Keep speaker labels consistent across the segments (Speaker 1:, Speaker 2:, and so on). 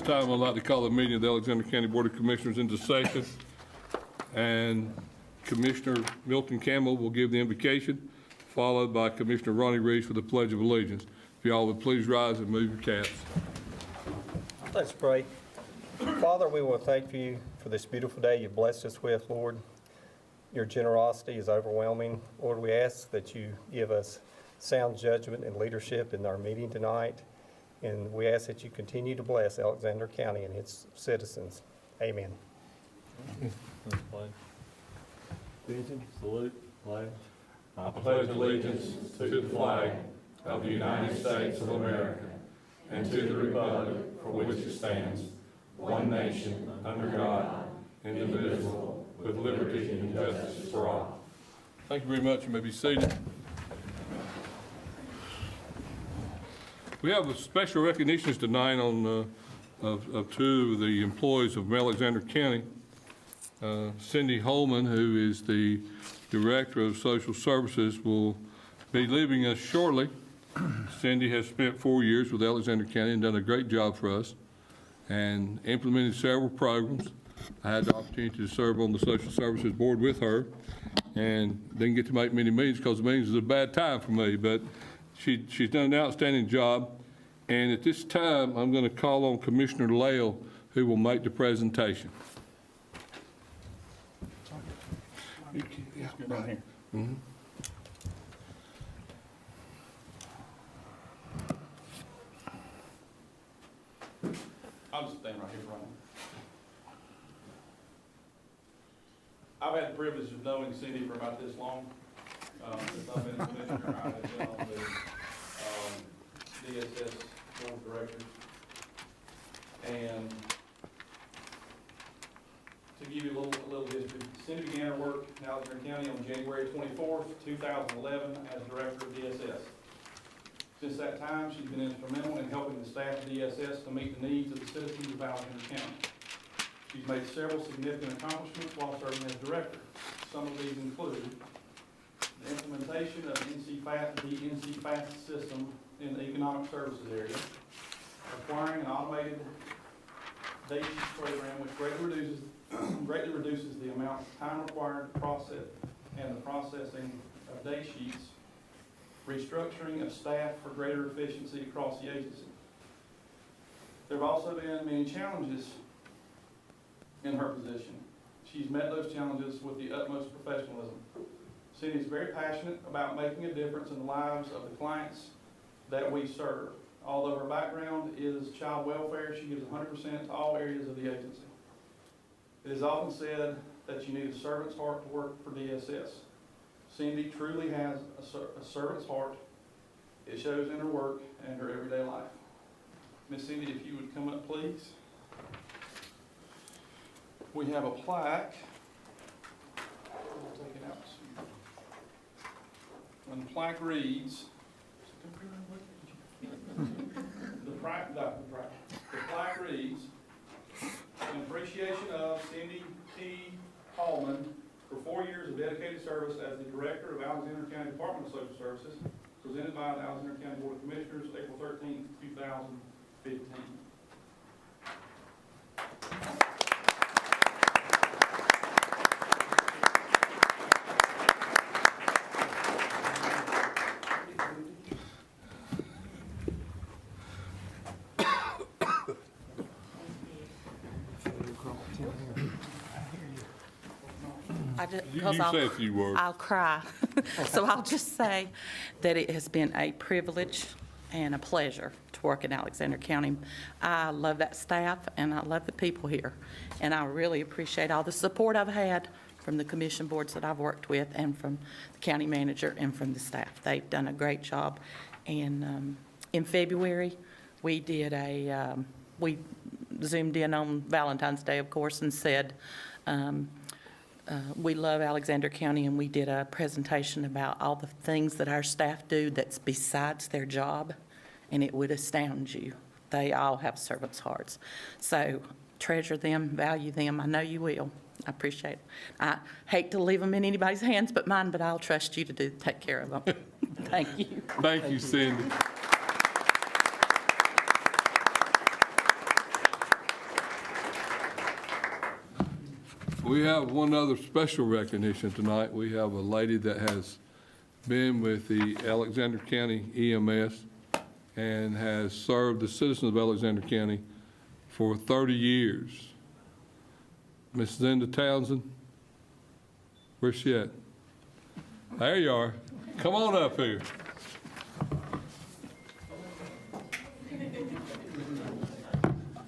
Speaker 1: time, I'd like to call the meeting of the Alexander County Board of Commissioners into session. And Commissioner Milton Campbell will give the invocation, followed by Commissioner Ronnie Reese with the Pledge of Allegiance. If y'all would please rise and move your caps.
Speaker 2: Let's pray. Father, we want to thank you for this beautiful day you've blessed us with, Lord. Your generosity is overwhelming. Lord, we ask that you give us sound judgment and leadership in our meeting tonight. And we ask that you continue to bless Alexander County and its citizens. Amen.
Speaker 3: Attention, salute, flag.
Speaker 1: I pledge allegiance to the flag of the United States of America and to the republic for which it stands, one nation, under God, indivisible, with liberty and justice for all. Thank you very much. You may be seated. We have special recognitions tonight on of two of the employees of Alexander County. Cindy Holman, who is the Director of Social Services, will be leaving us shortly. Cindy has spent 4 years with Alexander County and done a great job for us and implemented several programs. I had the opportunity to serve on the Social Services Board with her and didn't get to make many meetings because the meetings was a bad time for me, but she's done an outstanding job. And at this time, I'm going to call on Commissioner Lael, who will make the presentation.
Speaker 3: Yeah, right here.
Speaker 1: Mm-hmm.
Speaker 4: I'll just stand right here for right now. I've had the privilege of knowing Cindy for about this long. Since I've been a commissioner, I have been on the DSS board of directors. And to give you a little history, Cindy began her work in Alexander County on January 24th, 2011 as director of DSS. Since that time, she's been instrumental in helping the staff of DSS to meet the needs of the citizens of Alexander County. She's made several significant accomplishments while serving as director. Some of these include the implementation of the NCFAS system in the economic services area, acquiring an automated day sheet program which greatly reduces the amount of time required to process and the processing of day sheets, restructuring of staff for greater efficiency across the agency. There have also been many challenges in her position. She's met those challenges with the utmost professionalism. Cindy is very passionate about making a difference in the lives of the clients that we serve. Although her background is child welfare, she gives 100% to all areas of the agency. It is often said that you need a servant's heart to work for DSS. Cindy truly has a servant's heart. It shows in her work and her everyday life. Miss Cindy, if you would come up, please. We have a plaque. We'll take it out. And the plaque reads, the plaque reads, in appreciation of Cindy T. Hallman for 4 years of dedicated service as the Director of Alexander County Department of Social Services, presented by the Alexander County Board of Commissioners, April 13, 2015.
Speaker 1: You say a few words.
Speaker 5: I'll cry. So I'll just say that it has been a privilege and a pleasure to work in Alexander County. I love that staff and I love the people here. And I really appreciate all the support I've had from the commission boards that I've worked with and from the county manager and from the staff. They've done a great job. And in February, we did we zoomed in on Valentine's Day, of course, and said, we love Alexander County, and we did a presentation about all the things that our staff do that's besides their job, and it would astound you. They all have servants' hearts. So treasure them, value them. I know you will. I appreciate it. I hate to leave them in anybody's hands but mine, but I'll trust you to take care of them. Thank you.
Speaker 1: Thank you, Cindy. We have one other special recognition tonight. We have a lady that has been with the Alexander County EMS and has served the citizens of Alexander County for 30 years. Miss Linda Townsend, where's she at? There you are. Come on up here.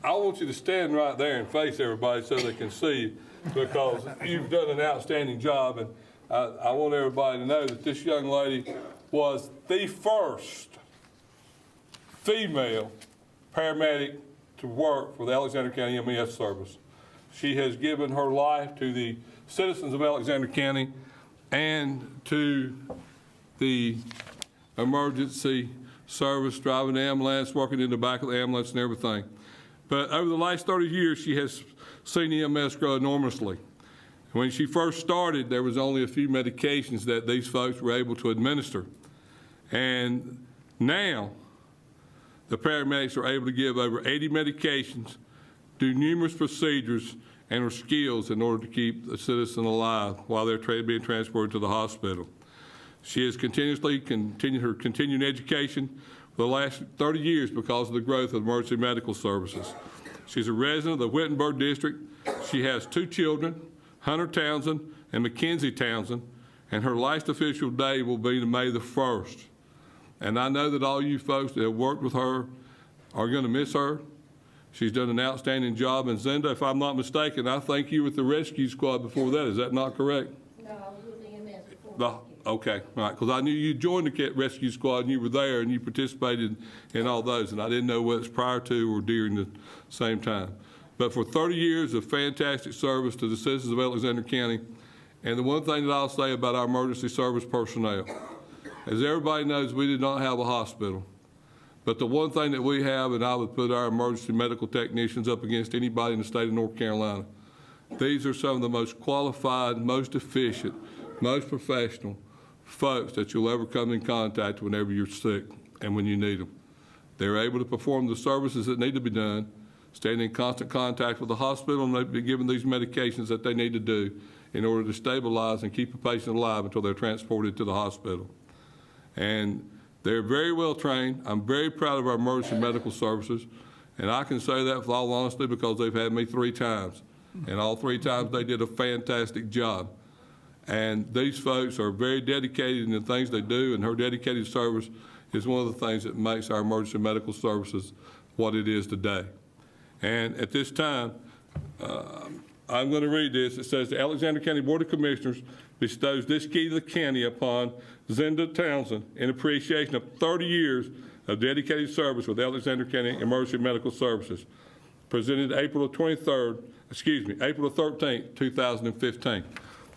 Speaker 1: I want you to stand right there and face everybody so they can see you, because you've done an outstanding job, and I want everybody to know that this young lady was the first female paramedic to work for the Alexander County EMS service. She has given her life to the citizens of Alexander County and to the emergency service, driving the ambulance, working in the back of the ambulance and everything. But over the last 30 years, she has seen EMS grow enormously. When she first started, there was only a few medications that these folks were able to administer. And now, the paramedics are able to give over 80 medications, do numerous procedures, and are skilled in order to keep a citizen alive while they're being transported to the hospital. She has continuously continued her continuing education for the last 30 years because of the growth of emergency medical services. She's a resident of the Wittenberg District. She has 2 children, Hunter Townsend and Mackenzie Townsend, and her last official day will be May the 1st. And I know that all you folks that have worked with her are going to miss her. She's done an outstanding job. And Zinda, if I'm not mistaken, I think you were with the rescue squad before that. Is that not correct?
Speaker 6: No, I was with EMS before.
Speaker 1: Okay, all right, because I knew you joined the rescue squad and you were there and you participated in all those, and I didn't know whether it's prior to or during the same time. But for 30 years of fantastic service to the citizens of Alexander County, and the one thing that I'll say about our emergency service personnel, as everybody knows, we did not have a hospital. But the one thing that we have, and I would put our emergency medical technicians up against anybody in the state of North Carolina, these are some of the most qualified, most efficient, most professional folks that you'll ever come in contact whenever you're sick and when you need them. They're able to perform the services that need to be done, staying in constant contact with the hospital, and they've been given these medications that they need to do in order to stabilize and keep a patient alive until they're transported to the hospital. And they're very well trained. I'm very proud of our emergency medical services, and I can say that with all honesty because they've had me 3 times, and all 3 times they did a fantastic job. And these folks are very dedicated in the things they do, and her dedicated service is one of the things that makes our emergency medical services what it is today. And at this time, I'm going to read this. It says, the Alexander County Board of Commissioners bestows this key to the county upon Zinda Townsend in appreciation of 30 years of dedicated service with Alexander County Emergency Medical Services, presented April 13th, 2015.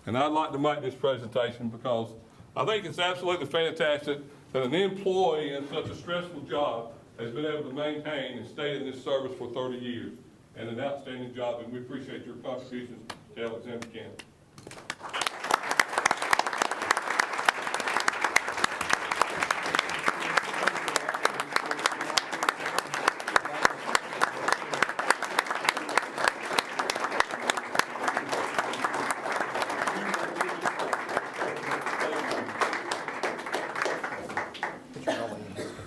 Speaker 1: And I'd like to make this presentation because I think it's absolutely fantastic that an employee in such a stressful job has been able to maintain and stay in this service for 30 years. And an outstanding job, and we appreciate your contributions to Alexander County.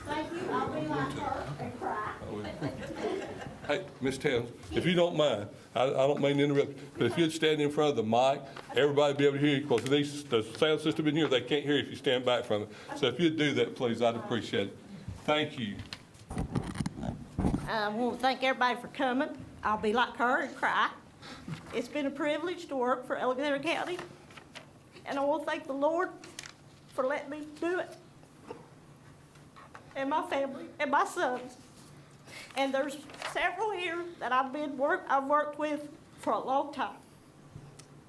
Speaker 6: Thank you, I'll be like her and cry.
Speaker 1: Hey, Ms. Towns, if you don't mind, I don't mean to interrupt, but if you'd stand in front of the mic, everybody will be able to hear you, because the sound system in here, they can't hear you if you stand back from it. So if you'd do that, please, I'd appreciate it. Thank you.
Speaker 6: I want to thank everybody for coming. I'll be like her and cry. It's been a privilege to work for Alexander County, and I want to thank the Lord for letting me do it, and my family, and my sons. And there's several here that I've worked with for a long time,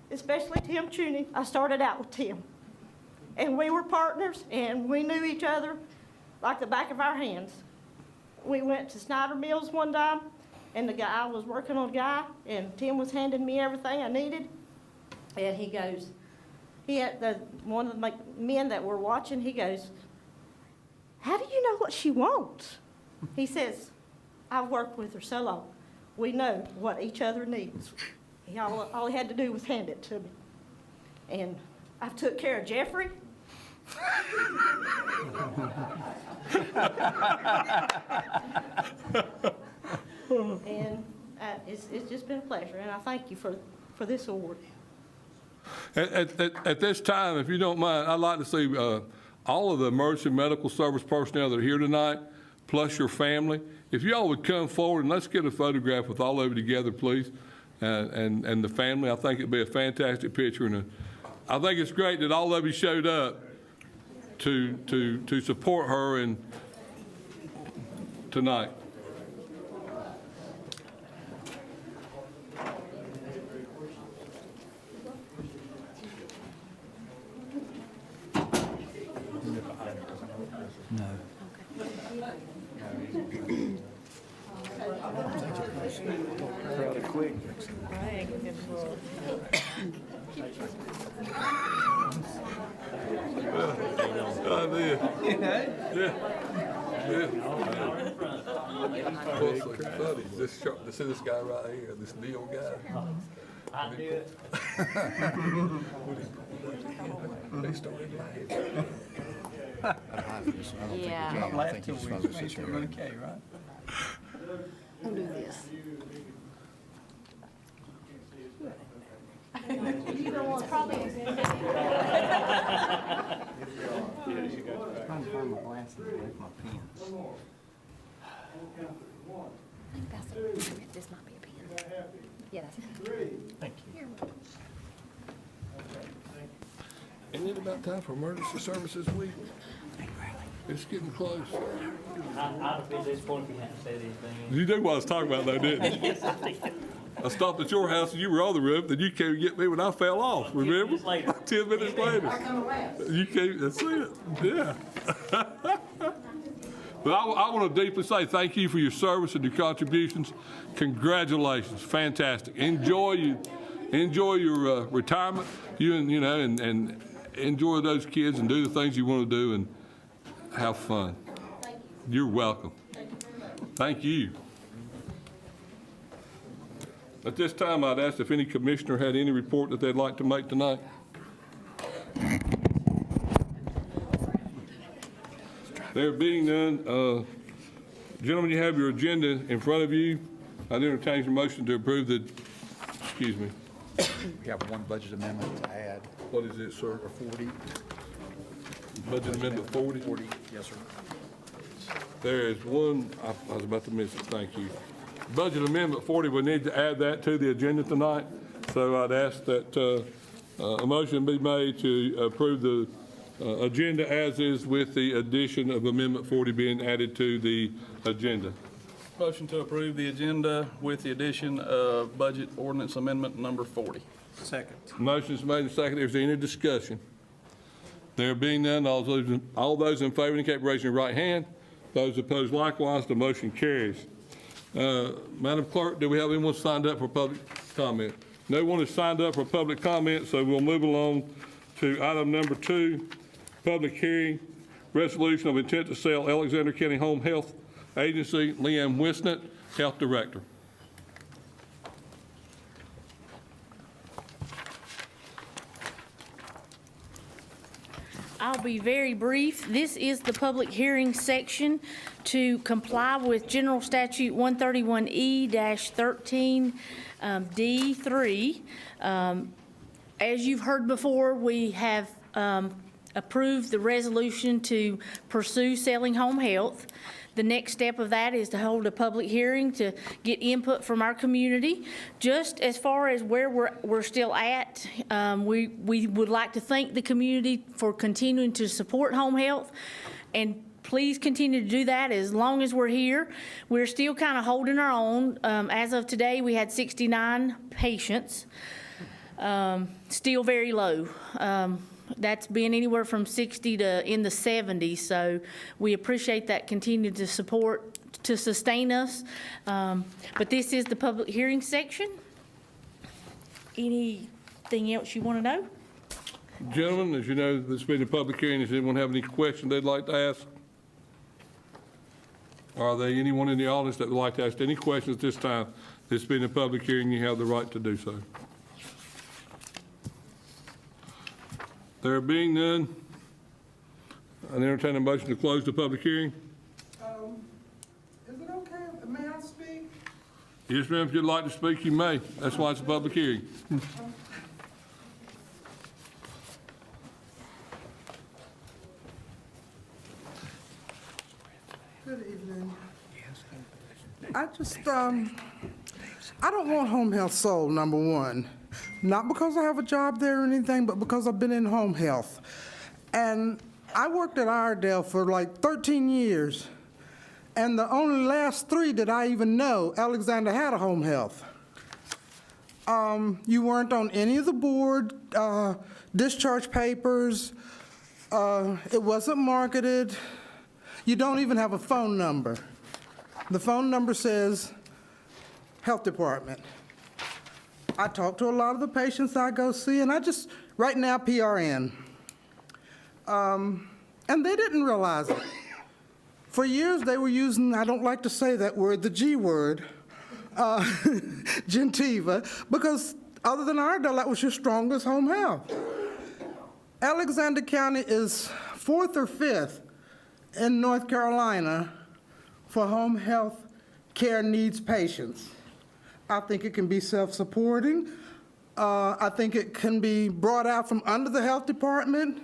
Speaker 6: especially Tim Chooney. I started out with Tim, and we were partners, and we knew each other like the back of our hands. We went to Snyder Mills one time, and I was working on a guy, and Tim was handing me everything I needed, and he goes, one of the men that were watching, he goes, "How do you know what she wants?" He says, "I've worked with her so long. We know what each other needs." All he had to do was hand it to me. And I've took care of Jeffrey. And it's just been a pleasure, and I thank you for this award.
Speaker 1: At this time, if you don't mind, I'd like to see all of the emergency medical service personnel that are here tonight, plus your family. If y'all would come forward and let's get a photograph with all of you together, please, and the family. I think it'd be a fantastic picture, and I think it's great that all of you showed up to support her and tonight. This is this guy right here, this Neil guy.
Speaker 3: I do it.
Speaker 7: Yeah.
Speaker 8: I'm glad to make sure we're okay, right?
Speaker 7: We'll do this.
Speaker 6: You know what's probably
Speaker 8: Trying to find my glasses with my pen.
Speaker 7: I think that's this might be a pen. Yeah, that's it.
Speaker 8: Thank you.
Speaker 1: Isn't it about time for emergency services week? It's getting close.
Speaker 3: I'd have been disappointed if you hadn't said anything.
Speaker 1: You knew what I was talking about though, didn't you?
Speaker 3: Yes, I did.
Speaker 1: I stopped at your house and you were on the roof, then you came to get me when I fell off, remember?
Speaker 3: minutes later.
Speaker 1: 10 minutes later. You came, that's it, yeah. But I want to deeply say thank you for your service and your contributions. Congratulations, fantastic. Enjoy your retirement, and enjoy those kids and do the things you want to do and have fun. Thank you. You're welcome. Thank you. At this time, I'd ask if any commissioner had any report that they'd like to make tonight. There being none, gentlemen, you have your agenda in front of you. I'd entertain your motion to approve the, excuse me.
Speaker 9: We have one budget amendment to add,
Speaker 1: What is it, sir?
Speaker 9: or 40.
Speaker 1: Budget amendment 40?
Speaker 9: 40, yes, sir.
Speaker 1: There is one, I was about to miss it, thank you. Budget amendment 40, we need to add that to the agenda tonight. So I'd ask that a motion be made to approve the agenda as is with the addition of amendment 40 being added to the agenda.
Speaker 4: Motion to approve the agenda with the addition of budget ordinance amendment number 40.
Speaker 8: Second.
Speaker 1: Motion is made and seconded. Is there any discussion? There being none, all those in favor indicate by raising your right hand. Those opposed likewise, the motion carries. Madam Clerk, do we have anyone signed up for public comment? No one has signed up for public comment, so we'll move along to item number 2, public hearing, resolution of intent to sell Alexander County Home Health Agency, Leanne Wisnett, Health Director.
Speaker 10: I'll be very brief. This is the public hearing section to comply with General Statute 131E-13 D3. As you've heard before, we have approved the resolution to pursue selling home health. The next step of that is to hold a public hearing to get input from our community. Just as far as where we're still at, we would like to thank the community for continuing to support home health, and please continue to do that as long as we're here. We're still kind of holding our own. As of today, we had 69 patients, still very low. That's been anywhere from 60 to in the 70s, so we appreciate that continued to support to sustain us. But this is the public hearing section. Anything else you want to know?
Speaker 1: Gentlemen, as you know, this being a public hearing, does anyone have any questions they'd like to ask? Are there anyone in the audience that would like to ask any questions at this time? This being a public hearing, you have the right to do so. There being none, I entertain a motion to close the public hearing.
Speaker 11: Is it okay, may I speak?
Speaker 1: Yes, ma'am, if you'd like to speak, you may. That's why it's a public hearing.
Speaker 11: Good evening. I just, I don't want home health sold, number one. Not because I have a job there or anything, but because I've been in home health. And I worked at Iredale for like 13 years. And the only last 3 that I even know, Alexander had a home health. You weren't on any of the board discharge papers. It wasn't marketed. You don't even have a phone number. The phone number says Health Department. I talk to a lot of the patients I go see, and I just, right now, PRN. And they didn't realize it. For years, they were using, I don't like to say that word, the G word, Gentiva, because other than Iredale, that was your strongest home health. Alexander County is 4th or 5th in North Carolina for home health care needs patients. I think it can be self-supporting. I think it can be brought out from under the health department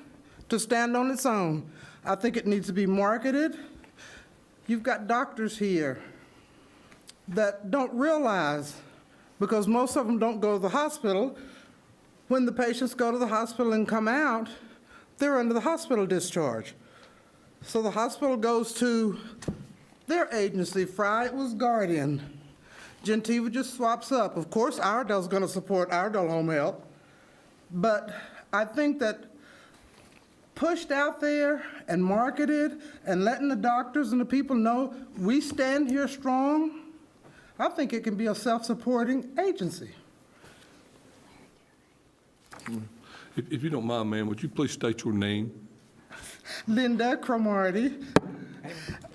Speaker 11: to stand on its own. I think it needs to be marketed. You've got doctors here that don't realize, because most of them don't go to the hospital, when the patients go to the hospital and come out, they're under the hospital discharge. So the hospital goes to their agency. Fry, it was Guardian. Gentiva just swaps up. Of course, Iredale's going to support Iredale Home Health, but I think that pushed out there and marketed and letting the doctors and the people know we stand here strong, I think it can be a self-supporting agency.
Speaker 1: If you don't mind, ma'am, would you please state your name?
Speaker 11: Linda Cromartie.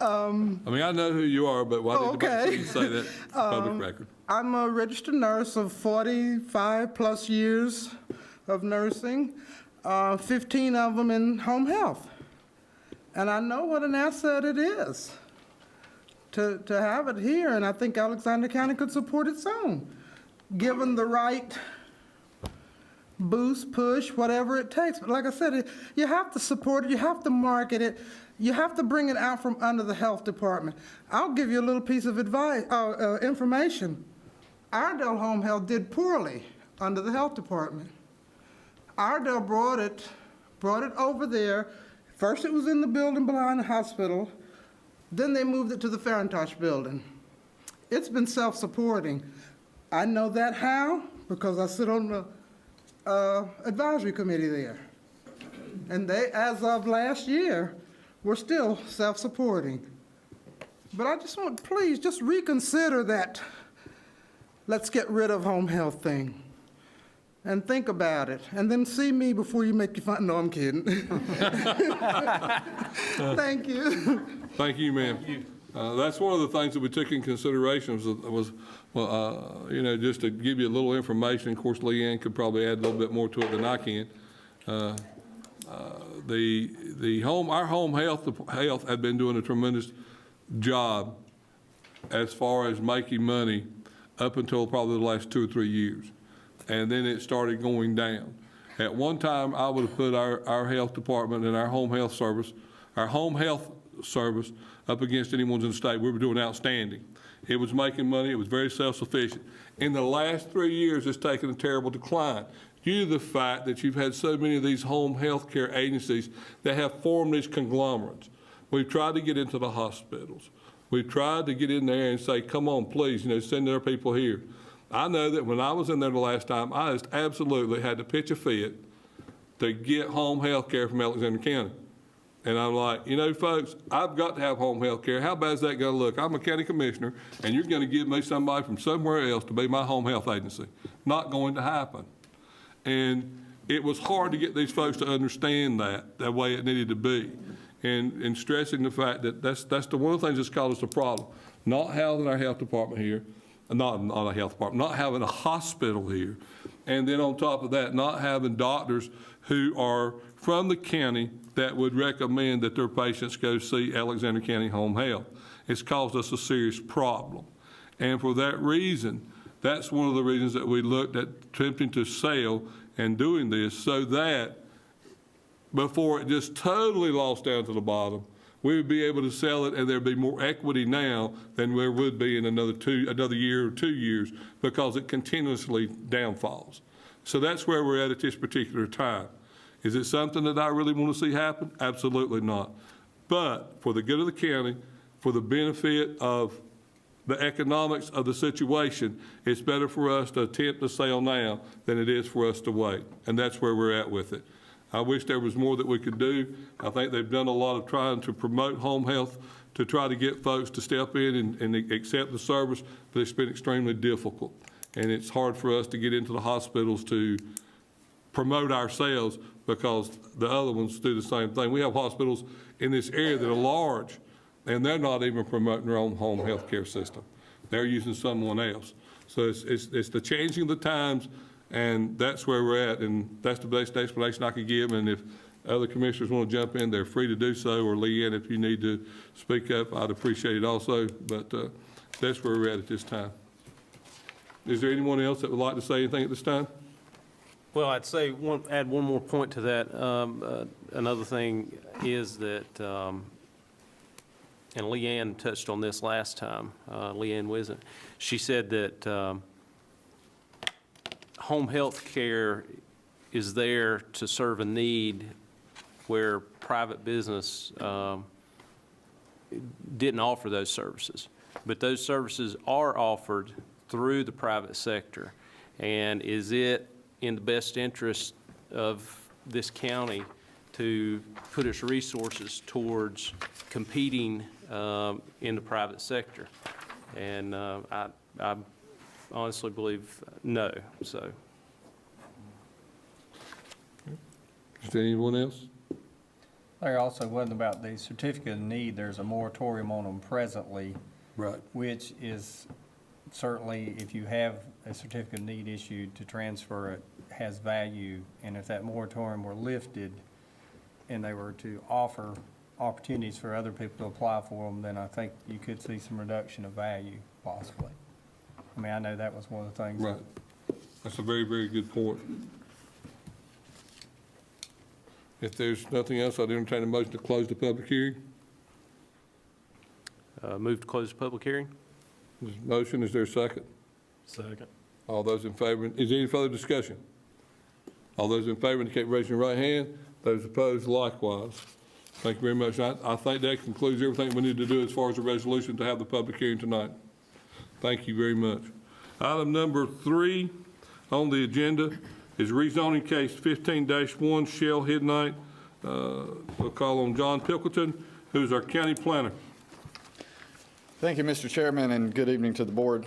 Speaker 1: I mean, I know who you are, but why did
Speaker 11: okay.
Speaker 1: you say that public record?
Speaker 11: I'm a registered nurse of 45-plus years of nursing, 15 of them in home health. And I know what an asset it is to have it here, and I think Alexander County could support its own, given the right boost, push, whatever it takes. But like I said, you have to support it, you have to market it, you have to bring it out from under the health department. I'll give you a little piece of advice, information. Iredale Home Health did poorly under the health department. Iredale brought it over there. First it was in the building behind the hospital, then they moved it to the Farintosh building. It's been self-supporting. I know that how, because I sit on the advisory committee there. And they, as of last year, were still self-supporting. But I just want, please, just reconsider that let's get rid of home health thing. And think about it. And then see me before you make your fun. No, I'm kidding. Thank you.
Speaker 1: Thank you, ma'am. That's one of the things that we took in consideration was you know, just to give you a little information. Of course, Leanne could probably add a little bit more to it than I can. Our home health had been doing a tremendous job as far as making money up until probably the last 2 or 3 years. And then it started going down. At one time, I would have put our health department and our home health service up against anyone's in the state. We were doing outstanding. It was making money. It was very self-sufficient. In the last 3 years, it's taken a terrible decline due to the fact that you've had so many of these home health care agencies that have formed these conglomerates. We've tried to get into the hospitals. We've tried to get in there and say, come on, please, you know, send our people here. I know that when I was in there the last time, I just absolutely had to pitch a fit to get home health care from Alexander County. And I'm like, you know, folks, I've got to have home health care. How bad is that going to look? I'm a county commissioner, and you're going to give me somebody from somewhere else to be my home health agency. Not going to happen. And it was hard to get these folks to understand that way it needed to be. And stressing the fact that that's one of the things that's caused us a problem. Not housing our health department here, not a health department, not having a hospital here. And then on top of that, not having doctors who are from the county that would recommend that their patients go see Alexander County Home Health. It's caused us a serious problem. And for that reason, that's one of the reasons that we looked at attempting to sell and doing this, so that before it just totally lost down to the bottom, we would be able to sell it, and there'd be more equity now than there would be in another year or 2 years, because it continuously downfalls. So that's where we're at this particular time. Is it something that I really want to see happen? Absolutely not. But for the good of the county, for the benefit of the economics of the situation, it's better for us to attempt to sell now than it is for us to wait. And that's where we're at with it. I wish there was more that we could do. I think they've done a lot of trying to promote home health to try to get folks to step in and accept the service, but it's been extremely difficult. And it's hard for us to get into the hospitals to promote ourselves, because the other ones do the same thing. We have hospitals in this area that are large, and they're not even promoting their own home health care system. They're using someone else. So it's the changing of the times, and that's where we're at, and that's the best explanation I could give. And if other commissioners want to jump in, they're free to do so, or Leanne, if you need to speak up, I'd appreciate it also. But that's where we're at this time. Is there anyone else that would like to say anything at this time?
Speaker 12: Well, I'd say add one more point to that. Another thing is that, and Leanne touched on this last time, Leanne Wisdom. She said that home health care is there to serve a need where private business didn't offer those services. But those services are offered through the private sector. And is it in the best interest of this county to put its resources towards competing in the private sector? And I honestly believe no. So,
Speaker 1: Is there anyone else?
Speaker 8: There also wasn't about the certificate of need. There's a moratorium on them presently,
Speaker 1: Right.
Speaker 8: which is certainly, if you have a certificate of need issued, to transfer it has value. And if that moratorium were lifted and they were to offer opportunities for other people to apply for them, then I think you could see some reduction of value possibly. I mean, I know that was one of the things.
Speaker 1: Right. That's a very, very good point. If there's nothing else, I'd entertain a motion to close the public hearing.
Speaker 12: move to close the public hearing?
Speaker 1: There's a motion, is there a second?
Speaker 12: Second.
Speaker 1: All those in favor, is there any further discussion? All those in favor indicate by raising your right hand. Those opposed likewise. Thank you very much. I think that concludes everything we need to do as far as the resolution to have the public hearing tonight. Thank you very much. Item number 3 on the agenda is rezoning case 15-1 Shell Hidnite. We'll call on John Pickleton, who's our county planner.
Speaker 9: Thank you, Mr. Chairman, and good evening to the board.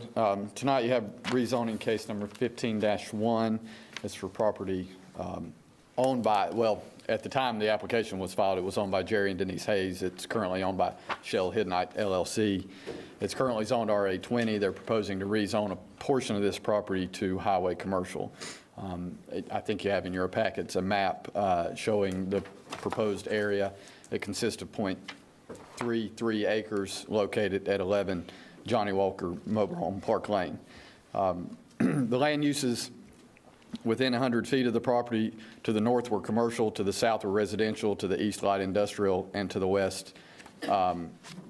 Speaker 9: Tonight you have rezoning case number 15-1. It's for property owned by, well, at the time the application was filed, it was owned by Jerry and Denise Hayes. It's currently owned by Shell Hidnite LLC. It's currently zoned RA20. They're proposing to rezone a portion of this property to highway commercial. I think you have in your packets a map showing the proposed area. It consists of 0.33 acres located at 11 Johnny Walker Mobile Home Park Lane. The land uses within 100 feet of the property. To the north were commercial, to the south were residential, to the east light industrial, and to the west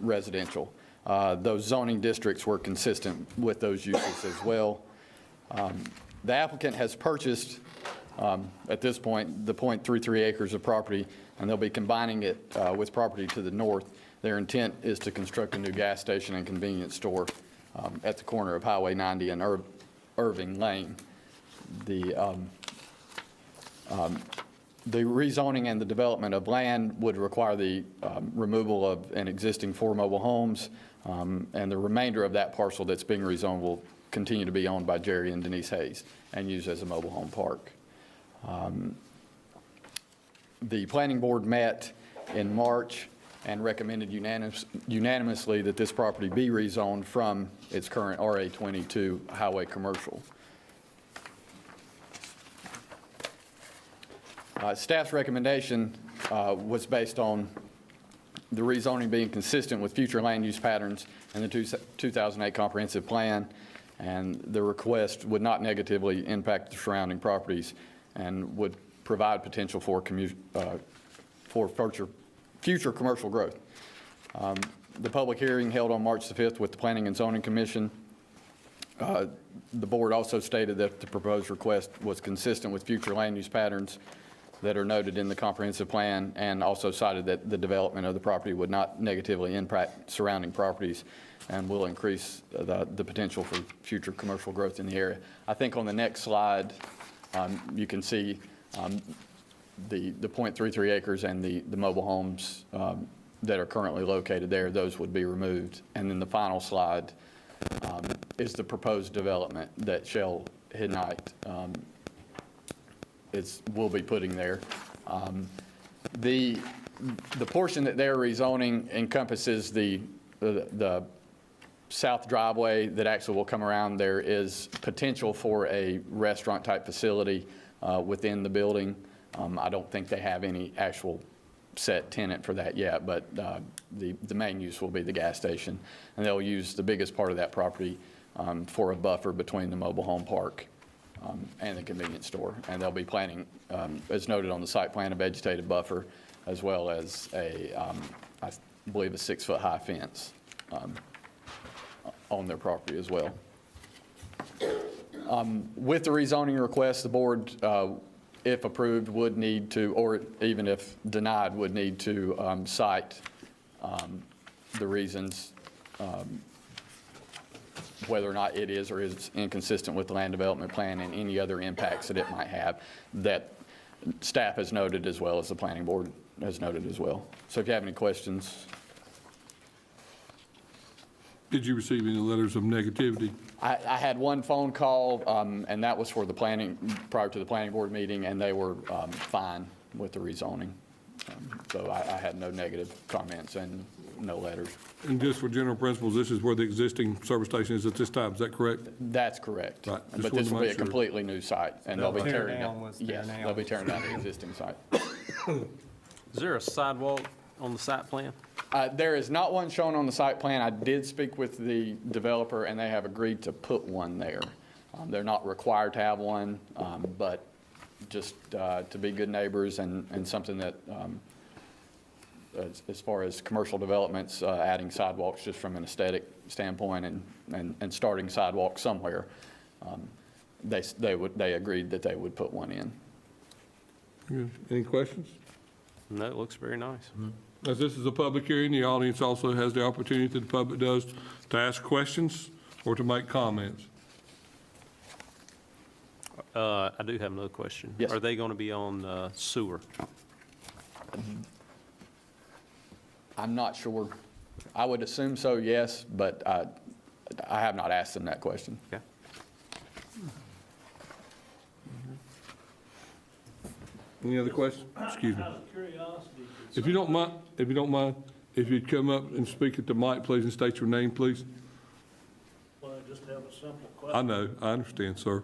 Speaker 9: residential. Those zoning districts were consistent with those uses as well. The applicant has purchased, at this point, the 0.33 acres of property, and they'll be combining it with property to the north. Their intent is to construct a new gas station and convenience store at the corner of Highway 90 and Irving Lane. The rezoning and the development of land would require the removal of an existing 4 mobile homes, and the remainder of that parcel that's being rezoned will continue to be owned by Jerry and Denise Hayes and used as a mobile home park. The planning board met in March and recommended unanimously that this property be rezoned from its current RA20 to highway commercial. Staff's recommendation was based on the rezoning being consistent with future land use patterns in the 2008 comprehensive plan, and the request would not negatively impact the surrounding properties and would provide potential for future commercial growth. The public hearing held on March the 5th with the Planning and Zoning Commission. The board also stated that the proposed request was consistent with future land use patterns that are noted in the comprehensive plan, and also cited that the development of the property would not negatively impact surrounding properties and will increase the potential for future commercial growth in the area. I think on the next slide, you can see the 0.33 acres and the mobile homes that are currently located there. Those would be removed. And then the final slide is the proposed development that Shell Hidnite will be putting there. The portion that they're rezoning encompasses the south driveway that actually will come around. There is potential for a restaurant-type facility within the building. I don't think they have any actual set tenant for that yet, but the main use will be the gas station. And they'll use the biggest part of that property for a buffer between the mobile home park and the convenience store. And they'll be planning, as noted on the site plan, a vegetative buffer, as well as I believe a 6-foot-high fence on their property as well. With the rezoning request, the board, if approved, would need to, or even if denied, would need to cite the reasons whether or not it is or is inconsistent with the land development plan and any other impacts that it might have that staff has noted, as well as the planning board has noted as well. So if you have any questions.
Speaker 1: Did you receive any letters of negativity?
Speaker 9: I had one phone call, and that was for the planning, prior to the planning board meeting, and they were fine with the rezoning. So I had no negative comments and no letters.
Speaker 1: And just for general principles, this is where the existing service station is at this time, is that correct?
Speaker 9: That's correct.
Speaker 1: Right. Just
Speaker 9: But
Speaker 1: wanted
Speaker 9: this
Speaker 1: to
Speaker 9: will be
Speaker 1: make
Speaker 9: a
Speaker 1: sure.
Speaker 9: completely new site, and they'll be
Speaker 8: Tear
Speaker 9: tearing
Speaker 8: down
Speaker 9: down.
Speaker 8: what's there
Speaker 9: Yes,
Speaker 8: now.
Speaker 9: they'll be tearing down the existing site.
Speaker 12: Is there a sidewalk on the site plan?
Speaker 9: There is not one shown on the site plan. I did speak with the developer, and they have agreed to put one there. They're not required to have one, but just to be good neighbors and something that, as far as commercial developments, adding sidewalks just from an aesthetic standpoint and starting sidewalks somewhere, they agreed that they would put one in.
Speaker 1: Good. Any questions?
Speaker 12: No, it looks very nice.
Speaker 1: As this is a public hearing, the audience also has the opportunity that the public does to ask questions or to make comments.
Speaker 12: I do have another question.
Speaker 9: Yes.
Speaker 12: Are they going to be on sewer?
Speaker 9: I'm not sure. I would assume so, yes, but I have not asked them that question.
Speaker 12: Okay.
Speaker 1: Any other questions? Excuse me.
Speaker 3: Out of curiosity,
Speaker 1: If you don't mind, if you'd come up and speak at the mic, please, and state your name, please.
Speaker 13: Well, I just have a simple
Speaker 1: I
Speaker 13: question.
Speaker 1: know, I understand, sir.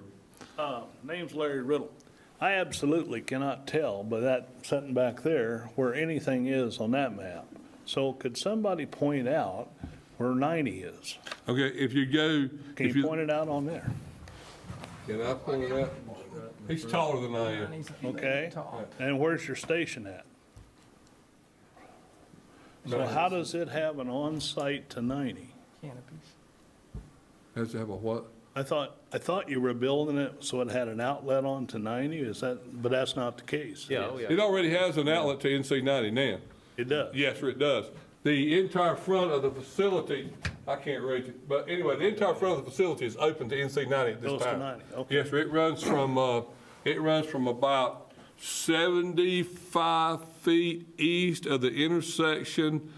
Speaker 13: Name's Larry Riddle. I absolutely cannot tell by that sitting back there where anything is on that map. So could somebody point out where 90 is?
Speaker 1: Okay, if you go.
Speaker 13: Can
Speaker 1: if
Speaker 13: you point it out on there?
Speaker 1: Can I point it out? He's taller than I am.
Speaker 13: Okay? And where's your station at? So how does it have an on-site to 90?
Speaker 1: Has to have a what?
Speaker 13: I thought you were building it so it had an outlet on to 90, but that's not the case.
Speaker 12: Yeah, oh, yeah.
Speaker 1: It already has an outlet to NC 90 now.
Speaker 13: It does?
Speaker 1: Yes, sir, it does. The entire front of the facility, I can't reach it, but anyway, the entire front of the facility is open to NC 90 at this
Speaker 13: Goes to
Speaker 1: time.
Speaker 13: 90, okay.
Speaker 1: Yes, sir, it runs from about 75 feet east of the intersection,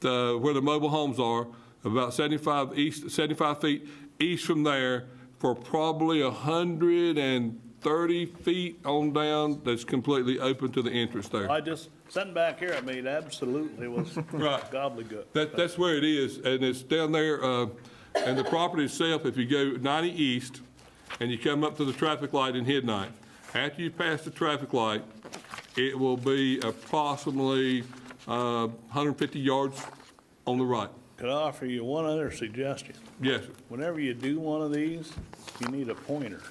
Speaker 1: where the mobile homes are, about 75 feet east from there, for probably 130 30 feet on down that's completely open to the entrance there.
Speaker 13: I just, sitting back here, I mean, absolutely was
Speaker 1: Right.
Speaker 13: gobbledygook.
Speaker 1: That's where it is, and it's down there, and the property itself, if you go 90 east, and you come up to the traffic light in Midnight, after you pass the traffic light, it will be approximately 150 yards on the right.
Speaker 13: Could I offer you one other suggestion?
Speaker 1: Yes, sir.
Speaker 13: Whenever you do one of these, you need a pointer.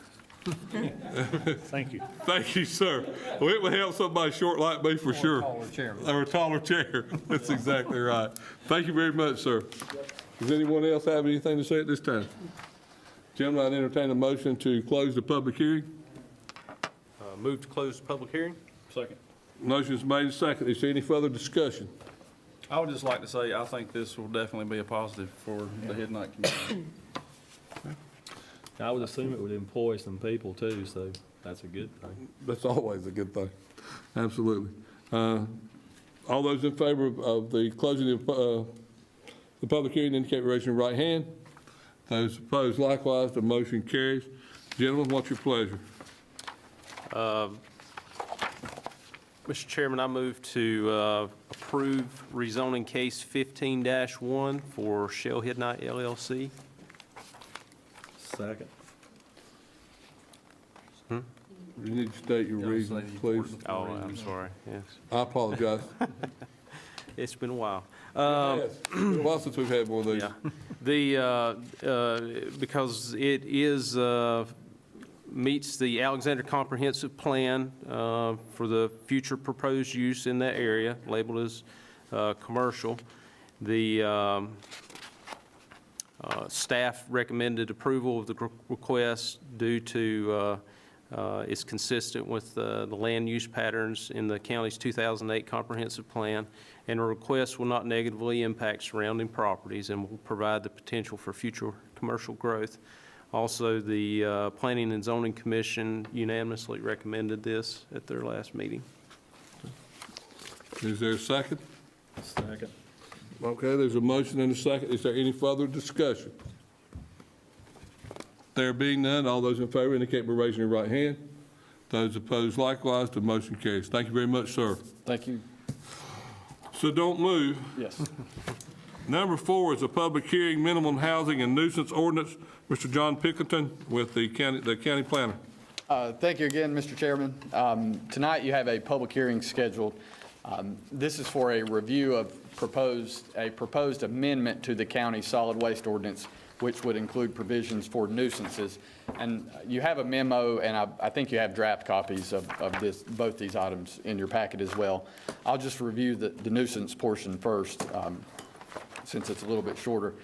Speaker 13: Thank you.
Speaker 1: Thank you, sir. Well, it would help somebody short like me for sure.
Speaker 8: taller chair.
Speaker 1: Or a taller chair. That's exactly right. Thank you very much, sir. Does anyone else have anything to say at this time? Gentlemen, I entertain a motion to close the public hearing.
Speaker 12: Move to close the public hearing?
Speaker 13: Second.
Speaker 1: Motion is made and seconded. Is there any further discussion?
Speaker 4: I would just like to say, I think this will definitely be a positive for the Midnight community.
Speaker 14: I would assume it would employ some people too, so that's a good thing.
Speaker 1: That's always a good thing. Absolutely. All those in favor of the closing of the public hearing indicate by raising your right hand. Those opposed likewise, the motion carries. Gentlemen, what's your pleasure?
Speaker 12: Mr. Chairman, I move to approve rezoning case 15-1 for Shell Midnight LLC.
Speaker 14: Second.
Speaker 1: You need to state your reason, please.
Speaker 12: Oh, I'm sorry, yes.
Speaker 1: I apologize.
Speaker 12: It's been a while.
Speaker 1: Yes. It's been a while since we've had one of these.
Speaker 12: Yeah. Because it is, meets the Alexander Comprehensive Plan for the future proposed use in that area, labeled as commercial. The staff recommended approval of the request due to it's consistent with the land use patterns in the county's 2008 comprehensive plan, and the request will not negatively impact surrounding properties and will provide the potential for future commercial growth. Also, the Planning and Zoning Commission unanimously recommended this at their last meeting.
Speaker 1: Is there a second?
Speaker 14: Second.
Speaker 1: Okay, there's a motion and a second. Is there any further discussion? There being none, all those in favor indicate by raising your right hand. Those opposed likewise, the motion carries. Thank you very much, sir.
Speaker 9: Thank you.
Speaker 1: So don't move.
Speaker 9: Yes.
Speaker 1: Number 4 is a public hearing, minimum housing and nuisance ordinance. Mr. John Pickerton with the county planner.
Speaker 9: Thank you again, Mr. Chairman. Tonight you have a public hearing scheduled. This is for a review of a proposed amendment to the county solid waste ordinance, which would include provisions for nuisances. And you have a memo, and I think you have draft copies of both these items in your packet as well. I'll just review the nuisance portion first, since it's a little bit shorter.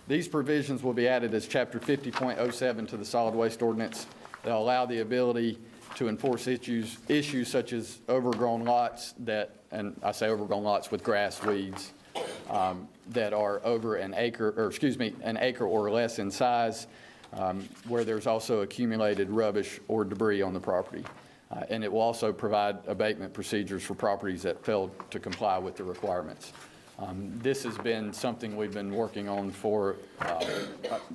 Speaker 9: These provisions will be added as Chapter 50.07 to the solid waste ordinance. They'll allow the ability to enforce issues such as overgrown lots and I say overgrown lots with grass, weeds, that are over an acre or less in size, where there's also accumulated rubbish or debris on the property. And it will also provide abatement procedures for properties that fail to comply with the requirements. This has been something we've been working on for,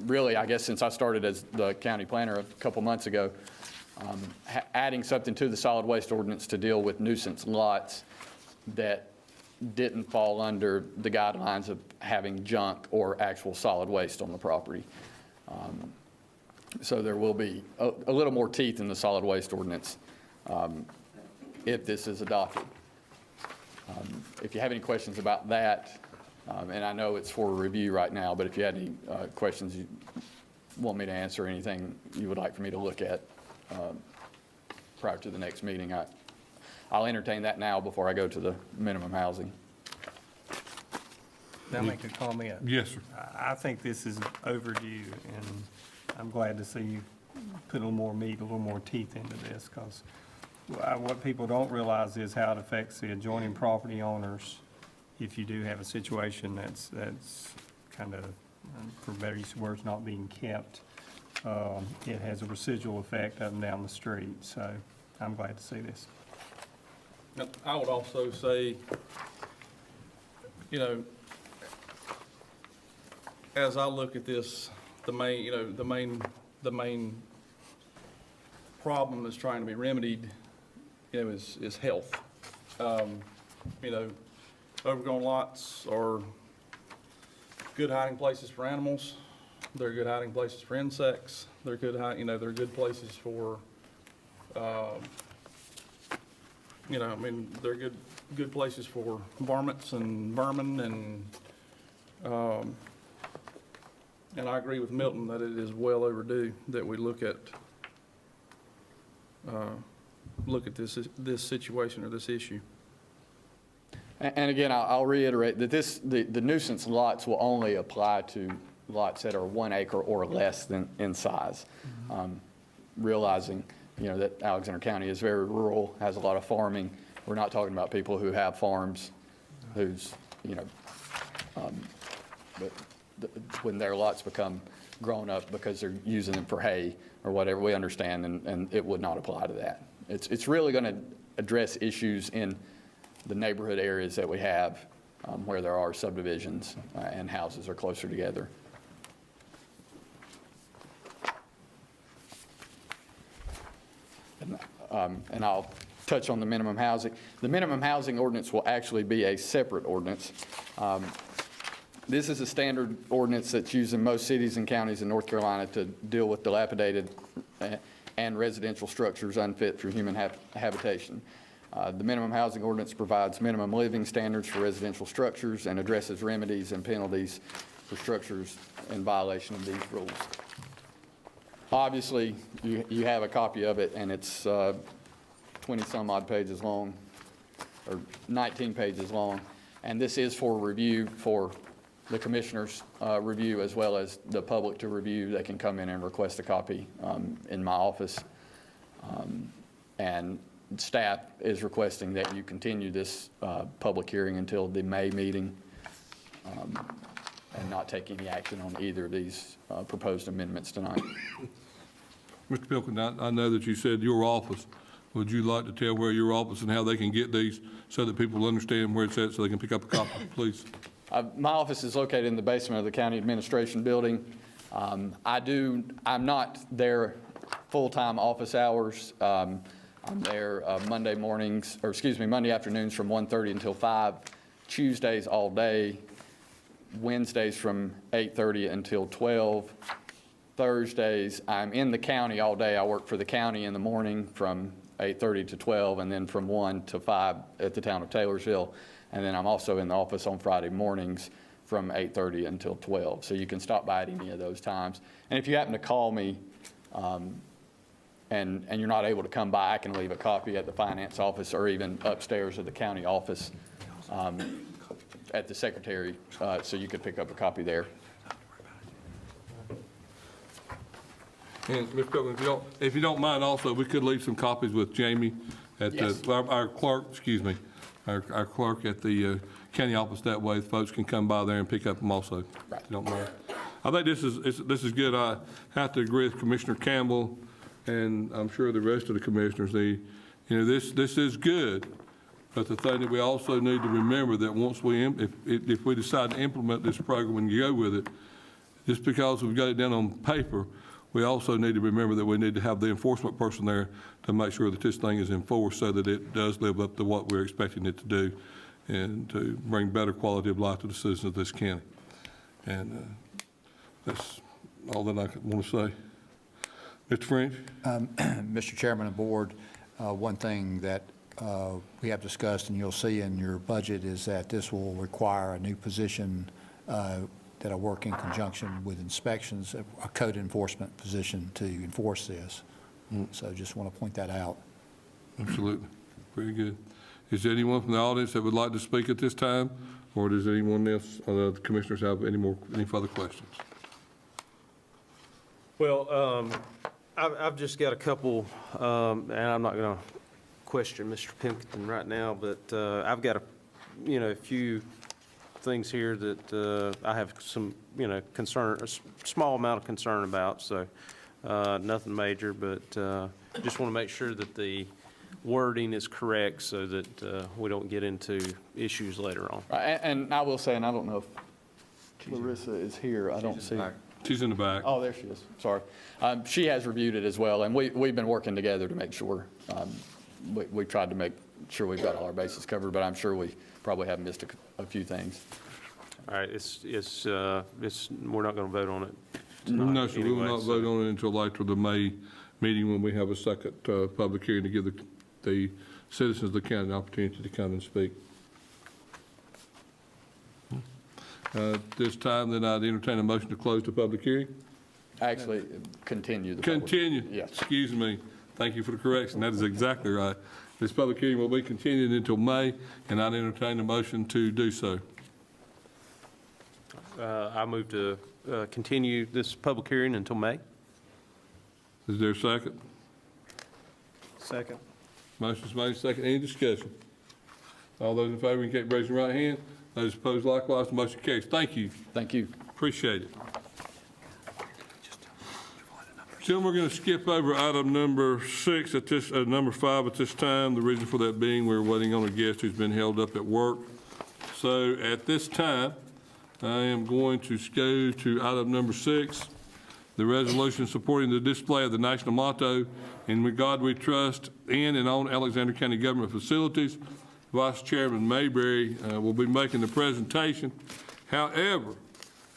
Speaker 9: really, I guess, since I started as the county planner a couple months ago, adding something to the solid waste ordinance to deal with nuisance lots that didn't fall under the guidelines of having junk or actual solid waste on the property. So there will be a little more teeth in the solid waste ordinance if this is adopted. If you have any questions about that, and I know it's for review right now, but if you had any questions you want me to answer, anything you would like for me to look at prior to the next meeting, I'll entertain that now before I go to the minimum housing.
Speaker 8: Can I make a comment?
Speaker 1: Yes, sir.
Speaker 8: I think this is overdue, and I'm glad to see you put a little more meat, a little more teeth into this, because what people don't realize is how it affects the adjoining property owners if you do have a situation that's kind of, for better use of words, not being kept. It has a residual effect up and down the street, so I'm glad to see this.
Speaker 4: I would also say, as I look at this, the main problem that's trying to be remedied, is health. Overgrown lots are good hiding places for animals. They're good hiding places for insects. They're good, they're good places for, they're good places for varmints and vermin and I agree with Milton that it is well overdue that we look at this situation or this issue.
Speaker 9: And again, I'll reiterate that the nuisance lots will only apply to lots that are 1 acre or less than in size. Realizing, that Alexander County is very rural, has a lot of farming. We're not talking about people who have farms, whose, when their lots become grown up because they're using them for hay or whatever, we understand, and it would not apply to that. It's really going to address issues in the neighborhood areas that we have where there are subdivisions and houses are closer together. And I'll touch on the minimum housing. The minimum housing ordinance will actually be a separate ordinance. This is a standard ordinance that's used in most cities and counties in North Carolina to deal with dilapidated and residential structures unfit for human habitation. The minimum housing ordinance provides minimum living standards for residential structures and addresses remedies and penalties for structures in violation of these rules. Obviously, you have a copy of it, and it's 20-some odd pages long, or 19 pages long, and this is for review for the commissioners' review as well as the public to review. They can come in and request a copy in my office. And staff is requesting that you continue this public hearing until the May meeting and not take any action on either of these proposed amendments tonight.
Speaker 1: Mr. Pilkington, I know that you said your office. Would you like to tell where your office and how they can get these so that people understand where it's at so they can pick up a copy, please?
Speaker 9: My office is located in the basement of the county administration building. I'm not there full-time office hours. I'm there Monday afternoons from 1:30 until 5, Tuesdays all day, Wednesdays from 8:30 until 12. Thursdays, I'm in the county all day. I work for the county in the morning from 8:30 to 12, and then from 1 to 5 at the town of Taylorsville. And then I'm also in the office on Friday mornings from 8:30 until 12. So you can stop by at any of those times. And if you happen to call me and you're not able to come by, I can leave a copy at the finance office or even upstairs at the county office at the secretary, so you could pick up a copy there.
Speaker 1: And Mr. Pilkington, if you don't mind also, we could leave some copies with Jamie at
Speaker 9: Yes.
Speaker 1: our clerk, our clerk at the county office. That way folks can come by there and pick up them also.
Speaker 9: Right.
Speaker 1: If you don't mind. I think this is good. I have to agree with Commissioner Campbell, and I'm sure the rest of the commissioners. This is good, but the thing that we also need to remember that once if we decide to implement this program and go with it, just because we've got it down on paper, we also need to remember that we need to have the enforcement person there to make sure that this thing is enforced so that it does live up to what we're expecting it to do and to bring better quality of life to the citizens of this county. And that's all that I want to say. Mr. French?
Speaker 15: Mr. Chairman and Board, one thing that we have discussed and you'll see in your budget is that this will require a new position that I work in conjunction with inspections, a code enforcement position to enforce this. So just want to point that out.
Speaker 1: Absolutely. Very good. Is there anyone from the audience that would like to speak at this time? Or does anyone else, the commissioners have any further questions?
Speaker 12: Well, I've just got a couple, and I'm not going to question Mr. Pilkington right now, but I've got a few things here that I have some, concern, a small amount of concern about, so nothing major, but just want to make sure that the wording is correct so that we don't get into issues later on.
Speaker 9: And I will say, and I don't know if Larissa is here, I don't see her.
Speaker 1: She's in the back.
Speaker 9: Oh, there she is, sorry. She has reviewed it as well, and we've been working together to make sure. We tried to make sure we've got all our bases covered, but I'm sure we probably have missed a few things.
Speaker 12: All right, we're not going to vote on it tonight
Speaker 1: No, sir, we will
Speaker 12: anyway,
Speaker 1: not
Speaker 12: so-
Speaker 1: vote on it until after the May meeting when we have a second public hearing to give the citizens of the county an opportunity to come and speak. This time, then I'd entertain a motion to close the public hearing.
Speaker 9: Actually, continue the public.
Speaker 1: Continue.
Speaker 9: Yes.
Speaker 1: Excuse me. Thank you for the correction. That is exactly right. This public hearing will be continued until May, and I'd entertain a motion to do so.
Speaker 12: I move to continue this public hearing until May.
Speaker 1: Is there a second?
Speaker 8: Second.
Speaker 1: Motion's made, second. Any discussion? All those in favor indicate by raising your right hand. Those opposed likewise, the motion carries. Thank you.
Speaker 9: Thank you.
Speaker 1: Appreciate it. Gentlemen, we're going to skip over item number 6 at this, number 5 at this time. The reason for that being we're waiting on a guest who's been held up at work. So at this time, I am going to go to item number 6, the resolution supporting the display of the national motto, "In God We Trust," in and on Alexander County government facilities. Vice Chairman Mayberry will be making the presentation. However,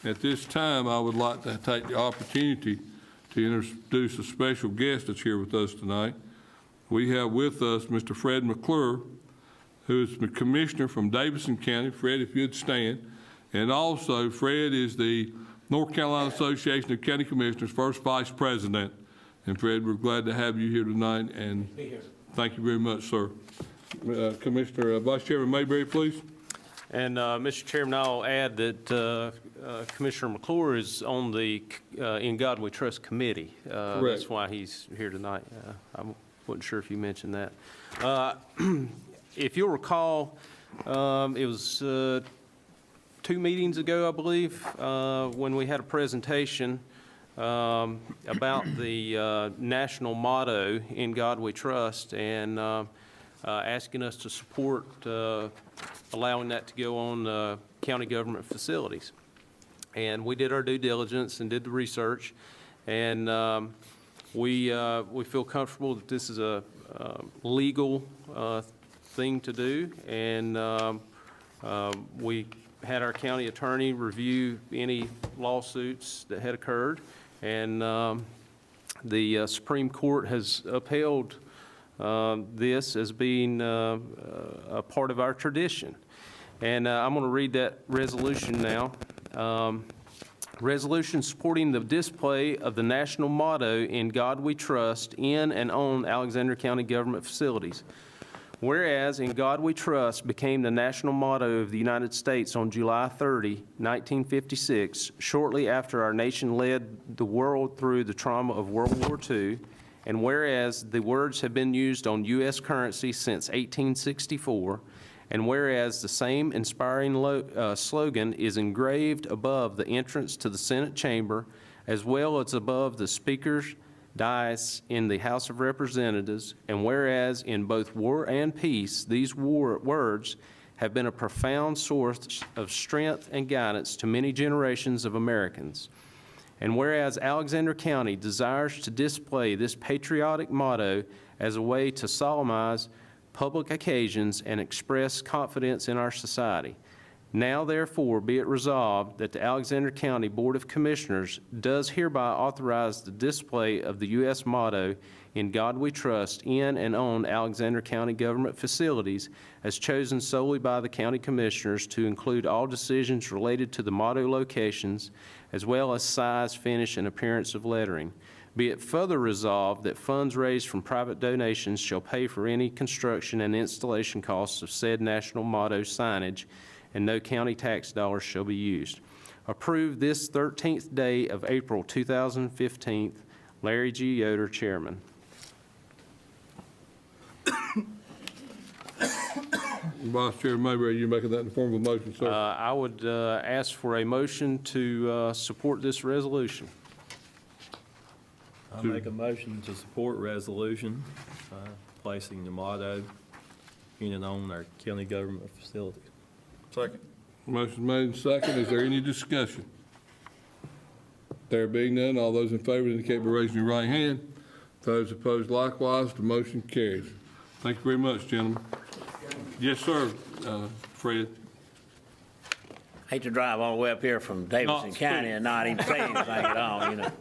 Speaker 1: at this time, I would like to take the opportunity to introduce a special guest that's here with us tonight. We have with us Mr. Fred McClure, who is the commissioner from Davidson County. Fred, if you'd stand. And also, Fred is the North Carolina Association of County Commissioners' first vice president. And Fred, we're glad to have you here tonight, and thank you very much, sir. Commissioner, Vice Chairman Mayberry, please.
Speaker 12: And, Mr. Chairman, I'll add that Commissioner McClure is on the In God We Trust committee. That's why he's here tonight. I wasn't sure if you mentioned that. If you'll recall, it was 2 meetings ago, I believe, when we had a presentation about the national motto, "In God We Trust," and asking us to support allowing that to go on county government facilities. And we did our due diligence and did the research, and we feel comfortable that this is a legal thing to do, and we had our county attorney review any lawsuits that had occurred, and the Supreme Court has upheld this as being a part of our tradition. And I'm going to read that resolution now. Resolution supporting the display of the national motto, "In God We Trust," in and on Alexander County government facilities. Whereas "In God We Trust" became the national motto of the United States on July 30, 1956, shortly after our nation led the world through the trauma of World War II, and whereas the words have been used on U.S. currency since 1864, and whereas the same inspiring slogan is engraved above the entrance to the Senate chamber, as well as above the Speaker's dais in the House of Representatives, and whereas in both war and peace, these words have been a profound source of strength and guidance to many generations of Americans. And whereas Alexander County desires to display this patriotic motto as a way to solemnize public occasions and express confidence in our society. Now, therefore, be it resolved that the Alexander County Board of Commissioners does hereby authorize the display of the U.S. motto, "In God We Trust," in and on Alexander County government facilities, as chosen solely by the county commissioners, to include all decisions related to the motto locations, as well as size, finish, and appearance of lettering. Be it further resolved that funds raised from private donations shall pay for any construction and installation costs of said national motto signage, and no county tax dollars shall be used. Approved this 13th day of April 2015. Larry G. Yoder, Chairman.
Speaker 1: Vice Chairman Mayberry, you making that in the form of a motion, sir?
Speaker 12: I would ask for a motion to support this resolution.
Speaker 14: I make a motion to support resolution placing the motto in and on our county government facilities.
Speaker 1: Second. Motion made and second. Is there any discussion? There being none, all those in favor indicate by raising your right hand. Those opposed likewise, the motion carries. Thank you very much, gentlemen. Yes, sir, Fred.
Speaker 16: Hate to drive all the way up here from Davidson
Speaker 1: Not
Speaker 16: County and not even say anything at all, you know.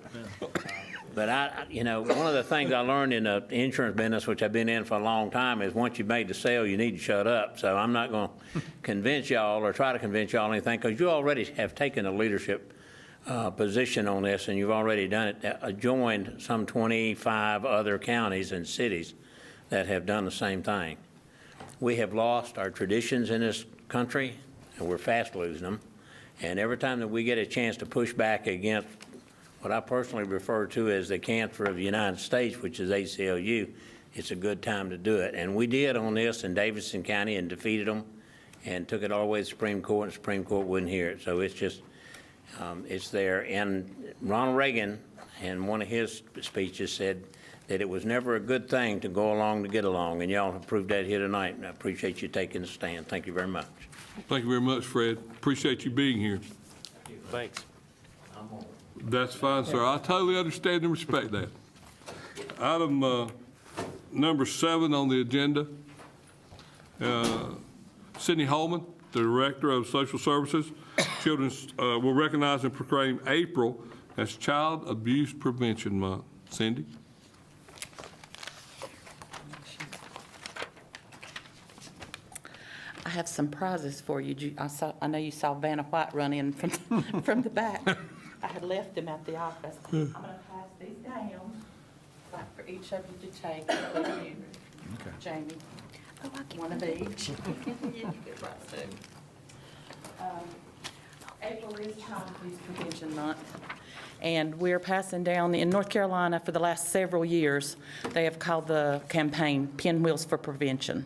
Speaker 16: But one of the things I learned in the insurance business, which I've been in for a long time, is once you've made the sale, you need to shut up. So I'm not going to convince y'all or try to convince y'all anything, because you already have taken a leadership position on this, and you've already done it, joined some 25 other counties and cities that have done the same thing. We have lost our traditions in this country, and we're fast losing them. And every time that we get a chance to push back against what I personally refer to as the cancer of the United States, which is ACLU, it's a good time to do it. And we did on this in Davidson County and defeated them and took it all the way to the Supreme Court, and the Supreme Court wouldn't hear it. So it's just, it's there. And Ronald Reagan, in one of his speeches, said that it was never a good thing to go along to get along. And y'all have proved that here tonight, and I appreciate you taking the stand. Thank you very much.
Speaker 1: Thank you very much, Fred. Appreciate you being here.
Speaker 12: Thanks.
Speaker 1: That's fine, sir. I totally understand and respect that. Item number 7 on the agenda, Cindy Holman, the Director of Social Services. Children's will recognize and proclaim April as Child Abuse Prevention Month. Cindy?
Speaker 5: I have some prizes for you. I know you saw Vanna White run in from the back. I had left them at the office. I'm going to pass these down, like for each of you to take. Okay. Jamie, one of each. You get right too. April is Child Abuse Prevention Month, and we're passing down, in North Carolina for the last several years, they have called the campaign Pinwheels for Prevention.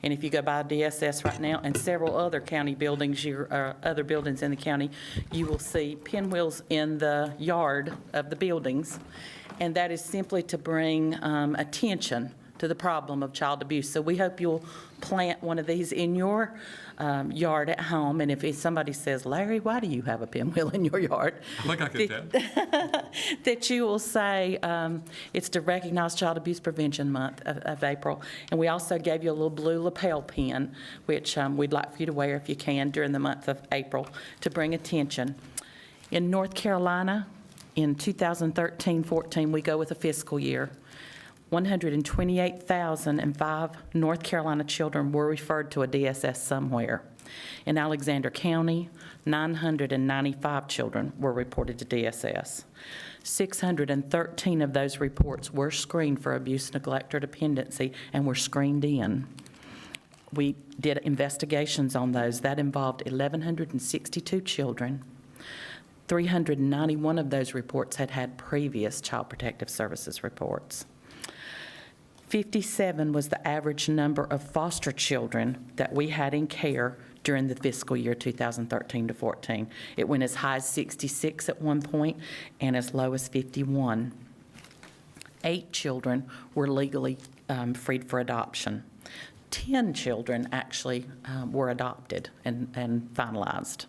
Speaker 5: And if you go by DSS right now and several other county buildings, other buildings in the county, you will see pinwheels in the yard of the buildings. And that is simply to bring attention to the problem of child abuse. So we hope you'll plant one of these in your yard at home. And if somebody says, Larry, why do you have a pinwheel in your yard?
Speaker 1: I think I get that.
Speaker 5: That you will say it's to recognize Child Abuse Prevention Month of April. And we also gave you a little blue lapel pin, which we'd like for you to wear if you can during the month of April to bring attention. In North Carolina, in 2013-14, we go with a fiscal year. 128,005 North Carolina children were referred to a DSS somewhere. In Alexander County, 995 children were reported to DSS. 613 of those reports were screened for abuse, neglect, or dependency and were screened in. We did investigations on those. That involved 1,162 children. 391 of those reports had had previous Child Protective Services reports. 57 was the average number of foster children that we had in care during the fiscal year 2013-14. It went as high as 66 at one point and as low as 51. 8 children were legally freed for adoption. 10 children actually were adopted and finalized.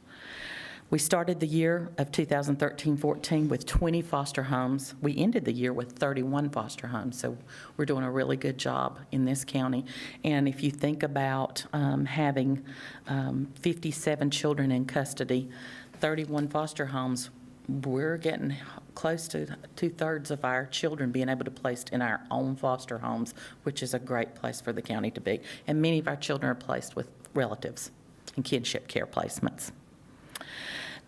Speaker 5: We started the year of 2013-14 with 20 foster homes. We ended the year with 31 foster homes, so we're doing a really good job in this county. And if you think about having 57 children in custody, 31 foster homes, we're getting close to 2/3 of our children being able to be placed in our own foster homes, which is a great place for the county to be. And many of our children are placed with relatives in kinship care placements.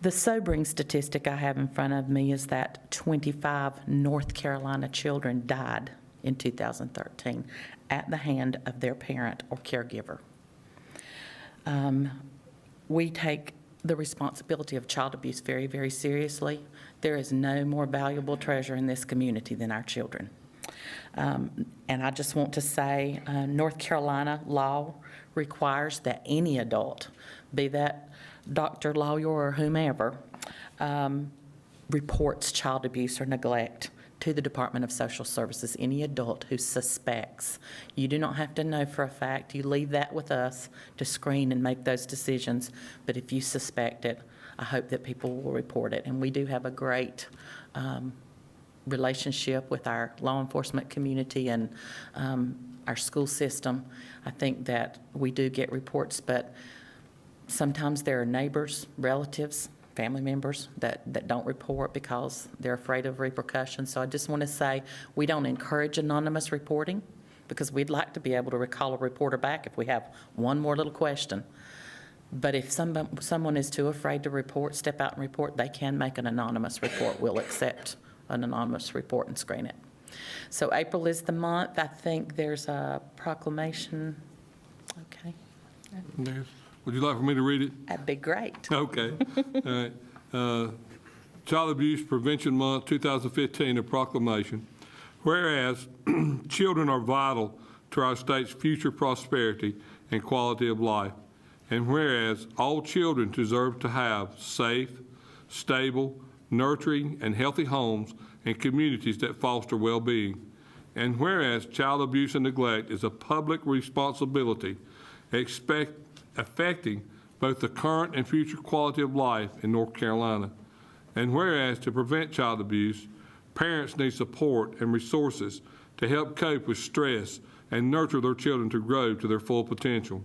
Speaker 5: The sobering statistic I have in front of me is that 25 North Carolina children died in 2013 at the hand of their parent or caregiver. We take the responsibility of child abuse very, very seriously. There is no more valuable treasure in this community than our children. And I just want to say, North Carolina law requires that any adult, be that doctor, lawyer, or whomever, reports child abuse or neglect to the Department of Social Services, any adult who suspects. You do not have to know for a fact. You leave that with us to screen and make those decisions. But if you suspect it, I hope that people will report it. And we do have a great relationship with our law enforcement community and our school system. I think that we do get reports, but sometimes there are neighbors, relatives, family members that don't report because they're afraid of repercussions. So I just want to say, we don't encourage anonymous reporting because we'd like to be able to call a reporter back if we have one more little question. But if someone is too afraid to report, step out and report, they can make an anonymous report. We'll accept an anonymous report and screen it. So April is the month. I think there's a proclamation. Okay.
Speaker 1: Yes. Would you like for me to read it?
Speaker 5: That'd be great.
Speaker 1: Okay. All right. Child Abuse Prevention Month 2015, a proclamation. Whereas children are vital to our state's future prosperity and quality of life, and whereas all children deserve to have safe, stable, nurturing, and healthy homes and communities that foster well-being, and whereas child abuse and neglect is a public responsibility affecting both the current and future quality of life in North Carolina, and whereas to prevent child abuse, parents need support and resources to help cope with stress and nurture their children to grow to their full potential.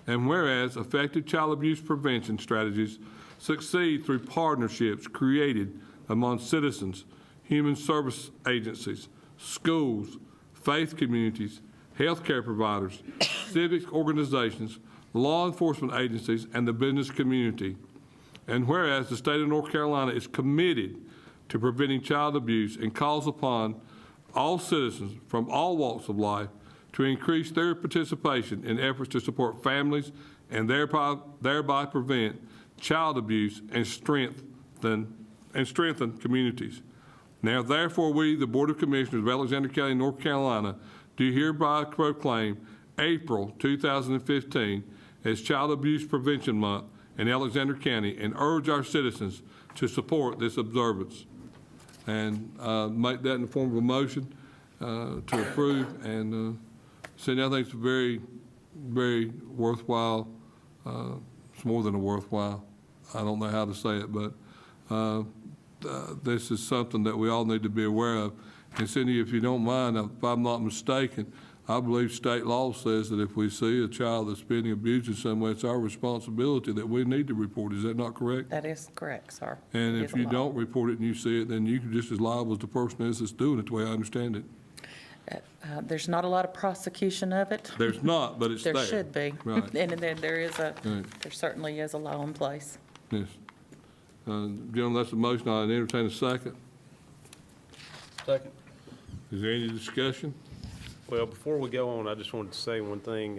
Speaker 1: And whereas effective child abuse prevention strategies succeed through partnerships created among citizens, human service agencies, schools, faith communities, healthcare providers, civic organizations, law enforcement agencies, and the business community. And whereas the state of North Carolina is committed to preventing child abuse and calls upon all citizens from all walks of life to increase their participation in efforts to support families and thereby prevent child abuse and strengthen communities. Now, therefore, we, the Board of Commissioners of Alexander County, North Carolina, do hereby proclaim April 2015 as Child Abuse Prevention Month in Alexander County and urge our citizens to support this observance. And make that in the form of a motion to approve. And Cindy, I think it's very, very worthwhile. It's more than a worthwhile. I don't know how to say it, but this is something that we all need to be aware of. And Cindy, if you don't mind, if I'm not mistaken, I believe state law says that if we see a child that's being abused in some way, it's our responsibility that we need to report. Is that not correct?
Speaker 5: That is correct, sir.
Speaker 1: And
Speaker 5: It
Speaker 1: if
Speaker 5: is a
Speaker 1: you
Speaker 5: law.
Speaker 1: don't report it and you see it, then you're just as liable as the person is that's doing it, the way I understand it.
Speaker 5: There's not a lot of prosecution of it.
Speaker 1: There's not, but it's there.
Speaker 5: There should be.
Speaker 1: Right.
Speaker 5: And then there
Speaker 1: Right.
Speaker 5: certainly is a law in place.
Speaker 1: Yes. Gentlemen, that's a motion. I'll entertain a second.
Speaker 4: Second.
Speaker 1: Is there any discussion?
Speaker 12: Well, before we go on, I just wanted to say one thing.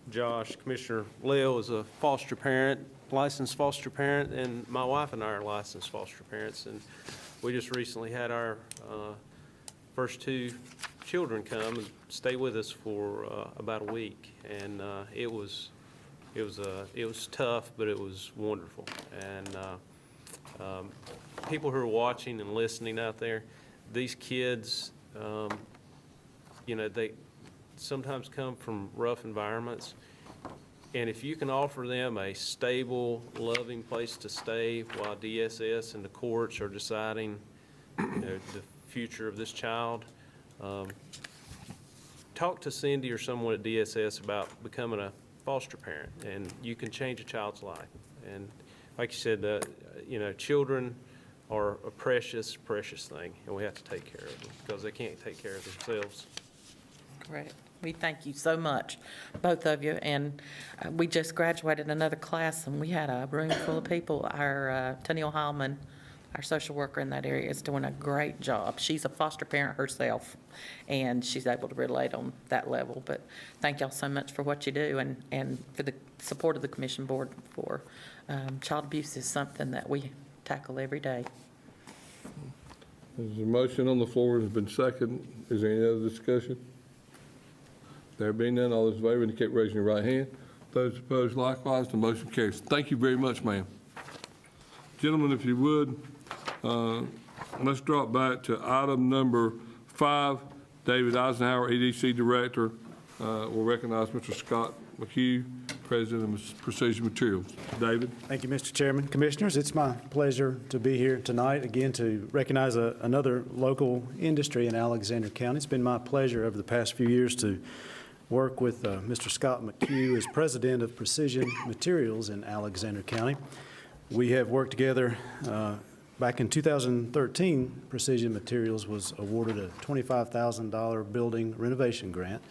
Speaker 12: Josh, Commissioner Leo is a foster parent, licensed foster parent, and my wife and I are licensed foster parents. And we just recently had our first two children come and stay with us for about a week. And it was tough, but it was wonderful. And people who are watching and listening out there, these kids, they sometimes come from rough environments. And if you can offer them a stable, loving place to stay while DSS and the courts are deciding the future of this child, talk to Cindy or someone at DSS about becoming a foster parent, and you can change a child's life. And like you said, children are a precious, precious thing, and we have to take care of them because they can't take care of themselves.
Speaker 5: Correct. We thank you so much, both of you. And we just graduated another class, and we had a room full of people. Our Tennille Heilman, our social worker in that area, is doing a great job. She's a foster parent herself, and she's able to relate on that level. But thank y'all so much for what you do and for the support of the Commission Board for child abuse is something that we tackle every day.
Speaker 1: There's a motion on the floor, has been seconded. Is there any other discussion? There being none, all those in favor indicate by raising your right hand. Those opposed likewise, the motion carries. Thank you very much, ma'am. Gentlemen, if you would, let's drop back to item number 5. David Eisenhower, EDC Director, will recognize Mr. Scott McHugh President of Precision Materials. David?
Speaker 17: Thank you, Mr. Chairman. Commissioners, it's my pleasure to be here tonight, again, to recognize another local industry in Alexander County. It's been my pleasure over the past few years to work with Mr. Scott McHugh as president of Precision Materials in Alexander County. We have worked together. Back in 2013, Precision Materials was awarded a $25,000 building renovation grant.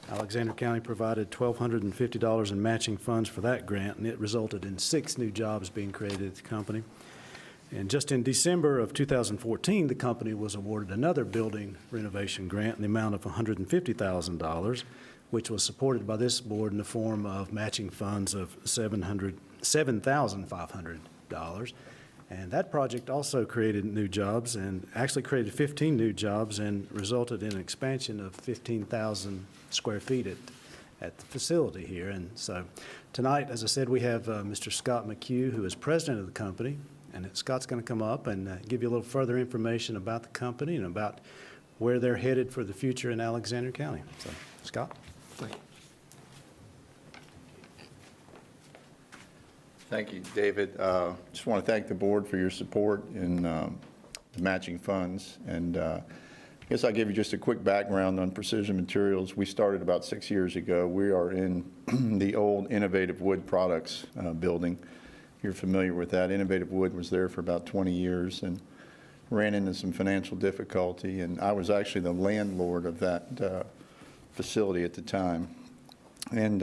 Speaker 17: Alexander County provided $1,250 in matching funds for that grant, and it resulted in 6 new jobs being created at the company. And just in December of 2014, the company was awarded another building renovation grant in the amount of $150,000, which was supported by this board in the form of matching funds of $7,500. And that project also created new jobs, and actually created 15 new jobs, and resulted in an expansion of 15,000 square feet at the facility here. And so tonight, as I said, we have Mr. Scott McHugh, who is president of the company, and Scott's going to come up and give you a little further information about the company and about where they're headed for the future in Alexander County. So, Scott?
Speaker 1: Thank you.
Speaker 18: Thank you, David. Just want to thank the board for your support in the matching funds. And I guess I'll give you just a quick background on Precision Materials. We started about 6 years ago. We are in the old Innovative Wood Products building. You're familiar with that. Innovative Wood was there for about 20 years and ran into some financial difficulty. And I was actually the landlord of that facility at the time. And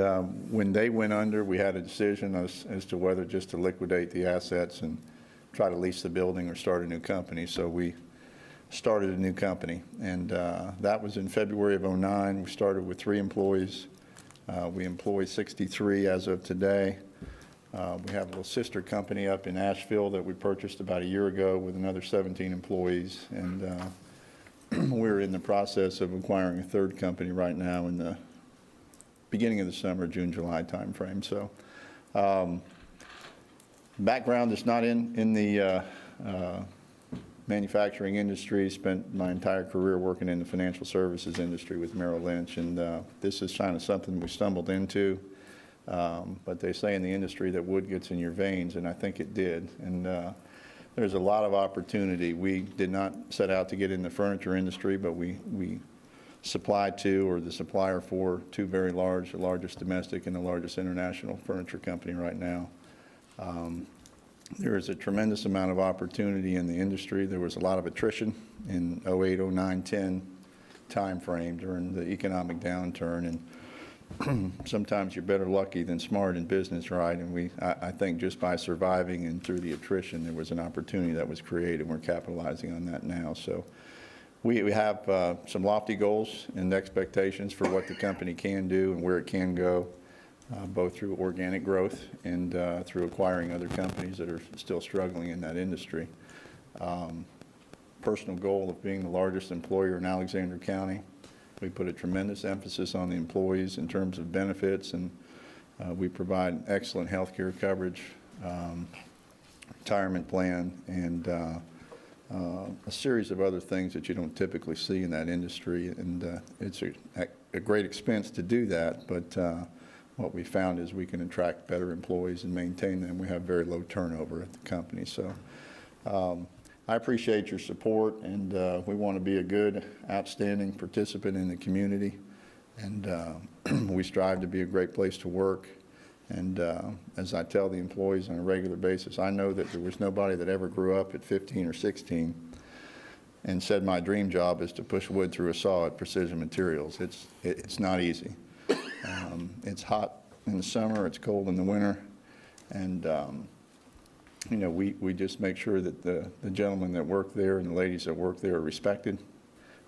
Speaker 18: when they went under, we had a decision as to whether just to liquidate the assets and try to lease the building or start a new company. So we started a new company, and that was in February of '09. We started with 3 employees. We employ 63 as of today. We have a little sister company up in Asheville that we purchased about a year ago with another 17 employees, and we're in the process of acquiring a third company right now in the beginning of the summer, June, July timeframe. So background is not in the manufacturing industry. Spent my entire career working in the financial services industry with Merrill Lynch, and this is kind of something we stumbled into. But they say in the industry that wood gets in your veins, and I think it did. And there's a lot of opportunity. We did not set out to get in the furniture industry, but we supply to, or the supplier for, 2 very large, the largest domestic and the largest international furniture company right now. There is a tremendous amount of opportunity in the industry. There was a lot of attrition in '08, '09, '10 timeframe during the economic downturn, and sometimes you're better lucky than smart in business, right? And I think just by surviving and through the attrition, there was an opportunity that was created, and we're capitalizing on that now. So we have some lofty goals and expectations for what the company can do and where it can go, both through organic growth and through acquiring other companies that are still struggling in that industry. Personal goal of being the largest employer in Alexander County. We put a tremendous emphasis on the employees in terms of benefits, and we provide excellent health care coverage, retirement plan, and a series of other things that you don't typically see in that industry. And it's a great expense to do that, but what we found is we can attract better employees and maintain them. We have very low turnover at the company. So I appreciate your support, and we want to be a good, outstanding participant in the community. And we strive to be a great place to work. And as I tell the employees on a regular basis, I know that there was nobody that ever grew up at 15 or 16 and said, my dream job is to push wood through a saw at Precision Materials. It's not easy. It's hot in the summer, it's cold in the winter, and you know, we just make sure that the gentlemen that work there and the ladies that work there are respected.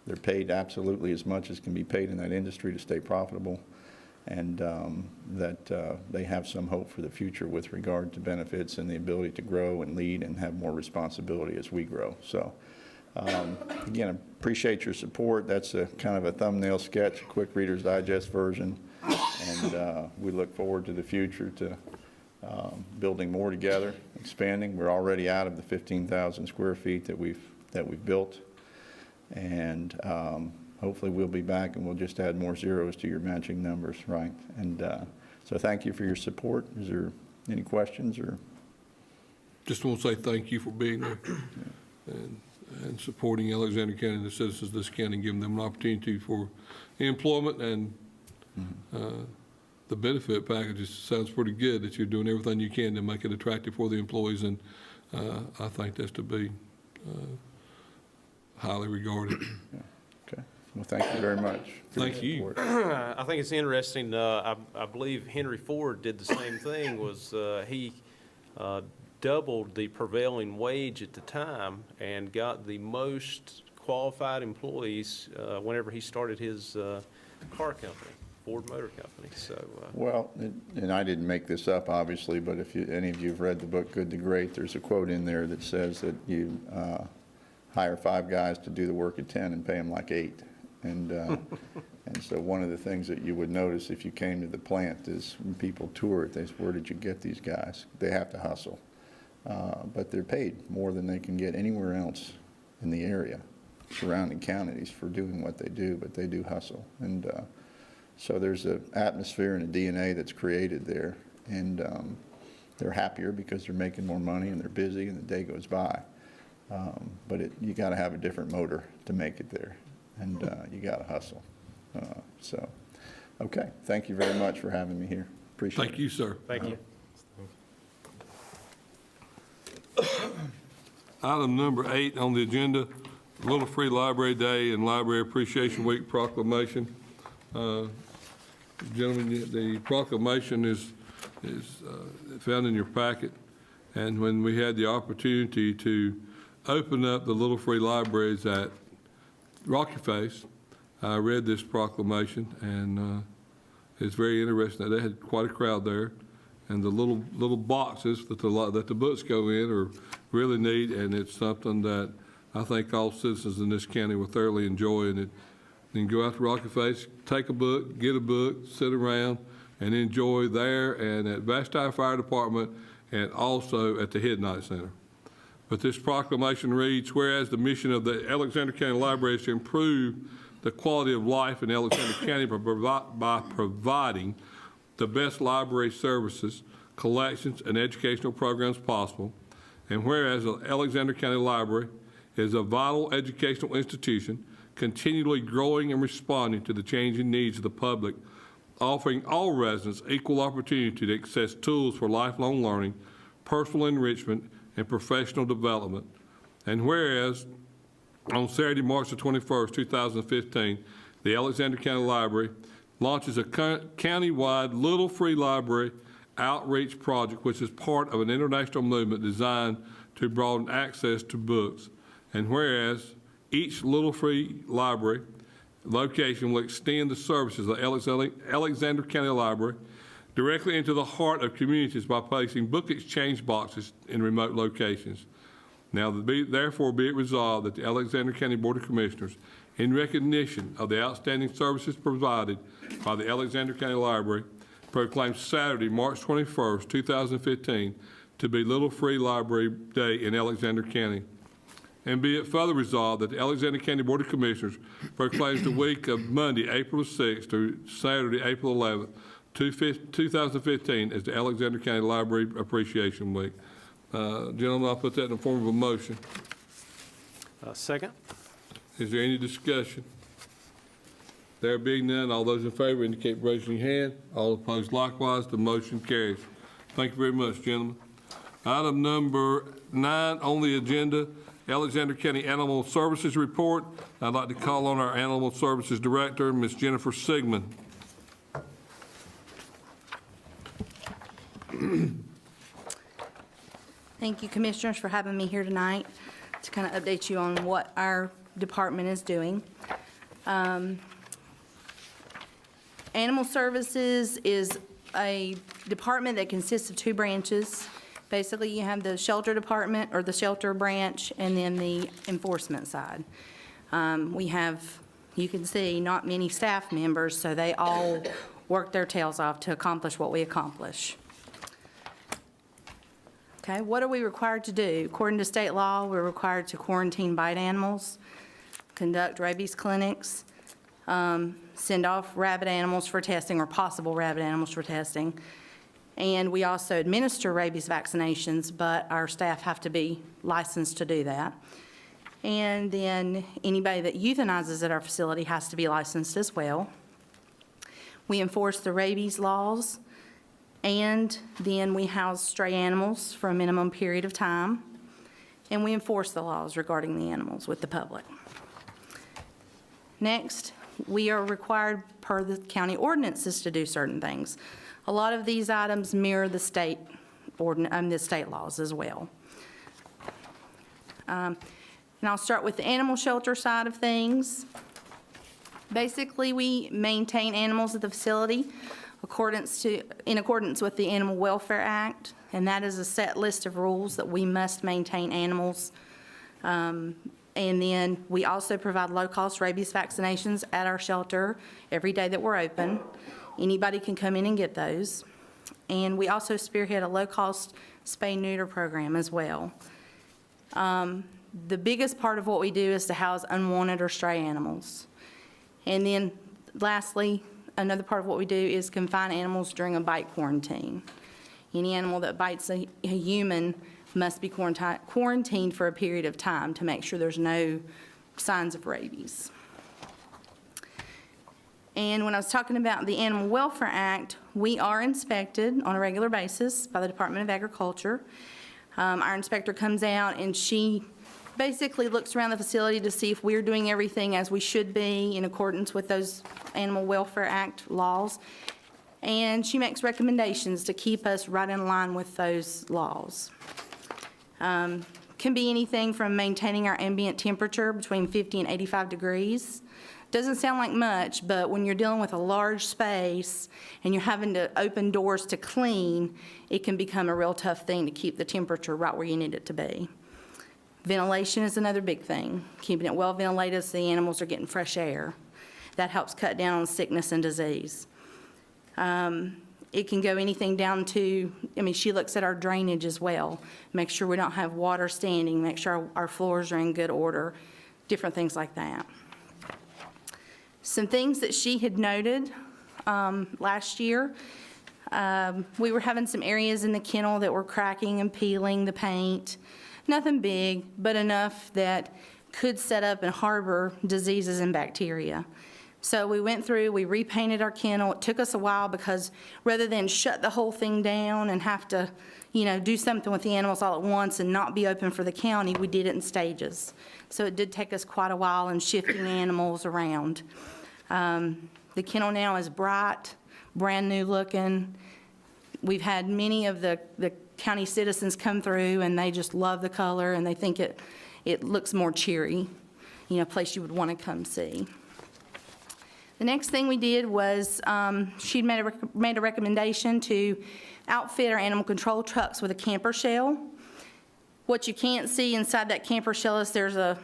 Speaker 18: They're paid absolutely as much as can be paid in that industry to stay profitable, and that they have some hope for the future with regard to benefits and the ability to grow and lead and have more responsibility as we grow. So again, I appreciate your support. That's a kind of a thumbnail sketch, a quick Reader's Digest version, and we look forward to the future, to building more together, expanding. We're already out of the 15,000 square feet that we've built, and hopefully we'll be back and we'll just add more zeros to your matching numbers, right? And So thank you for your support. Is there any questions or?
Speaker 1: Just want to say thank you for being there and supporting Alexander County and the citizens of this county, giving them an opportunity for employment and the benefit package. Sounds pretty good that you're doing everything you can to make it attractive for the employees, and I think that's to be highly regarded.
Speaker 18: Okay. Well, thank you very much. for your
Speaker 1: Thank you.
Speaker 18: support.
Speaker 12: I think it's interesting, I believe Henry Ford did the same thing, was he doubled the prevailing wage at the time and got the most qualified employees whenever he started his car company, Ford Motor Company, so.
Speaker 18: Well, and I didn't make this up, obviously, but if any of you have read the book Good to Great, there's a quote in there that says that you hire 5 guys to do the work of 10 and pay them like 8. And so one of the things that you would notice if you came to the plant is when people tour it, they say, where did you get these guys? They have to hustle. But they're paid more than they can get anywhere else in the area, surrounding counties, for doing what they do, but they do hustle. And so there's an atmosphere and a DNA that's created there, and they're happier because they're making more money and they're busy and the day goes by. But you got to have a different motor to make it there, and you got to hustle. So, okay, thank you very much for having me here. Appreciate it.
Speaker 1: Thank you, sir.
Speaker 12: Thank you.
Speaker 1: Item number 8 on the agenda, Little Free Library Day and Library Appreciation Week proclamation. Gentlemen, the proclamation is found in your packet, and when we had the opportunity to open up the Little Free Libraries at Rocky Face, I read this proclamation, and it's very interesting. They had quite a crowd there, and the little boxes that the books go in are really neat, and it's something that I think all citizens in this county will thoroughly enjoy. And you can go out to Rocky Face, take a book, get a book, sit around, and enjoy there and at Vashti Fire Department, and also at the Hidnight Center. But this proclamation reads, whereas the mission of the Alexander County Library is to improve the quality of life in Alexander County by providing the best library services, collections, and educational programs possible. And whereas the Alexander County Library is a vital educational institution, continually growing and responding to the changing needs of the public, offering all residents equal opportunity to access tools for lifelong learning, personal enrichment, and professional development. And whereas on Saturday, March the 21st, 2015, the Alexander County Library launches a county-wide Little Free Library outreach project, which is part of an international movement designed to broaden access to books. And whereas each Little Free Library location will extend the services of the Alexander County Library directly into the heart of communities by placing book exchange boxes in remote locations. Now, therefore be it resolved that the Alexander County Board of Commissioners, in recognition of the outstanding services provided by the Alexander County Library, proclaims Saturday, March 21st, 2015, to be Little Free Library Day in Alexander County. And be it further resolved that the Alexander County Board of Commissioners proclaims the week of Monday, April 6th to Saturday, April 11th, 2015 as the Alexander County Library Appreciation Week. Gentlemen, I'll put that in the form of a motion.
Speaker 12: Second.
Speaker 1: Is there any discussion? There being none, all those in favor indicate by raising your hand. All opposed likewise, the motion carries. Thank you very much, gentlemen. Item number 9 on the agenda, Alexander County Animal Services Report. I'd like to call on our Animal Services Director, Ms. Jennifer Sigmund.
Speaker 19: Thank you, Commissioners, for having me here tonight to kind of update you on what our department is doing. Animal Services is a department that consists of 2 branches. Basically, you have the shelter department, or the shelter branch, and then the enforcement side. We have, you can see, not many staff members, so they all work their tails off to accomplish what we accomplish. Okay, what are we required to do? According to state law, we're required to quarantine bite animals, conduct rabies clinics, send off rabid animals for testing or possible rabid animals for testing. And we also administer rabies vaccinations, but our staff have to be licensed to do that. And then anybody that euthanizes at our facility has to be licensed as well. We enforce the rabies laws, and then we house stray animals for a minimum period of time, and we enforce the laws regarding the animals with the public. Next, we are required per the county ordinances to do certain things. A lot of these items mirror the state the state laws as well. And I'll start with the animal shelter side of things. Basically, we maintain animals at the facility in accordance with the Animal Welfare Act, and that is a set list of rules that we must maintain animals. And then we also provide low-cost rabies vaccinations at our shelter every day that we're open. Anybody can come in and get those. And we also spearhead a low-cost spay-neuter program as well. The biggest part of what we do is to house unwanted or stray animals. And then lastly, another part of what we do is confine animals during a bite quarantine. Any animal that bites a human must be quarantined for a period of time to make sure there's no signs of rabies. And when I was talking about the Animal Welfare Act, we are inspected on a regular basis by the Department of Agriculture. Our inspector comes out and she basically looks around the facility to see if we're doing everything as we should be in accordance with those Animal Welfare Act laws. And she makes recommendations to keep us right in line with those laws. Can be anything from maintaining our ambient temperature between 50 and 85 degrees. Doesn't sound like much, but when you're dealing with a large space and you're having to open doors to clean, it can become a real tough thing to keep the temperature right where you need it to be. Ventilation is another big thing, keeping it well ventilated so the animals are getting fresh air. That helps cut down on sickness and disease. It can go anything down to, she looks at our drainage as well, make sure we don't have water standing, make sure our floors are in good order, different things like that. Some things that she had noted last year, we were having some areas in the kennel that were cracking and peeling the paint. Nothing big, but enough that could set up and harbor diseases and bacteria. So we went through, we repainted our kennel. It took us a while because rather than shut the whole thing down and have to, do something with the animals all at once and not be open for the county, we did it in stages. So it did take us quite a while in shifting animals around. The kennel now is bright, brand new looking. We've had many of the county citizens come through and they just love the color and they think it looks more cheery, a place you would want to come see. The next thing we did was she made a recommendation to outfit our animal control trucks with a camper shell. What you can't see inside that camper shell is there's like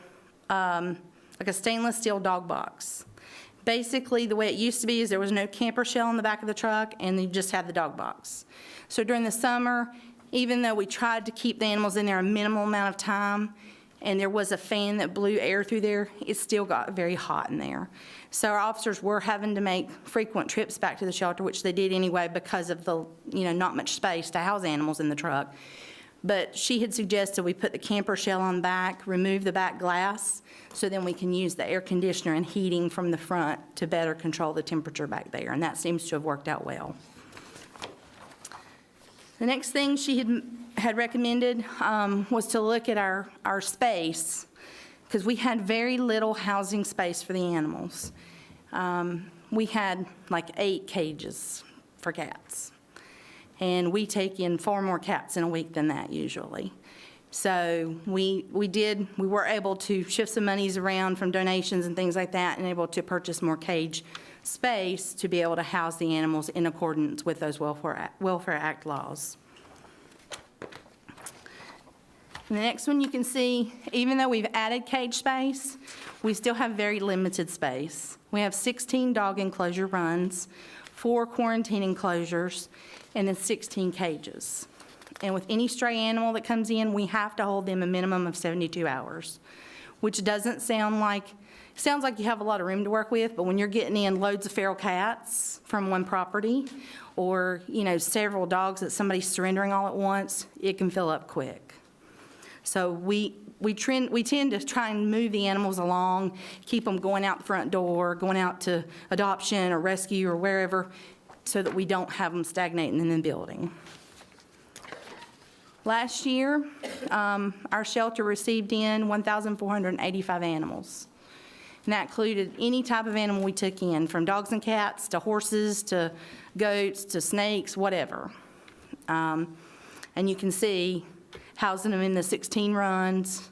Speaker 19: a stainless steel dog box. Basically, the way it used to be is there was no camper shell in the back of the truck and you just had the dog box. So during the summer, even though we tried to keep the animals in there a minimal amount of time, and there was a fan that blew air through there, it still got very hot in there. So our officers were having to make frequent trips back to the shelter, which they did anyway because of the, not much space to house animals in the truck. But she had suggested we put the camper shell on the back, remove the back glass, so then we can use the air conditioner and heating from the front to better control the temperature back there, and that seems to have worked out well. The next thing she had recommended was to look at our space, because we had very little housing space for the animals. We had like 8 cages for cats, and we take in far more cats in a week than that usually. So we were able to shift some monies around from donations and things like that and able to purchase more cage space to be able to house the animals in accordance with those Welfare Act laws. The next one you can see, even though we've added cage space, we still have very limited space. We have 16 dog enclosure runs, 4 quarantine enclosures, and then 16 cages. And with any stray animal that comes in, we have to hold them a minimum of 72 hours, which doesn't sound like, sounds like you have a lot of room to work with, but when you're getting in loads of feral cats from one property, or, several dogs that somebody's surrendering all at once, it can fill up quick. So we tend to try and move the animals along, keep them going out the front door, going out to adoption or rescue or wherever, so that we don't have them stagnating in the building. Last year, our shelter received in 1,485 animals. And that included any type of animal we took in, from dogs and cats to horses to goats to snakes, whatever. And you can see housing them in the 16 runs,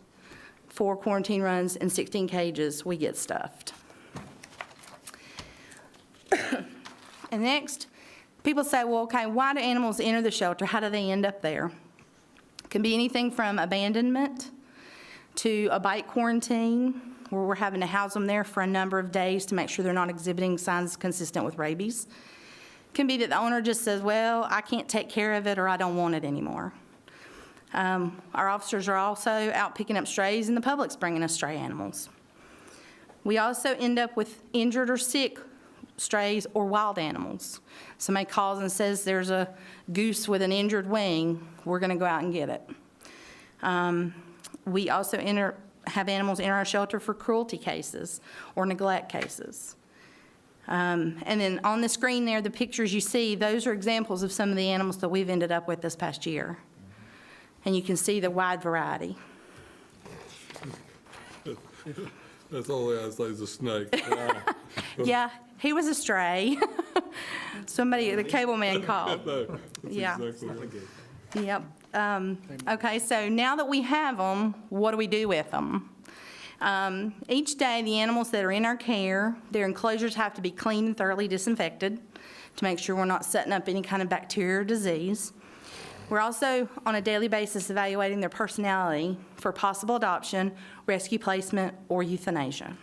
Speaker 19: 4 quarantine runs, and 16 cages, we get stuffed. And next, people say, well, okay, why do animals enter the shelter? How do they end up there? It can be anything from abandonment to a bite quarantine, where we're having to house them there for a number of days to make sure they're not exhibiting signs consistent with rabies. It can be that the owner just says, well, I can't take care of it, or I don't want it anymore. Our officers are also out picking up strays, and the public's bringing us stray animals. We also end up with injured or sick strays or wild animals. Somebody calls and says there's a goose with an injured wing, we're going to go out and get it. We also have animals in our shelter for cruelty cases or neglect cases. And then on the screen there, the pictures you see, those are examples of some of the animals that we've ended up with this past year. And you can see the wide variety.
Speaker 1: That's all I say is a snake.
Speaker 19: Yeah, he was a stray. Somebody, the cable man called.
Speaker 1: No, that's
Speaker 19: Yeah.
Speaker 1: exactly right.
Speaker 19: Yep. Okay, so now that we have them, what do we do with them? Each day, the animals that are in our care, their enclosures have to be cleaned and thoroughly disinfected to make sure we're not setting up any kind of bacteria or disease. We're also, on a daily basis, evaluating their personality for possible adoption, rescue placement, or euthanasia.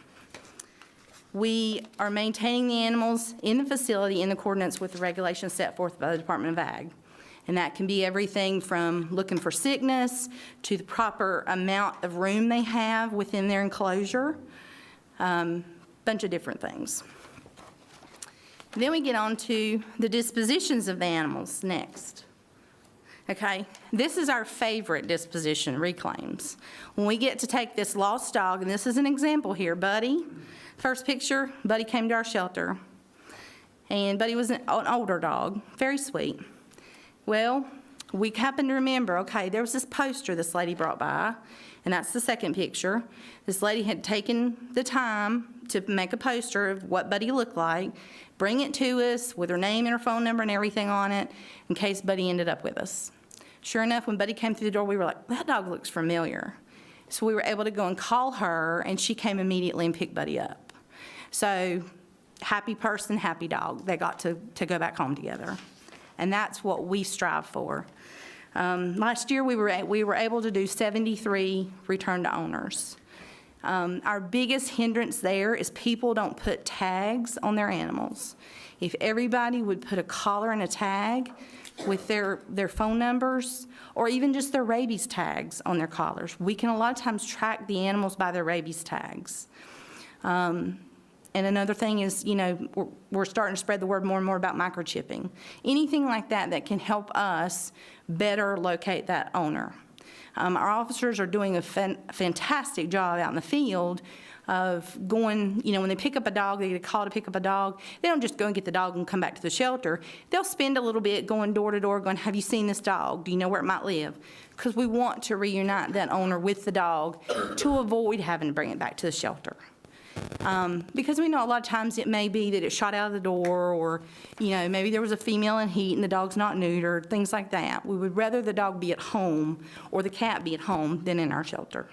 Speaker 19: We are maintaining the animals in the facility in accordance with the regulations set forth by the Department of Ag. And that can be everything from looking for sickness to the proper amount of room they have within their enclosure, bunch of different things. Then we get on to the dispositions of the animals next. Okay, this is our favorite disposition, reclaims. When we get to take this lost dog, and this is an example here, Buddy. First picture, Buddy came to our shelter. And Buddy was an older dog, very sweet. Well, we happened to remember, okay, there was this poster this lady brought by, and that's the second picture. This lady had taken the time to make a poster of what Buddy looked like, bring it to us with her name and her phone number and everything on it, in case Buddy ended up with us. Sure enough, when Buddy came through the door, we were like, that dog looks familiar. So we were able to go and call her, and she came immediately and picked Buddy up. So happy person, happy dog. They got to go back home together. And that's what we strive for. Last year, we were able to do 73 return to owners. Our biggest hindrance there is people don't put tags on their animals. If everybody would put a collar and a tag with their phone numbers, or even just their rabies tags on their collars, we can a lot of times track the animals by their rabies tags. And another thing is, we're starting to spread the word more and more about microchipping. Anything like that that can help us better locate that owner. Our officers are doing a fantastic job out in the field of going, when they pick up a dog, they get a call to pick up a dog. They don't just go and get the dog and come back to the shelter. They'll spend a little bit going door to door going, have you seen this dog? Do you know where it might live? Because we want to reunite that owner with the dog to avoid having to bring it back to the shelter. Because we know a lot of times it may be that it shot out of the door, or, maybe there was a female in heat and the dog's not neutered, things like that. We would rather the dog be at home or the cat be at home than in our shelter.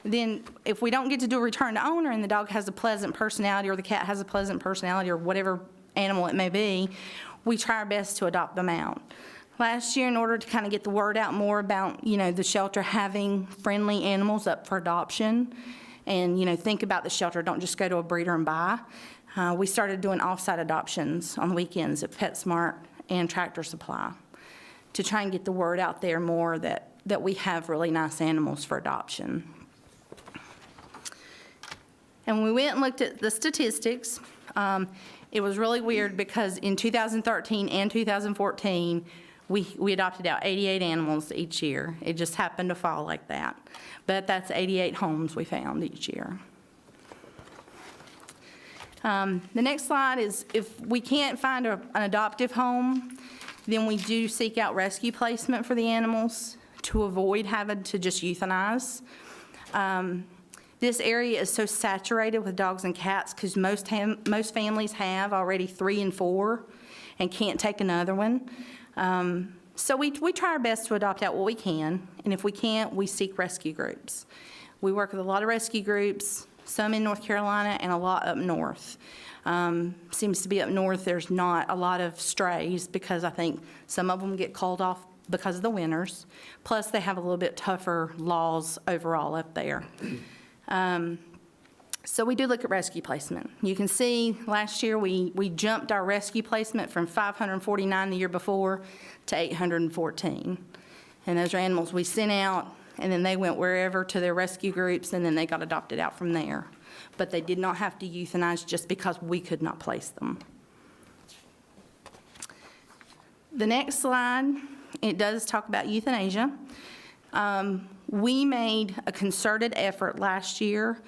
Speaker 19: Then if we don't get to do a return to owner and the dog has a pleasant personality or the cat has a pleasant personality or whatever animal it may be, we try our best to adopt them out. Last year, in order to kind of get the word out more about, the shelter having friendly animals up for adoption and, think about the shelter, don't just go to a breeder and buy, we started doing off-site adoptions on the weekends at PetSmart and Tractor Supply to try and get the word out there more that that we have really nice animals for adoption. And we went and looked at the statistics. It was really weird because in 2013 and 2014, we adopted out 88 animals each year. It just happened to fall like that. But that's 88 homes we found each year. The next slide is if we can't find an adoptive home, then we do seek out rescue placement for the animals to avoid having to just euthanize. This area is so saturated with dogs and cats because most families have already 3 and 4 and can't take another one. So we try our best to adopt out what we can, and if we can't, we seek rescue groups. We work with a lot of rescue groups, some in North Carolina and a lot up north. Seems to be up north there's not a lot of strays because I think some of them get called off because of the winters. Plus they have a little bit tougher laws overall up there. So we do look at rescue placement. You can see last year we jumped our rescue placement from 549 the year before to 814. And those are animals we sent out, and then they went wherever to their rescue groups, and then they got adopted out from there. But they did not have to euthanize just because we could not place them. The next slide, it does talk about euthanasia. We made a concerted effort last year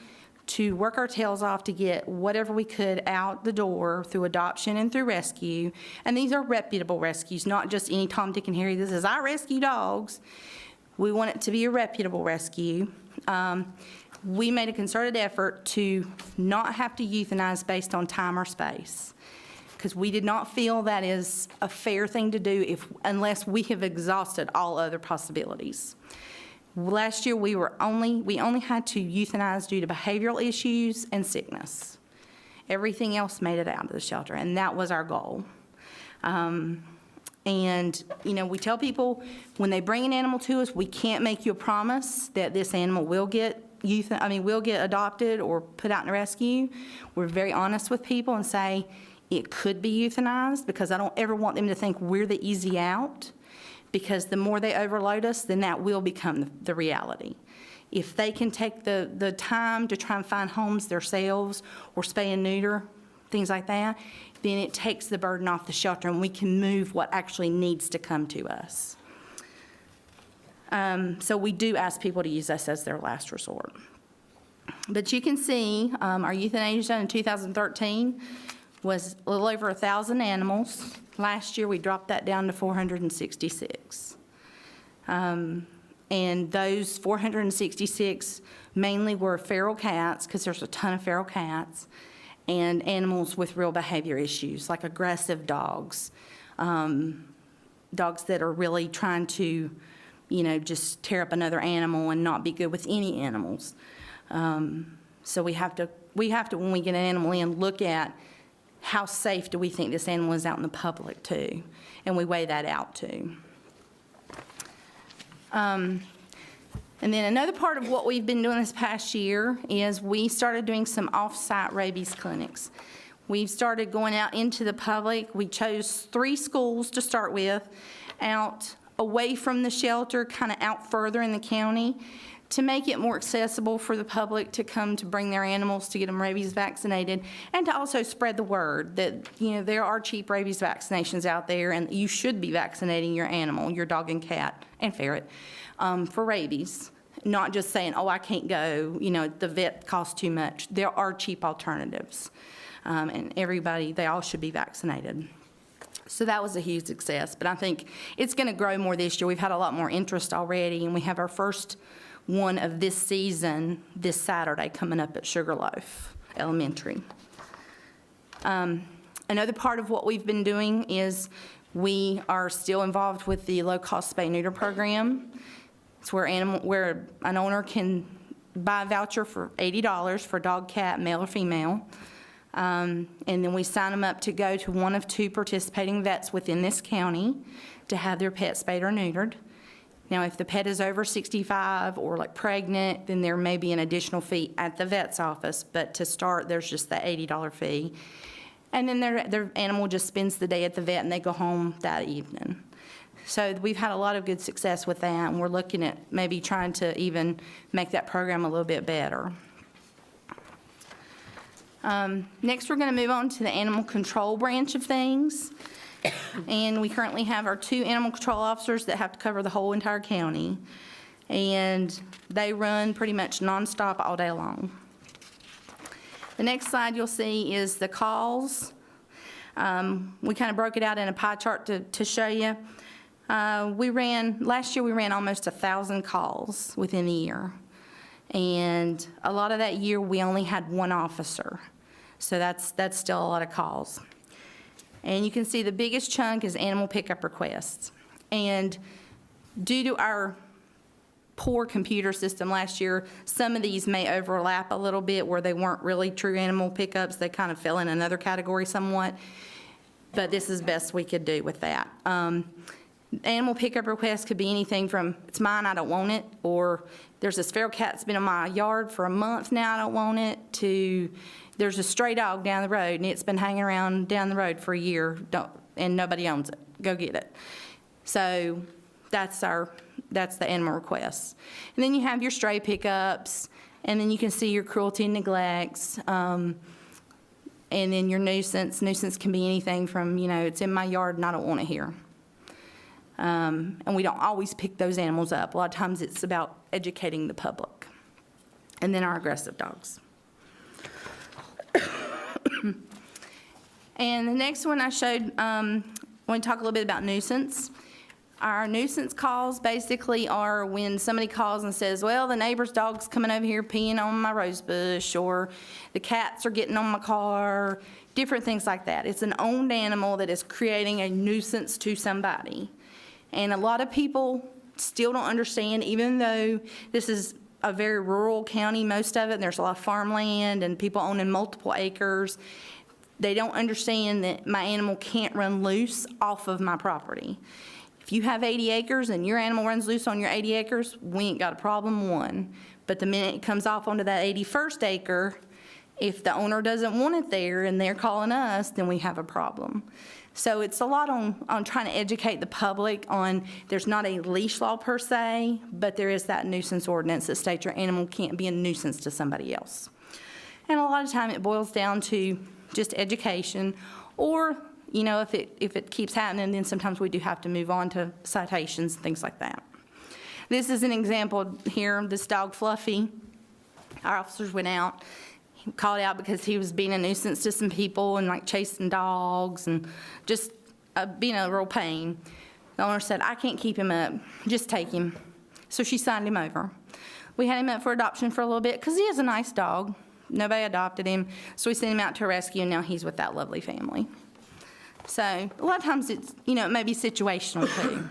Speaker 19: to work our tails off to get whatever we could out the door through adoption and through rescue. And these are reputable rescues, not just any Tom, Dick, and Harry. This is I rescue dogs. We want it to be a reputable rescue. We made a concerted effort to not have to euthanize based on time or space, because we did not feel that is a fair thing to do unless we have exhausted all other possibilities. Last year, we only had to euthanize due to behavioral issues and sickness. Everything else made it out of the shelter, and that was our goal. And, we tell people when they bring an animal to us, we can't make you a promise that this animal will get adopted or put out in a rescue. We're very honest with people and say it could be euthanized, because I don't ever want them to think we're the easy out. Because the more they overload us, then that will become the reality. If they can take the time to try and find homes themselves or spay and neuter, things like that, then it takes the burden off the shelter and we can move what actually needs to come to us. So we do ask people to use us as their last resort. But you can see our euthanasia in 2013 was a little over 1,000 animals. Last year, we dropped that down to 466. And those 466 mainly were feral cats, because there's a ton of feral cats, and animals with real behavior issues, like aggressive dogs, dogs that are really trying to, just tear up another animal and not be good with any animals. So we have to, when we get an animal in, look at how safe do we think this animal is out in the public too, and we weigh that out too. And then another part of what we've been doing this past year is we started doing some off-site rabies clinics. We've started going out into the public. We chose 3 schools to start with, out away from the shelter, kind of out further in the county, to make it more accessible for the public to come to bring their animals to get them rabies vaccinated, and to also spread the word that, there are cheap rabies vaccinations out there, and you should be vaccinating your animal, your dog and cat and ferret, for rabies. Not just saying, oh, I can't go, the vet costs too much. There are cheap alternatives, and they all should be vaccinated. So that was a huge success, but I think it's going to grow more this year. We've had a lot more interest already, and we have our first one of this season this Saturday coming up at Sugarloaf Elementary. Another part of what we've been doing is we are still involved with the low-cost spay-neuter program. It's where an owner can buy a voucher for $80 for dog, cat, male or female. And then we sign them up to go to one of 2 participating vets within this county to have their pet spayed or neutered. Now, if the pet is over 65 or pregnant, then there may be an additional fee at the vet's office, but to start, there's just the $80 fee. And then their animal just spends the day at the vet and they go home that evening. So we've had a lot of good success with that, and we're looking at maybe trying to even make that program a little bit better. Next, we're going to move on to the animal control branch of things. And we currently have our 2 animal control officers that have to cover the whole entire county. And they run pretty much nonstop all day long. The next slide you'll see is the calls. We kind of broke it out in a pie chart to show you. Last year we ran almost 1,000 calls within the year. And a lot of that year, we only had 1 officer. So that's still a lot of calls. And you can see the biggest chunk is animal pickup requests. And due to our poor computer system last year, some of these may overlap a little bit where they weren't really true animal pickups. They kind of fell in another category somewhat. But this is best we could do with that. Animal pickup requests could be anything from, it's mine, I don't want it, or there's this feral cat that's been in my yard for a month now, I don't want it, to there's a stray dog down the road and it's been hanging around down the road for a year and nobody owns it. Go get it. So that's the animal requests. And then you have your stray pickups, and then you can see your cruelty and neglects, and then your nuisance. Nuisance can be anything from, it's in my yard and I don't want it here. And we don't always pick those animals up. A lot of times it's about educating the public. And then our aggressive dogs. And the next one I showed, I want to talk a little bit about nuisance. Our nuisance calls basically are when somebody calls and says, well, the neighbor's dog's coming over here peeing on my rose bush, or the cats are getting on my car, different things like that. It's an owned animal that is creating a nuisance to somebody. And a lot of people still don't understand, even though this is a very rural county, most of it, and there's a lot of farmland and people owning multiple acres, they don't understand that my animal can't run loose off of my property. If you have 80 acres and your animal runs loose on your 80 acres, we ain't got a problem, one. But the minute it comes off onto that 81st acre, if the owner doesn't want it there and they're calling us, then we have a problem. So it's a lot on trying to educate the public on there's not a leash law per se, but there is that nuisance ordinance that states your animal can't be a nuisance to somebody else. And a lot of time it boils down to just education, or if it keeps happening, then sometimes we do have to move on to citations and things like that. This is an example here, this dog Fluffy. Our officers went out, called out because he was being a nuisance to some people and like chasing dogs and just being a real pain. The owner said, I can't keep him up, just take him. So she signed him over. We had him up for adoption for a little bit because he is a nice dog. Nobody adopted him, so we sent him out to a rescue, and now he's with that lovely family. So a lot of times it's, it may be situational too.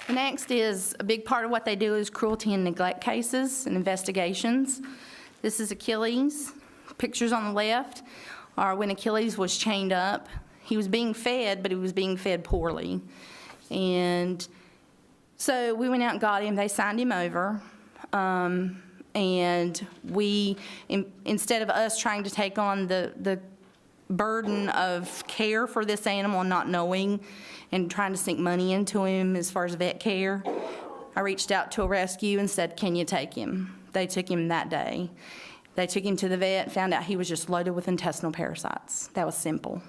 Speaker 19: The next is, a big part of what they do is cruelty and neglect cases and investigations. This is Achilles. Pictures on the left are when Achilles was chained up. He was being fed, but he was being fed poorly. And so we went out and got him. They signed him over. And we, instead of us trying to take on the burden of care for this animal and not knowing and trying to sink money into him as far as vet care, I reached out to a rescue and said, can you take him? They took him that day. They took him to the vet, found out he was just loaded with intestinal parasites. That was simple.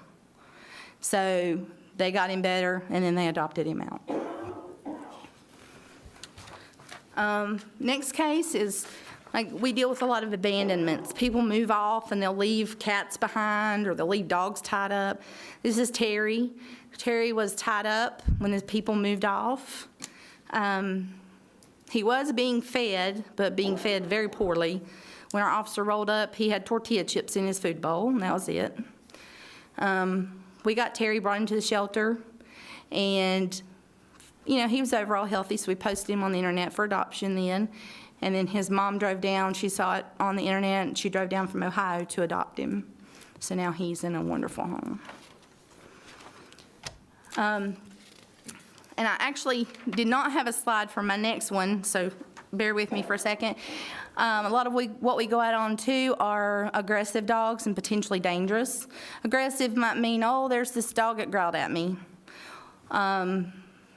Speaker 19: So they got him better, and then they adopted him out. Next case is, we deal with a lot of abandonments. People move off and they'll leave cats behind, or they'll leave dogs tied up. This is Terry. Terry was tied up when his people moved off. He was being fed, but being fed very poorly. When our officer rolled up, he had tortilla chips in his food bowl, and that was it. We got Terry, brought him to the shelter, and he was overall healthy, so we posted him on the internet for adoption then. And then his mom drove down. She saw it on the internet, and she drove down from Ohio to adopt him. So now he's in a wonderful home. And I actually did not have a slide for my next one, so bear with me for a second. A lot of what we go out on too are aggressive dogs and potentially dangerous. Aggressive might mean, oh, there's this dog that growled at me.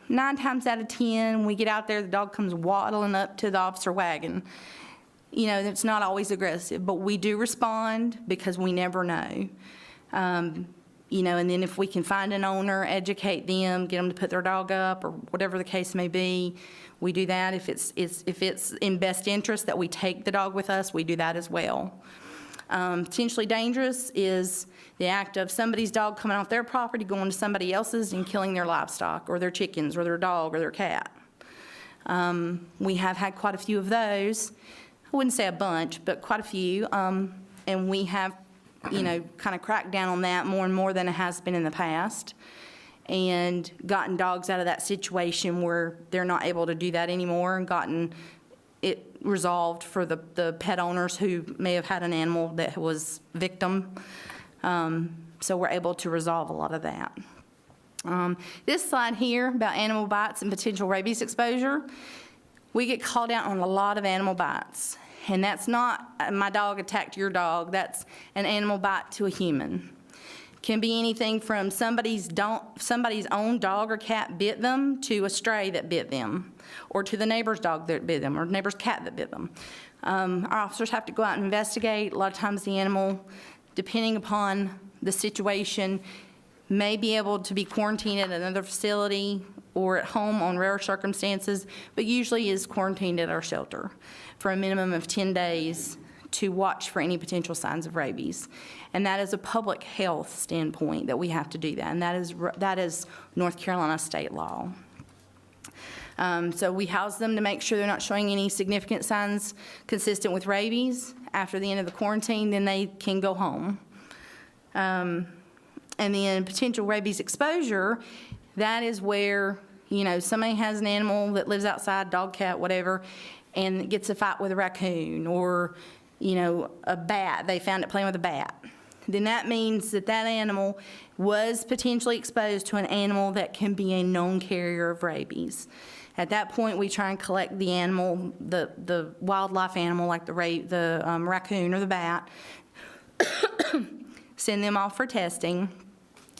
Speaker 19: 9 times out of 10, we get out there, the dog comes waddling up to the officer wagon. You know, it's not always aggressive, but we do respond because we never know. You know, and then if we can find an owner, educate them, get them to put their dog up, or whatever the case may be, we do that. If it's in best interest that we take the dog with us, we do that as well. Potentially dangerous is the act of somebody's dog coming off their property, going to somebody else's and killing their livestock, or their chickens, or their dog, or their cat. We have had quite a few of those. I wouldn't say a bunch, but quite a few. And we have, you know, kind of cracked down on that more and more than it has been in the past, and gotten dogs out of that situation where they're not able to do that anymore, and gotten it resolved for the pet owners who may have had an animal that was victim. So we're able to resolve a lot of that. This slide here about animal bites and potential rabies exposure, we get called out on a lot of animal bites. And that's not my dog attacked your dog, that's an animal bite to a human. Can be anything from somebody's own dog or cat bit them, to a stray that bit them, or to the neighbor's dog that bit them, or neighbor's cat that bit them. Our officers have to go out and investigate. A lot of times the animal, depending upon the situation, may be able to be quarantined at another facility or at home on rare circumstances, but usually is quarantined at our shelter for a minimum of 10 days to watch for any potential signs of rabies. And that is a public health standpoint that we have to do that, and that is North Carolina state law. So we house them to make sure they're not showing any significant signs consistent with rabies. After the end of the quarantine, then they can go home. And then potential rabies exposure, that is where, you know, somebody has an animal that lives outside, dog, cat, whatever, and gets a fight with a raccoon, or, you know, a bat. They found it playing with a bat. Then that means that that animal was potentially exposed to an animal that can be a known carrier of rabies. At that point, we try and collect the animal, the wildlife animal like the raccoon or the bat, send them off for testing.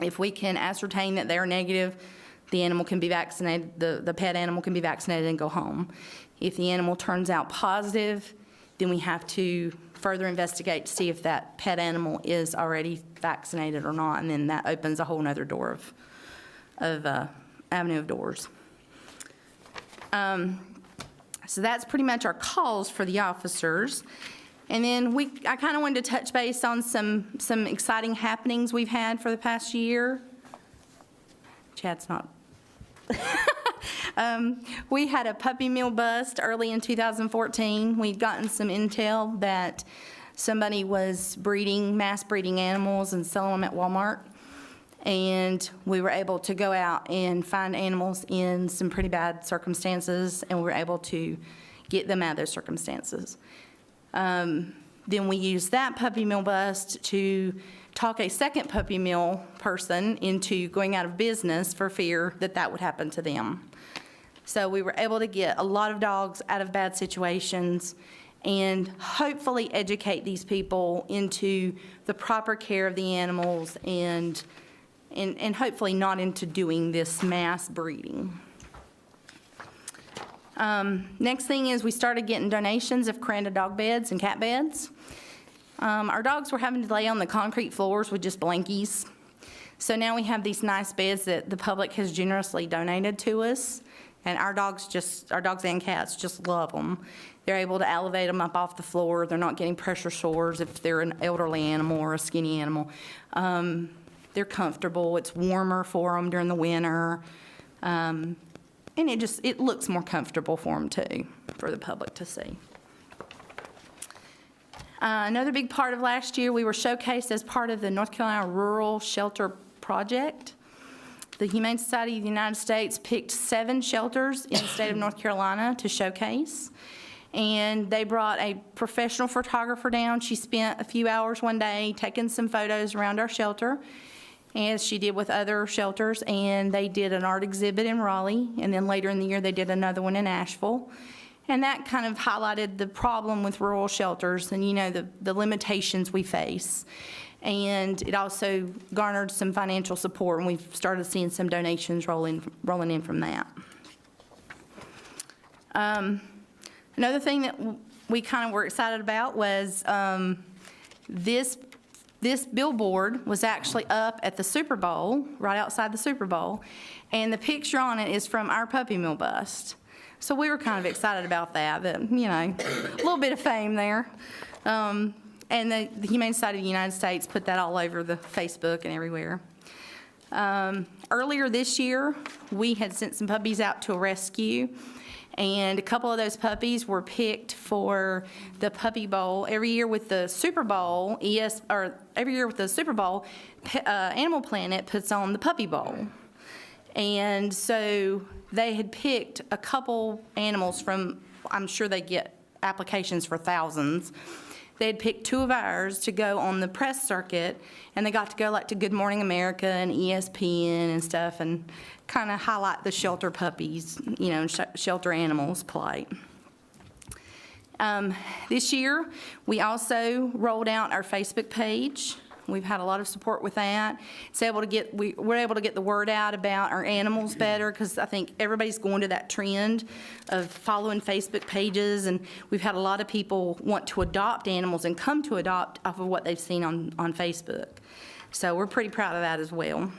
Speaker 19: If we can ascertain that they're negative, the animal can be vaccinated, the pet animal can be vaccinated and go home. If the animal turns out positive, then we have to further investigate to see if that pet animal is already vaccinated or not, and then that opens a whole nother door of avenue of doors. So that's pretty much our calls for the officers. And then I kind of wanted to touch base on some exciting happenings we've had for the past year. Chad's not. We had a puppy mill bust early in 2014. We'd gotten some intel that somebody was mass breeding animals and selling them at Walmart. And we were able to go out and find animals in some pretty bad circumstances, and we were able to get them out of those circumstances. Then we used that puppy mill bust to talk a second puppy mill person into going out of business for fear that that would happen to them. So we were able to get a lot of dogs out of bad situations and hopefully educate these people into the proper care of the animals and hopefully not into doing this mass breeding. Next thing is we started getting donations of Cranda dog beds and cat beds. Our dogs were having to lay on the concrete floors with just blankies. So now we have these nice beds that the public has generously donated to us, and our dogs and cats just love them. They're able to elevate them up off the floor. They're not getting pressure sores if they're an elderly animal or a skinny animal. They're comfortable. It's warmer for them during the winter. And it looks more comfortable for them too, for the public to see. Another big part of last year, we were showcased as part of the North Carolina Rural Shelter Project. The Humane Society of the United States picked 7 shelters in the state of North Carolina to showcase. And they brought a professional photographer down. She spent a few hours one day taking some photos around our shelter, as she did with other shelters. And they did an art exhibit in Raleigh. And then later in the year, they did another one in Asheville. And that kind of highlighted the problem with rural shelters and, you know, the limitations we face. And it also garnered some financial support, and we've started seeing some donations rolling in from that. Another thing that we kind of were excited about was this billboard was actually up at the Super Bowl, right outside the Super Bowl, and the picture on it is from our puppy mill bust. So we were kind of excited about that, you know, a little bit of fame there. And the Humane Society of the United States put that all over the Facebook and everywhere. Earlier this year, we had sent some puppies out to a rescue, and a couple of those puppies were picked for the Puppy Bowl. Every year with the Super Bowl, Animal Planet puts on the Puppy Bowl. And so they had picked a couple animals from, I'm sure they get applications for thousands. They had picked 2 of ours to go on the press circuit, and they got to go like to Good Morning America and ESPN and stuff, and kind of highlight the shelter puppies, you know, and shelter animals plight. This year, we also rolled out our Facebook page. We've had a lot of support with that. We were able to get the word out about our animals better, because I think everybody's going to that trend of following Facebook pages, and we've had a lot of people want to adopt animals and come to adopt off of what they've seen on Facebook. So we're pretty proud of that as well.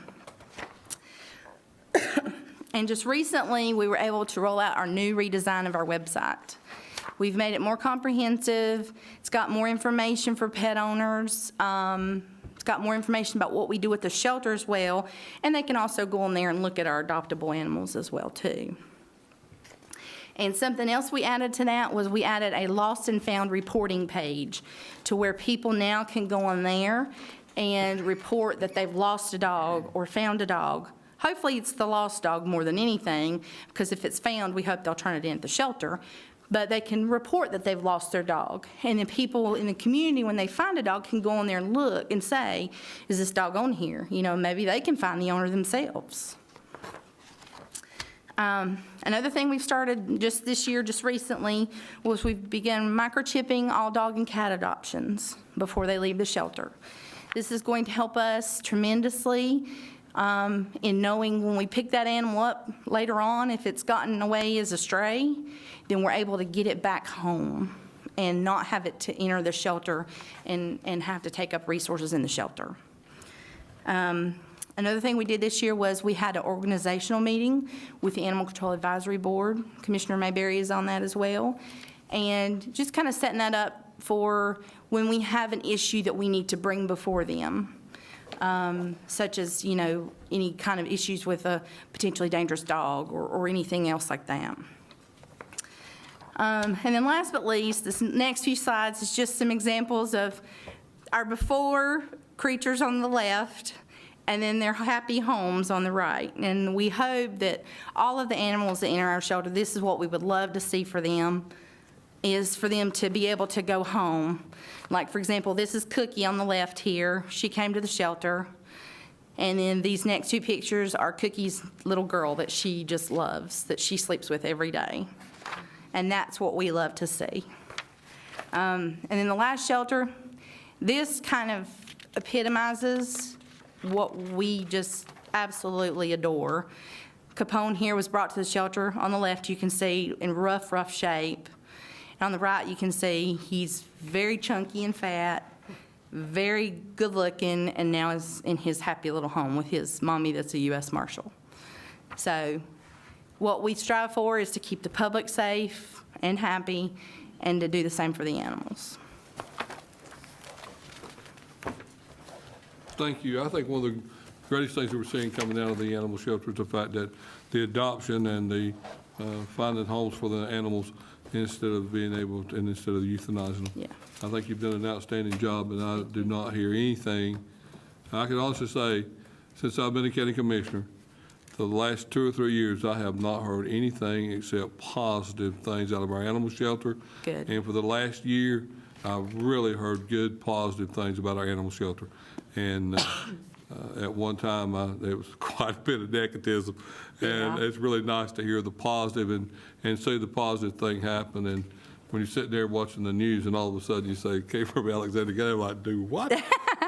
Speaker 19: And just recently, we were able to roll out our new redesign of our website. We've made it more comprehensive. It's got more information for pet owners. It's got more information about what we do with the shelter as well, and they can also go on there and look at our adoptable animals as well too. And something else we added to that was we added a lost and found reporting page to where people now can go on there and report that they've lost a dog or found a dog. Hopefully it's the lost dog more than anything, because if it's found, we hope they'll turn it in at the shelter. But they can report that they've lost their dog. And then people in the community, when they find a dog, can go on there and look and say, is this dog on here? You know, maybe they can find the owner themselves. Another thing we've started just this year, just recently, was we've begun microchipping all dog and cat adoptions before they leave the shelter. This is going to help us tremendously in knowing when we pick that animal up later on, if it's gotten away as a stray, then we're able to get it back home and not have it to enter the shelter and have to take up resources in the shelter. Another thing we did this year was we had an organizational meeting with the Animal Control Advisory Board. Commissioner Mayberry is on that as well. And just kind of setting that up for when we have an issue that we need to bring before them. Such as, you know, any kind of issues with a potentially dangerous dog or anything else like that. And then last but least, this next few slides is just some examples of our before creatures on the left and then their happy homes on the right. And we hope that all of the animals that enter our shelter, this is what we would love to see for them, is for them to be able to go home. Like, for example, this is Cookie on the left here. She came to the shelter. And then these next 2 pictures are Cookie's little girl that she just loves, that she sleeps with every day. And that's what we love to see. And then the last shelter, this kind of epitomizes what we just absolutely adore. Capone here was brought to the shelter. On the left, you can see in rough shape. And on the right, you can see he's very chunky and fat, very good looking, and now is in his happy little home with his mommy that's a U.S. Marshal. So what we strive for is to keep the public safe and happy and to do the same for the animals.
Speaker 1: Thank you. I think one of the greatest things that we're seeing coming out of the animal shelter is the fact that the adoption and the finding homes for the animals instead of being able to, and instead of euthanizing them.
Speaker 19: Yeah.
Speaker 1: I think you've done an outstanding job, and I do not hear anything. I can honestly say, since I've been a county commissioner, for the last 2 or 3 years, I have not heard anything except positive things out of our animal shelter.
Speaker 19: Good.
Speaker 1: And for the last year, I've really heard good, positive things about our animal shelter. And at one time, there was quite a bit of negativism. And it's really nice to hear the positive and see the positive thing happen. And when you're sitting there watching the news and all of a sudden you say, came from Alexander County, I'm like, do what?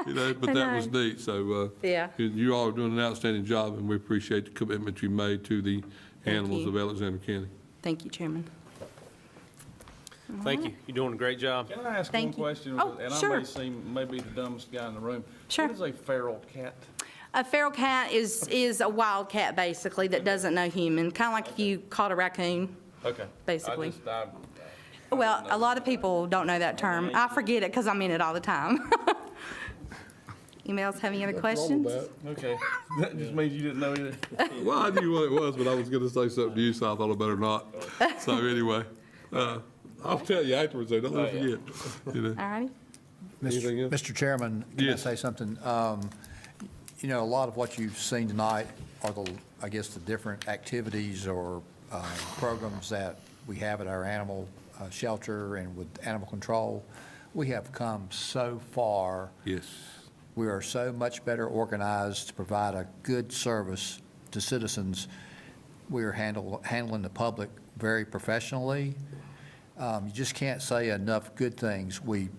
Speaker 1: You know, but
Speaker 19: I
Speaker 1: that was
Speaker 19: know.
Speaker 1: neat, so.
Speaker 19: Yeah.
Speaker 1: You all are doing an outstanding job, and we appreciate the commitment you made to the animals
Speaker 19: you.
Speaker 1: of Alexander County.
Speaker 19: Thank you, Chairman.
Speaker 12: Thank you. You're doing a great job.
Speaker 4: Can I ask
Speaker 19: Thank
Speaker 4: one
Speaker 19: you.
Speaker 4: question?
Speaker 19: Oh,
Speaker 4: And
Speaker 19: sure.
Speaker 4: I may be the dumbest guy in the room.
Speaker 19: Sure.
Speaker 4: What is a feral cat?
Speaker 19: A feral cat is a wild cat, basically, that doesn't know human, kind of like if you caught a raccoon.
Speaker 4: Okay.
Speaker 19: Basically. Well, a lot of people don't know that term. I forget it because I'm in it all the time. Anybody else have any other questions?
Speaker 4: Okay. That just means you didn't know either.
Speaker 1: Well, I knew what it was, but I was going to say something to you, so I thought I better not. So anyway, I'll tell you afterwards, though. Don't let me forget. You know.
Speaker 19: All righty.
Speaker 1: Anything else?
Speaker 15: Mr. Chairman, can I
Speaker 1: Yes.
Speaker 15: say something? You know, a lot of what you've seen tonight are I guess, the different activities or programs that we have at our animal shelter and with animal control. We have come so far.
Speaker 1: Yes.
Speaker 15: We are so much better organized to provide a good service to citizens. We are handling the public very professionally. You just can't say enough good things. We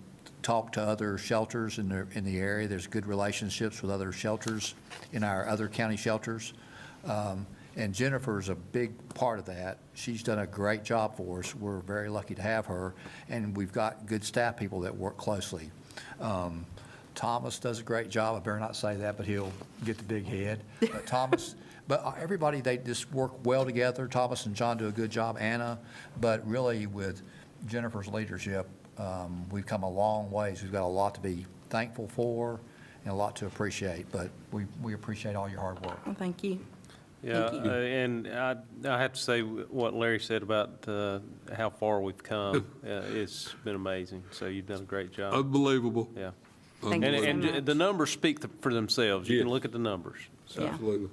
Speaker 15: talk to other shelters in the area. There's good relationships with other shelters in our other county shelters. And Jennifer's a big part of that. She's done a great job for us. We're very lucky to have her. And we've got good staff people that work closely. Thomas does a great job. I better not say that, but he'll get the big head. But everybody, they just work well together. Thomas and John do a good job, Anna. But really, with Jennifer's leadership, we've come a long ways. We've got a lot to be thankful for and a lot to appreciate. But we appreciate all your hard work.
Speaker 19: Well, thank you.
Speaker 12: Yeah,
Speaker 19: Thank you.
Speaker 12: and I have to say what Larry said about how far we've come. It's been amazing. So you've done a great job.
Speaker 1: Unbelievable.
Speaker 12: Yeah.
Speaker 19: Thank you so
Speaker 12: And
Speaker 19: much.
Speaker 12: the numbers speak for themselves. You can
Speaker 1: Yes.
Speaker 12: look at the numbers. So.
Speaker 19: Yeah.
Speaker 1: Absolutely.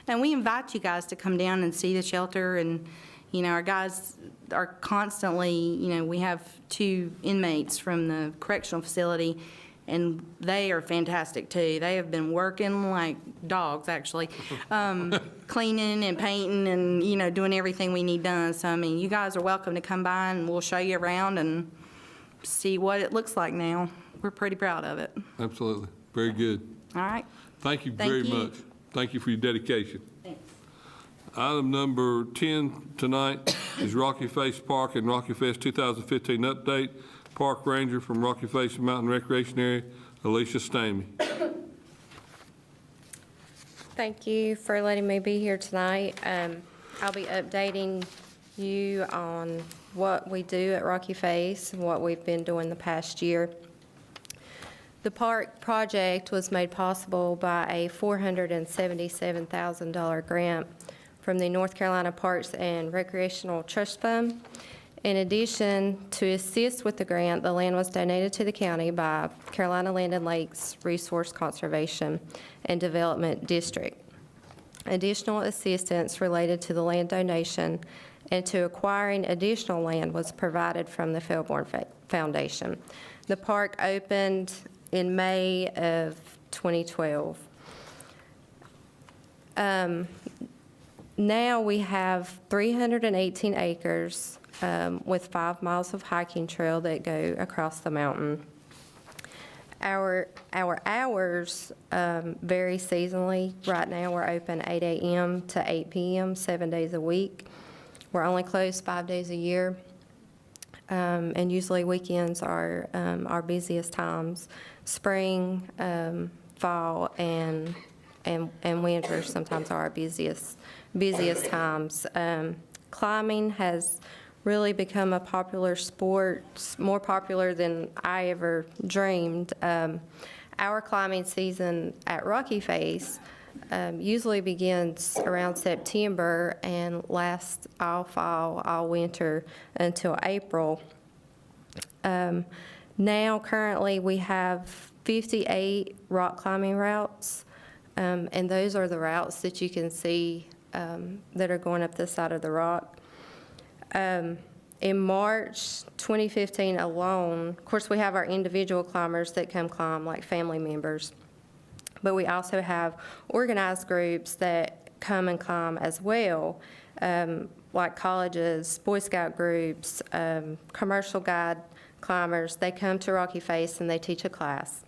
Speaker 19: And we invite you guys to come down and see the shelter, and, you know, our guys are constantly, you know, we have 2 inmates from the correctional facility, and they are fantastic too. They have been working like dogs, actually, cleaning and painting and, you know, doing everything we need done. So, I mean, you guys are welcome to come by and we'll show you around and see what it looks like now. We're pretty proud of it.
Speaker 1: Absolutely. Very good.
Speaker 19: All right.
Speaker 1: Thank you
Speaker 19: Thank
Speaker 1: very
Speaker 19: you.
Speaker 1: much. Thank you for your dedication.
Speaker 19: Thanks.
Speaker 1: Item number 10 tonight is Rocky Face Park and Rocky Fest 2015 update. Park Ranger from Rocky Face Mountain Recreation Area, Alicia Stamey.
Speaker 20: Thank you for letting me be here tonight. I'll be updating you on what we do at Rocky Face and what we've been doing the past year. The park project was made possible by a $477,000 grant from the North Carolina Parks and Recreational Trust Fund. In addition, to assist with the grant, the land was donated to the county by Carolina Land and Lakes Resource Conservation and Development District. Additional assistance related to the land donation and to acquiring additional land was provided from the Felborn Foundation. The park opened in May of 2012. Now we have 318 acres with 5 miles of hiking trail that go across the mountain. Our hours vary seasonally. Right now, we're open 8 a.m. to 8 p.m., 7 days a week. We're only closed 5 days a year. And usually weekends are our busiest times. Spring, fall, and winter sometimes are our busiest times. Climbing has really become a popular sport, more popular than I ever dreamed. Our climbing season at Rocky Face usually begins around September and lasts all fall, all winter until April. Now, currently, we have 58 rock climbing routes, and those are the routes that you can see that are going up the side of the rock. In March 2015 alone, of course, we have our individual climbers that come climb, like family members, but we also have organized groups that come and climb as well, like colleges, Boy Scout groups, commercial guide climbers. They come to Rocky Face and they teach a class.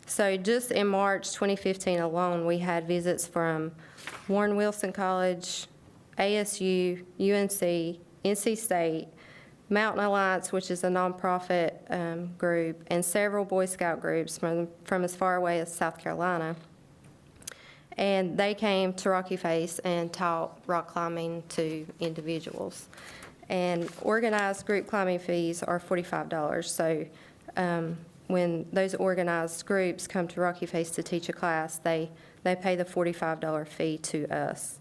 Speaker 20: So just in March 2015 alone, we had visits from Warren Wilson College, ASU, UNC, NC State, Mountain Alliance, which is a nonprofit group, and several Boy Scout groups from as far away as South Carolina. And they came to Rocky Face and taught rock climbing to individuals. And organized group climbing fees are $45. So when those organized groups come to Rocky Face to teach a class, they pay the $45 fee to us.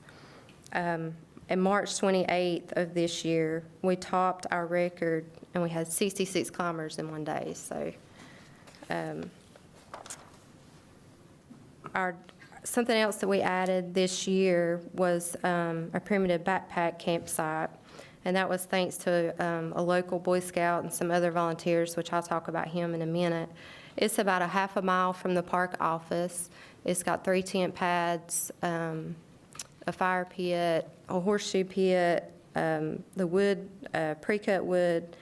Speaker 20: In March 28th of this year, we topped our record, and we had 66 climbers in one day. So something else that we added this year was a primitive backpack campsite, and that was thanks to a local Boy Scout and some other volunteers, which I'll talk about him in a minute. It's about a half a mile from the park office. It's got 3 tent pads, a fire pit, a horseshoe pit, the wood, pre-cut wood,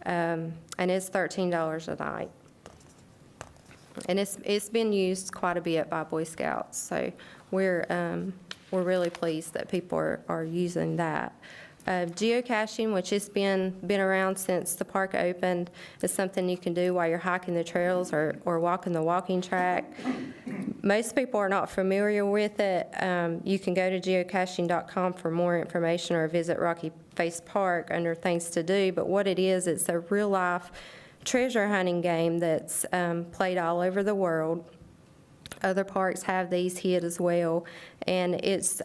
Speaker 20: and it's $13 a night. And it's been used quite a bit by Boy Scouts, so we're really pleased that people are using that. Geocaching, which has been around since the park opened, is something you can do while you're hiking the trails or walking the walking track. Most people are not familiar with it. You can go to geocaching.com for more information or visit Rocky Face Park under Things to Do. But what it is, it's a real-life treasure hunting game that's played all over the world. Other parks have these here as well. And it's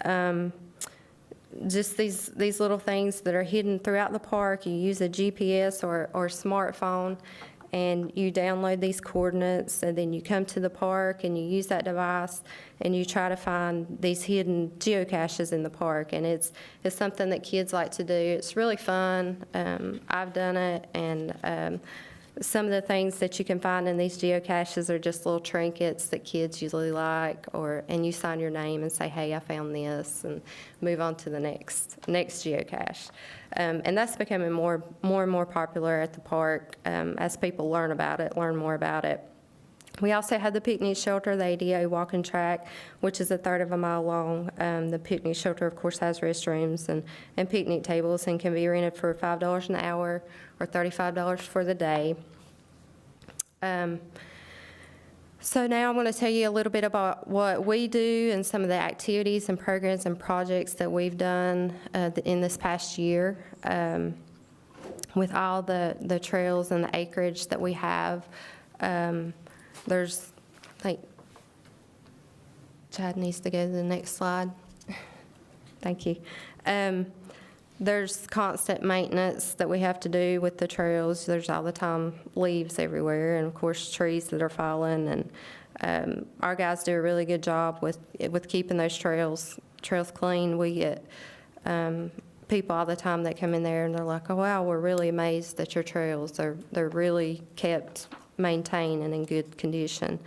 Speaker 20: just these little things that are hidden throughout the park. You use a GPS or smartphone, and you download these coordinates, and then you come to the park and you use that device and you try to find these hidden geocaches in the park. And it's something that kids like to do. It's really fun. I've done it, and some of the things that you can find in these geocaches are just little trinkets that kids usually like, and you sign your name and say, hey, I found this, and move on to the next geocache. And that's becoming more and more popular at the park as people learn more about it. We also have the picnic shelter, the ADA walking track, which is 1/3 of a mile long. The picnic shelter, of course, has restrooms and picnic tables and can be rented for $5 an hour or $35 for the day. So now I'm going to tell you a little bit about what we do and some of the activities and programs and projects that we've done in this past year with all the trails and the acreage that we have. There's, like, Chad needs to go to the next slide. Thank you. There's constant maintenance that we have to do with the trails. There's all the time leaves everywhere, and of course trees that are falling. And our guys do a really good job with keeping those trails clean. We get people all the time that come in there and they're like, "Oh wow, we're really amazed at your trails. They're really kept, maintained, and in good condition."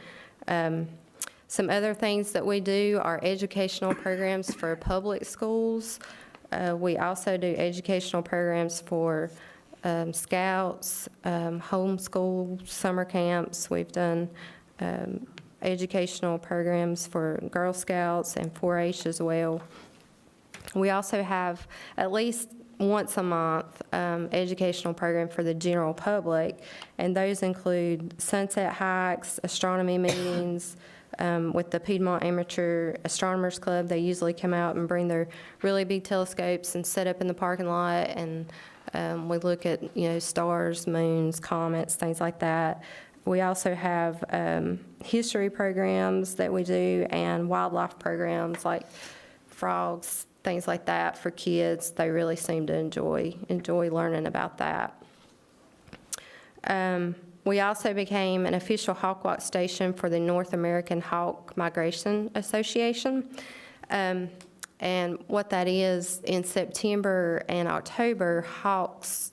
Speaker 20: Some other things that we do are educational programs for public schools. We also do educational programs for scouts, homeschool, summer camps. We've done educational programs for Girl Scouts and 4-H as well. We also have at least once a month educational program for the general public, and those include sunset hikes, astronomy meetings. With the Piedmont Amateur Astronomers Club, they usually come out and bring their really big telescopes and set up in the parking lot, and we look at, stars, moons, comets, things like that. We also have history programs that we do and wildlife programs like frogs, things like that for kids. They really seem to enjoy learning about that. We also became an official hawk watch station for the North American Hawk Migration Association. And what that is, in September and October, hawks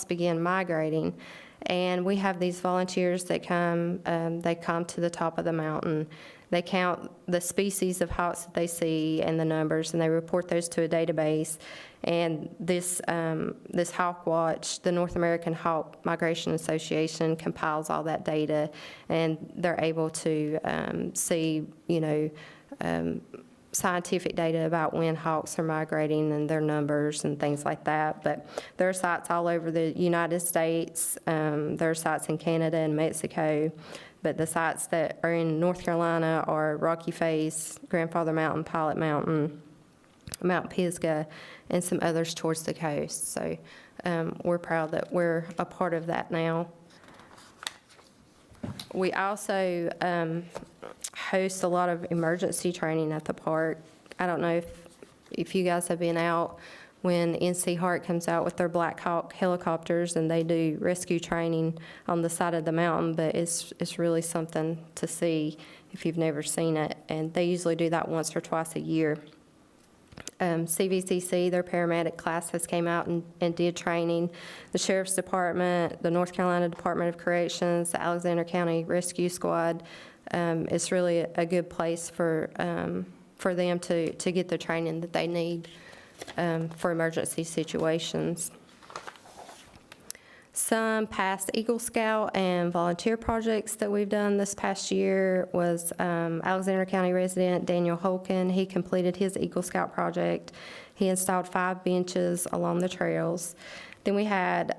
Speaker 20: begin migrating. And we have these volunteers that come, they come to the top of the mountain. They count the species of hawks that they see and the numbers, and they report those to a database. And this Hawk Watch, the North American Hawk Migration Association, compiles all that data, and they're able to see, scientific data about when hawks are migrating and their numbers and things like that. But there are sites all over the United States. There are sites in Canada and Mexico. But the sites that are in North Carolina are Rocky Face, Grandfather Mountain, Pilot Mountain, Mount Pisgah, and some others towards the coast. So we're proud that we're a part of that now. We also host a lot of emergency training at the park. I don't know if you guys have been out when NC Hart comes out with their Black Hawk helicopters and they do rescue training on the side of the mountain, but it's really something to see if you've never seen it. And they usually do that once or twice a year. CVCC, their paramedic class, has came out and did training. The Sheriff's Department, the North Carolina Department of Corrections, the Alexander County Rescue Squad. It's really a good place for them to get the training that they need for emergency situations. Some past Eagle Scout and volunteer projects that we've done this past year was Alexander County resident Daniel Holkin. He completed his Eagle Scout project. He installed 5 benches along the trails. Then we had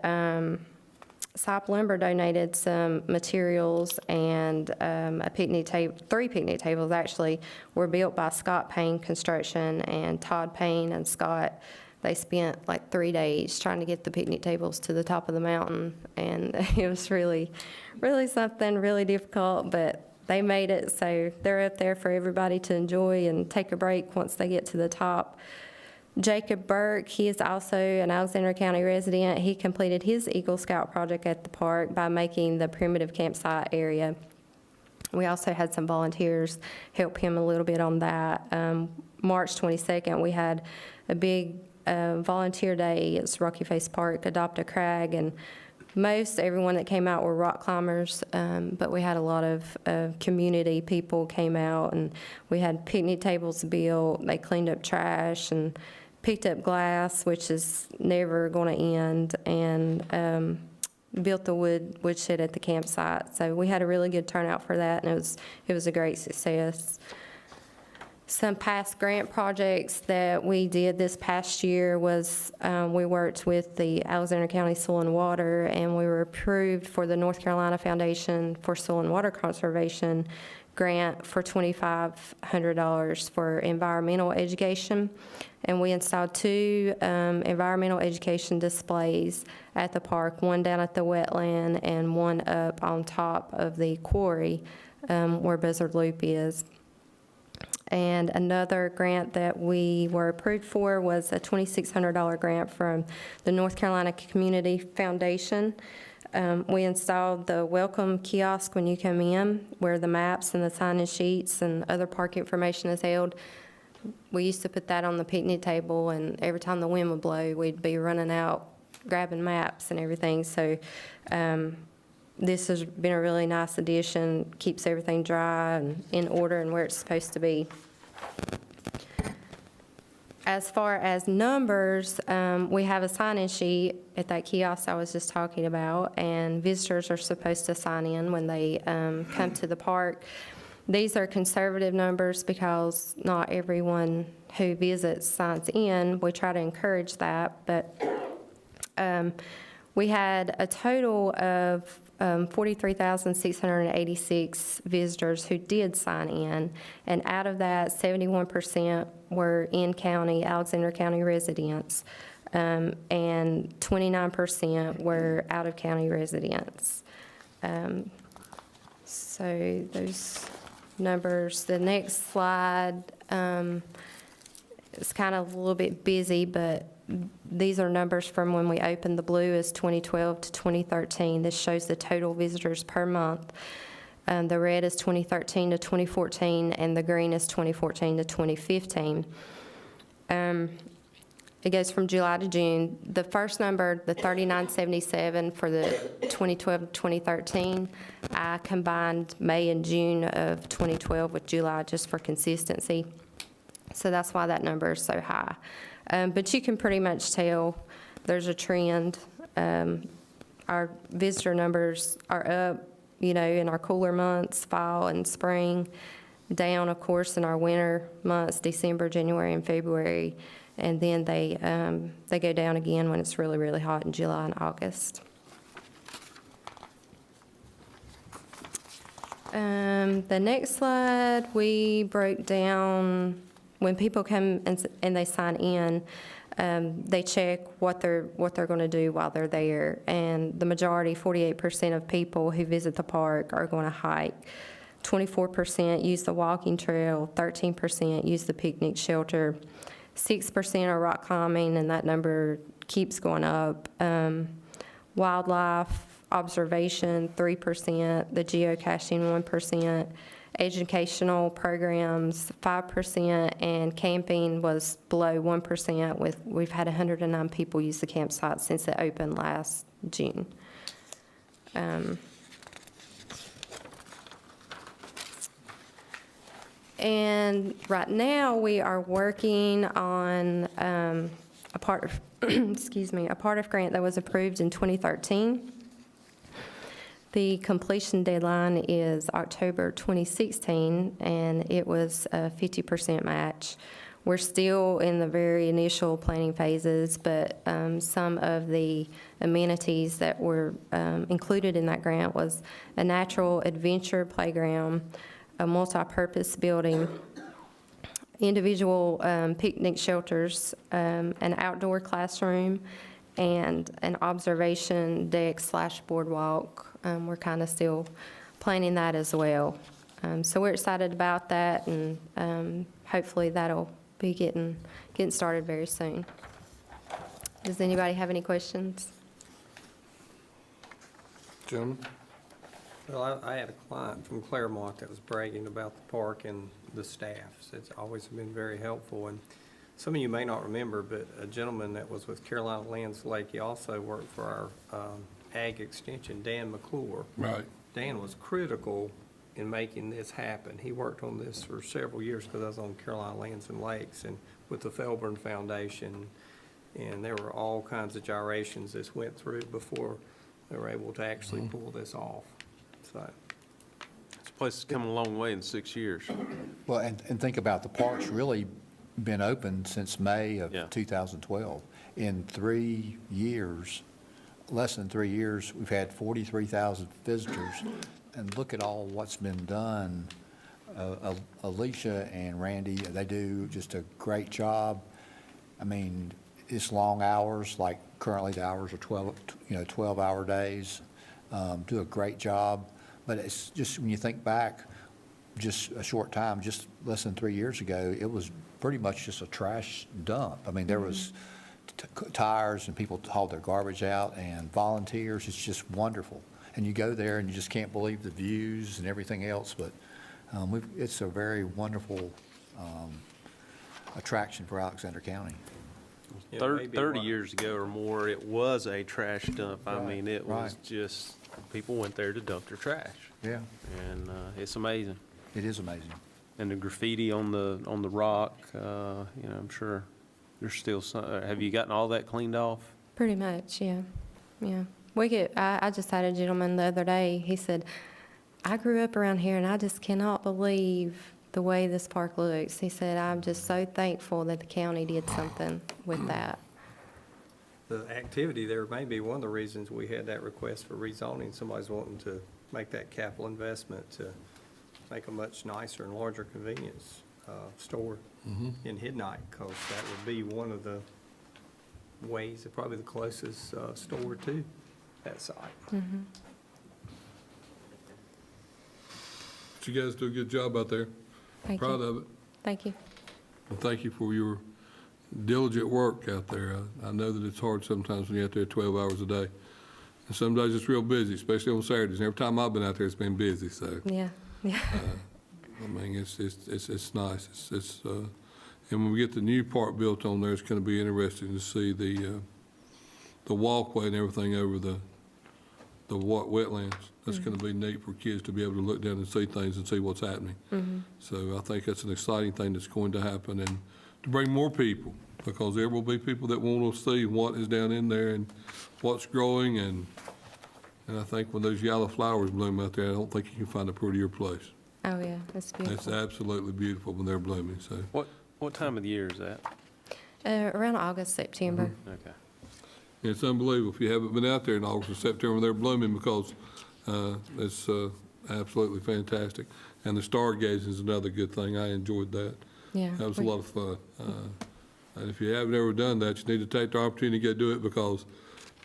Speaker 20: Sop Lumber donated some materials, and a picnic table, 3 picnic tables actually, were built by Scott Payne Construction, and Todd Payne and Scott, they spent like 3 days trying to get the picnic tables to the top of the mountain, and it was really, really something really difficult, but they made it, so they're up there for everybody to enjoy and take a break once they get to the top. Jacob Burke, he is also an Alexander County resident. He completed his Eagle Scout project at the park by making the primitive campsite area. We also had some volunteers help him a little bit on that. March 22nd, we had a big volunteer day. It's Rocky Face Park, Adopt a Crag, and most everyone that came out were rock climbers, but we had a lot of community people came out, and we had picnic tables built. They cleaned up trash and picked up glass, which is never going to end, and built the woodshed at the campsite. So we had a really good turnout for that, and it was a great success. Some past grant projects that we did this past year was we worked with the Alexander County Soil and Water, and we were approved for the North Carolina Foundation for Soil and Water Conservation grant for $2,500 for environmental education. And we installed 2 environmental education displays at the park, one down at the wetland and one up on top of the quarry where Buzzard Loop is. And another grant that we were approved for was a $2,600 grant from the North Carolina Community Foundation. We installed the welcome kiosk when you come in, where the maps and the sign-in sheets and other park information is held. We used to put that on the picnic table, and every time the wind would blow, we'd be running out grabbing maps and everything. So this has been a really nice addition, keeps everything dry and in order and where it's supposed to be. As far as numbers, we have a sign-in sheet at that kiosk I was just talking about, and visitors are supposed to sign in when they come to the park. These are conservative numbers because not everyone who visits signs in. We try to encourage that, but we had a total of 43,686 visitors who did sign in, and out of that, 71% were in-county, Alexander County residents, and 29% were out-of-county residents. So those numbers. The next slide is kind of a little bit busy, but these are numbers from when we opened. The blue is 2012 to 2013. This shows the total visitors per month. The red is 2013 to 2014, and the green is 2014 to 2015. it goes from July to June. The first number, the 3977 for the 2012 to 2013, I combined May and June of 2012 with July just for consistency. So that's why that number is so high. But you can pretty much tell there's a trend. Our visitor numbers are up, you know, in our cooler months, fall and spring, down, of course, in our winter months, December, January, and February. And then they go down again when it's really, really hot in July and August. The next slide, we broke down when people come and they sign in, they check what they're going to do while they're there. And the majority, 48% of people who visit the park are going to hike. 24% use the walking trail, 13% use the picnic shelter, 6% are rock climbing, and that number keeps going up. Wildlife observation, 3%, the geocaching, 1%, educational programs, 5%, and camping was below 1%. We've had 109 people use the campsite since it opened last June. And right now, we are working on a part of, a part of grant that was approved in 2013. The completion deadline is October 2016, and it was a 50% match. We're still in the very initial planning phases, but some of the amenities that were included in that grant was a natural adventure playground, a multi-purpose building, individual picnic shelters, an outdoor classroom, and an observation deck / boardwalk. We're kind of still planning that as well. So we're excited about that, and hopefully that'll be getting started very soon. Does anybody have any questions?
Speaker 1: Gentlemen?
Speaker 21: Well, I had a client from Claremont that was bragging about the park and the staff. So it's always been very helpful. And some of you may not remember, but a gentleman that was with Carolina Lands Lake, he also worked for our Ag Extension, Dan McClure.
Speaker 1: Right.
Speaker 21: Dan was critical in making this happen. He worked on this for several years because I was on Carolina Lands and Lakes and with the Felburn Foundation. And there were all kinds of gyrations this went through before they were able to actually pull this off. So
Speaker 12: This place has come a long way in 6 years.
Speaker 15: Well, and think about the park's really been open since May of 2012. In 3 years, less than 3 years, we've had 43,000 visitors. And look at all what's been done. Alicia and Randy, they do just a great job. I mean, it's long hours, like currently the hours are 12-hour days. Do a great job. But it's just, when you think back, just a short time, just less than 3 years ago, it was pretty much just a trash dump. I mean, there was tires and people hauled their garbage out and volunteers. It's just wonderful. And you go there and you just can't believe the views and everything else. But it's a very wonderful attraction for Alexander County.
Speaker 12: 30 years ago or more, it was a trash dump. I mean, it was just, people went there to dump their trash.
Speaker 15: Yeah.
Speaker 12: And it's amazing.
Speaker 15: It is amazing.
Speaker 12: And the graffiti on the rock, I'm sure there's still some. Have you gotten all that cleaned off?
Speaker 20: Pretty much, yeah. Yeah. I just had a gentleman the other day, he said, I grew up around here and I just cannot believe the way this park looks. He said, I'm just so thankful that the county did something with that.
Speaker 21: the activity there may be one of the reasons we had that request for rezoning. Somebody's wanting to make that capital investment to make a much nicer and larger convenience store in Hidnight, because that would be one of the ways, probably the closest store to that site.
Speaker 1: But you guys do a good job out there.
Speaker 20: Thank
Speaker 1: Proud
Speaker 20: you.
Speaker 1: of it.
Speaker 20: Thank you.
Speaker 1: And thank you for your diligent work out there. I know that it's hard sometimes when you're out there 12 hours a day. And some days it's real busy, especially on Saturdays. And every time I've been out there, it's been busy, so.
Speaker 20: Yeah, yeah.
Speaker 1: I mean, it's nice. And when we get the new part built on there, it's going to be interesting to see the walkway and everything over the wetlands. That's going to be neat for kids to be able to look down and see things and see what's happening. So I think that's an exciting thing that's going to happen, and to bring more people, because there will be people that want to see what is down in there and what's growing, and I think when those yellow flowers bloom out there, I don't think you can find a prettier place.
Speaker 20: Oh, yeah, it's beautiful.
Speaker 1: It's absolutely beautiful when they're blooming, so.
Speaker 12: What time of the year is that?
Speaker 20: Around August, September.
Speaker 12: Okay.
Speaker 1: It's unbelievable. If you haven't been out there in August or September, they're blooming, because it's absolutely fantastic. And the stargazing is another good thing. I enjoyed that.
Speaker 20: Yeah.
Speaker 1: That was a lot of fun. And if you haven't ever done that, you need to take the opportunity to go do it, because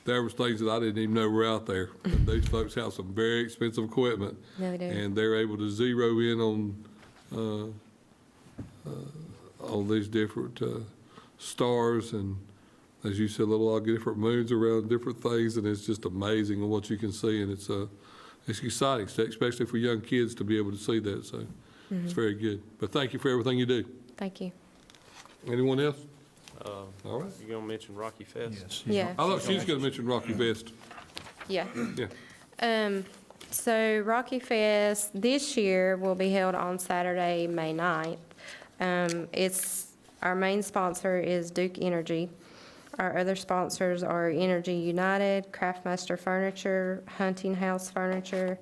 Speaker 1: there was things that I didn't even know were out there. And these folks have some very expensive equipment.
Speaker 20: No, they do.
Speaker 1: And they're able to zero in on these different stars, and as you said, little different moons around different things, and it's just amazing on what you can see, and it's exciting, especially for young kids to be able to see that, so it's very good. But thank you for everything you do.
Speaker 20: Thank you.
Speaker 1: Anyone else? All right.
Speaker 12: You gonna mention Rocky Fest?
Speaker 20: Yeah.
Speaker 1: I thought she was going to mention Rocky Fest.
Speaker 20: Yeah.
Speaker 1: Yeah.
Speaker 20: So Rocky Fest this year will be held on Saturday, May 9th. Our main sponsor is Duke Energy. Our other sponsors are Energy United, Craftmaster Furniture, Hunting House Furniture,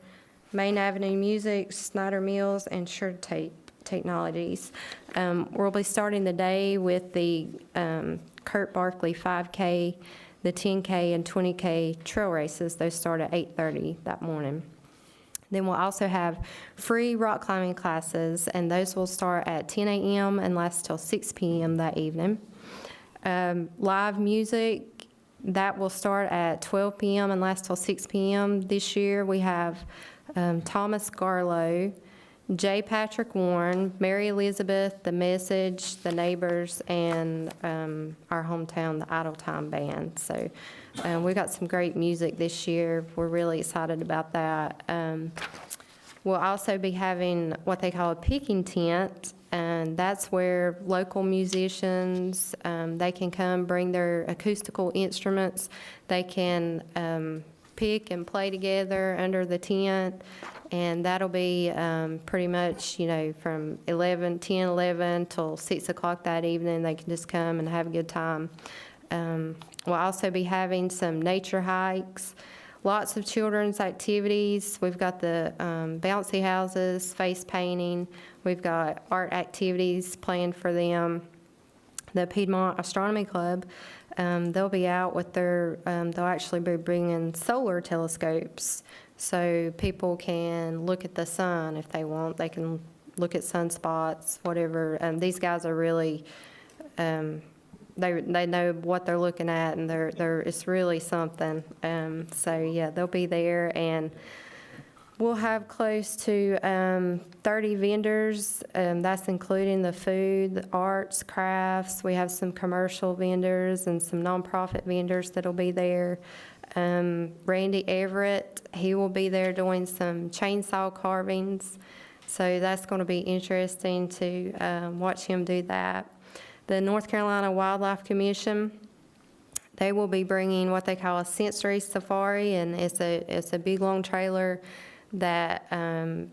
Speaker 20: Main Avenue Music, Snyder Mills, and Sure Technologies. We'll be starting the day with the Kurt Barkley 5K, the 10K and 20K trail races. Those start at 8:30 that morning. Then we'll also have free rock climbing classes, and those will start at 10 a.m. and last till 6 p.m. that evening. Live music, that will start at 12 p.m. and last till 6 p.m. This year we have Thomas Garlow, J. Patrick Warren, Mary Elizabeth, The Message, The Neighbors, and our hometown, the Idle Time Band. So we've got some great music this year. We're really excited about that. We'll also be having what they call a picking tent, and that's where local musicians, they can come bring their acoustical instruments. They can pick and play together under the tent, and that'll be pretty much, from 10, 11 till 6 o'clock that evening. They can just come and have a good time. We'll also be having some nature hikes, lots of children's activities. We've got the bouncy houses, face painting. We've got art activities planned for them. The Piedmont Astronomy Club, they'll be out with they'll actually be bringing solar telescopes, so people can look at the sun if they want. They can look at sunspots, whatever. These guys are really, they know what they're looking at, and it's really something. So yeah, they'll be there, and we'll have close to 30 vendors. That's including the food, the arts, crafts. We have some commercial vendors and some nonprofit vendors that'll be there. Randy Everett, he will be there doing some chainsaw carvings. So that's going to be interesting to watch him do that. The North Carolina Wildlife Commission, they will be bringing what they call a sensory safari, and it's a big long trailer that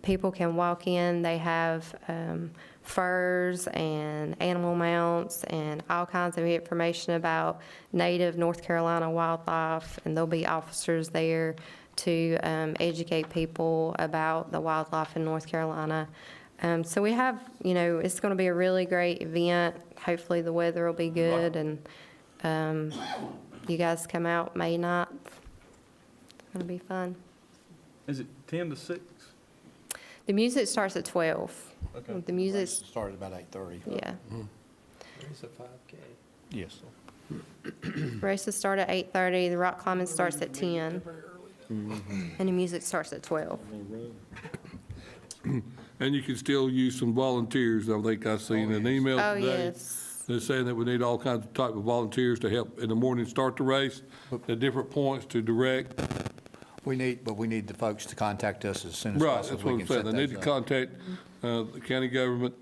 Speaker 20: people can walk in. They have furs and animal mounts and all kinds of information about native North Carolina wildlife, and there'll be officers there to educate people about the wildlife in North Carolina. So we have, it's going to be a really great event. Hopefully the weather will be good, and you guys come out May 9th. It's going to be fun.
Speaker 13: Is it 10 to 6?
Speaker 20: The music starts at 12.
Speaker 13: Okay.
Speaker 20: The music
Speaker 15: Started about 8:30.
Speaker 20: Yeah.
Speaker 12: It's a 5K.
Speaker 15: Yes.
Speaker 20: Races start at 8:30. The rock climbing starts at 10. And the music starts at 12.
Speaker 1: And you can still use some volunteers. I think I seen an email
Speaker 20: Oh,
Speaker 1: today.
Speaker 20: yes.
Speaker 1: They're saying that we need all kinds of type of volunteers to help in the morning start the race at different points to direct.
Speaker 15: We need the folks to contact us as soon as
Speaker 1: Right,
Speaker 15: possible.
Speaker 1: that's what I'm saying. They need to contact the county government,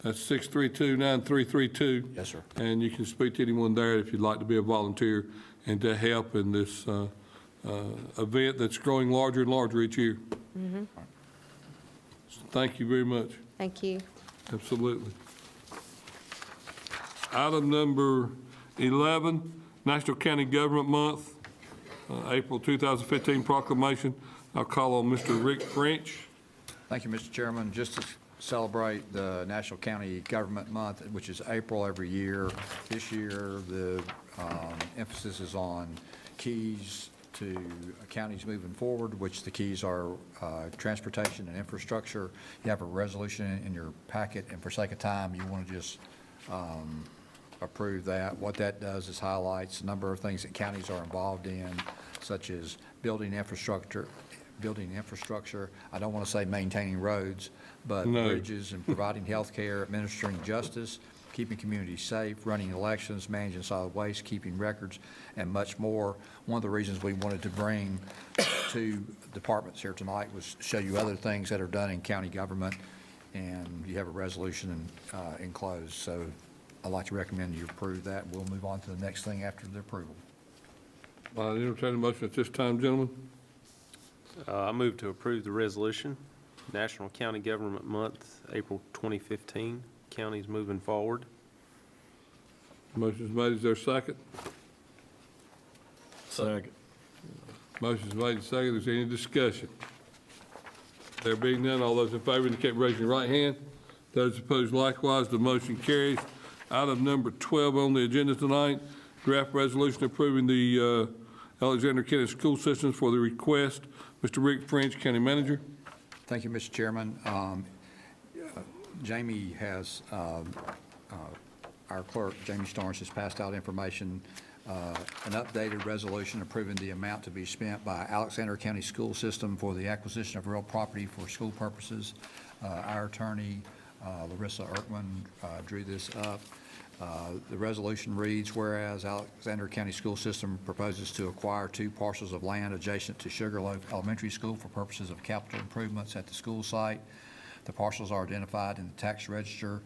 Speaker 1: That's 632-9332.
Speaker 15: Yes, sir.
Speaker 1: And you can speak to anyone there if you'd like to be a volunteer and to help in this event that's growing larger and larger each year. So thank you very much.
Speaker 20: Thank you.
Speaker 1: Absolutely. Item number 11, National County Government Month, April 2015 proclamation. I'll call on Mr. Rick French.
Speaker 15: Thank you, Mr. Chairman. Just to celebrate the National County Government Month, which is April every year, this year the emphasis is on keys to counties moving forward, which the keys are transportation and infrastructure. You have a resolution in your packet, and for sake of time, you want to just approve that. What that does is highlights a number of things that counties are involved in, such as building infrastructure. I don't want to say maintaining roads, but bridges and providing health care, administering justice, keeping communities safe, running elections, managing solid waste, keeping records, and much more. One of the reasons we wanted to bring two departments here tonight was show you other things that are done in county government, and you have a resolution enclosed. So I'd like to recommend you approve that. We'll move on to the next thing after the approval.
Speaker 1: I'll entertain a motion at this time, gentlemen.
Speaker 12: I move to approve the resolution, National County Government Month, April 2015, counties moving forward.
Speaker 1: Motion's made. Is there a second?
Speaker 14: Second.
Speaker 1: Motion's made and seconded. Is there any discussion? There being none, all those in favor indicate by raising your right hand. Those opposed likewise, the motion carries. Item number 12 on the agenda tonight, draft resolution approving the Alexander County School Systems for the request. Mr. Rick French, County Manager.
Speaker 15: Thank you, Mr. Chairman. Jamie has, our clerk, Jamie Starnes, has passed out information, an updated resolution approving the amount to be spent by Alexander County School System for the acquisition of real property for school purposes. Our attorney, Larissa Erkman, drew this up. The resolution reads, whereas Alexander County School System proposes to acquire 2 parcels of land adjacent to Sugarloaf Elementary School for purposes of capital improvements at the school site. The parcels are identified in the tax register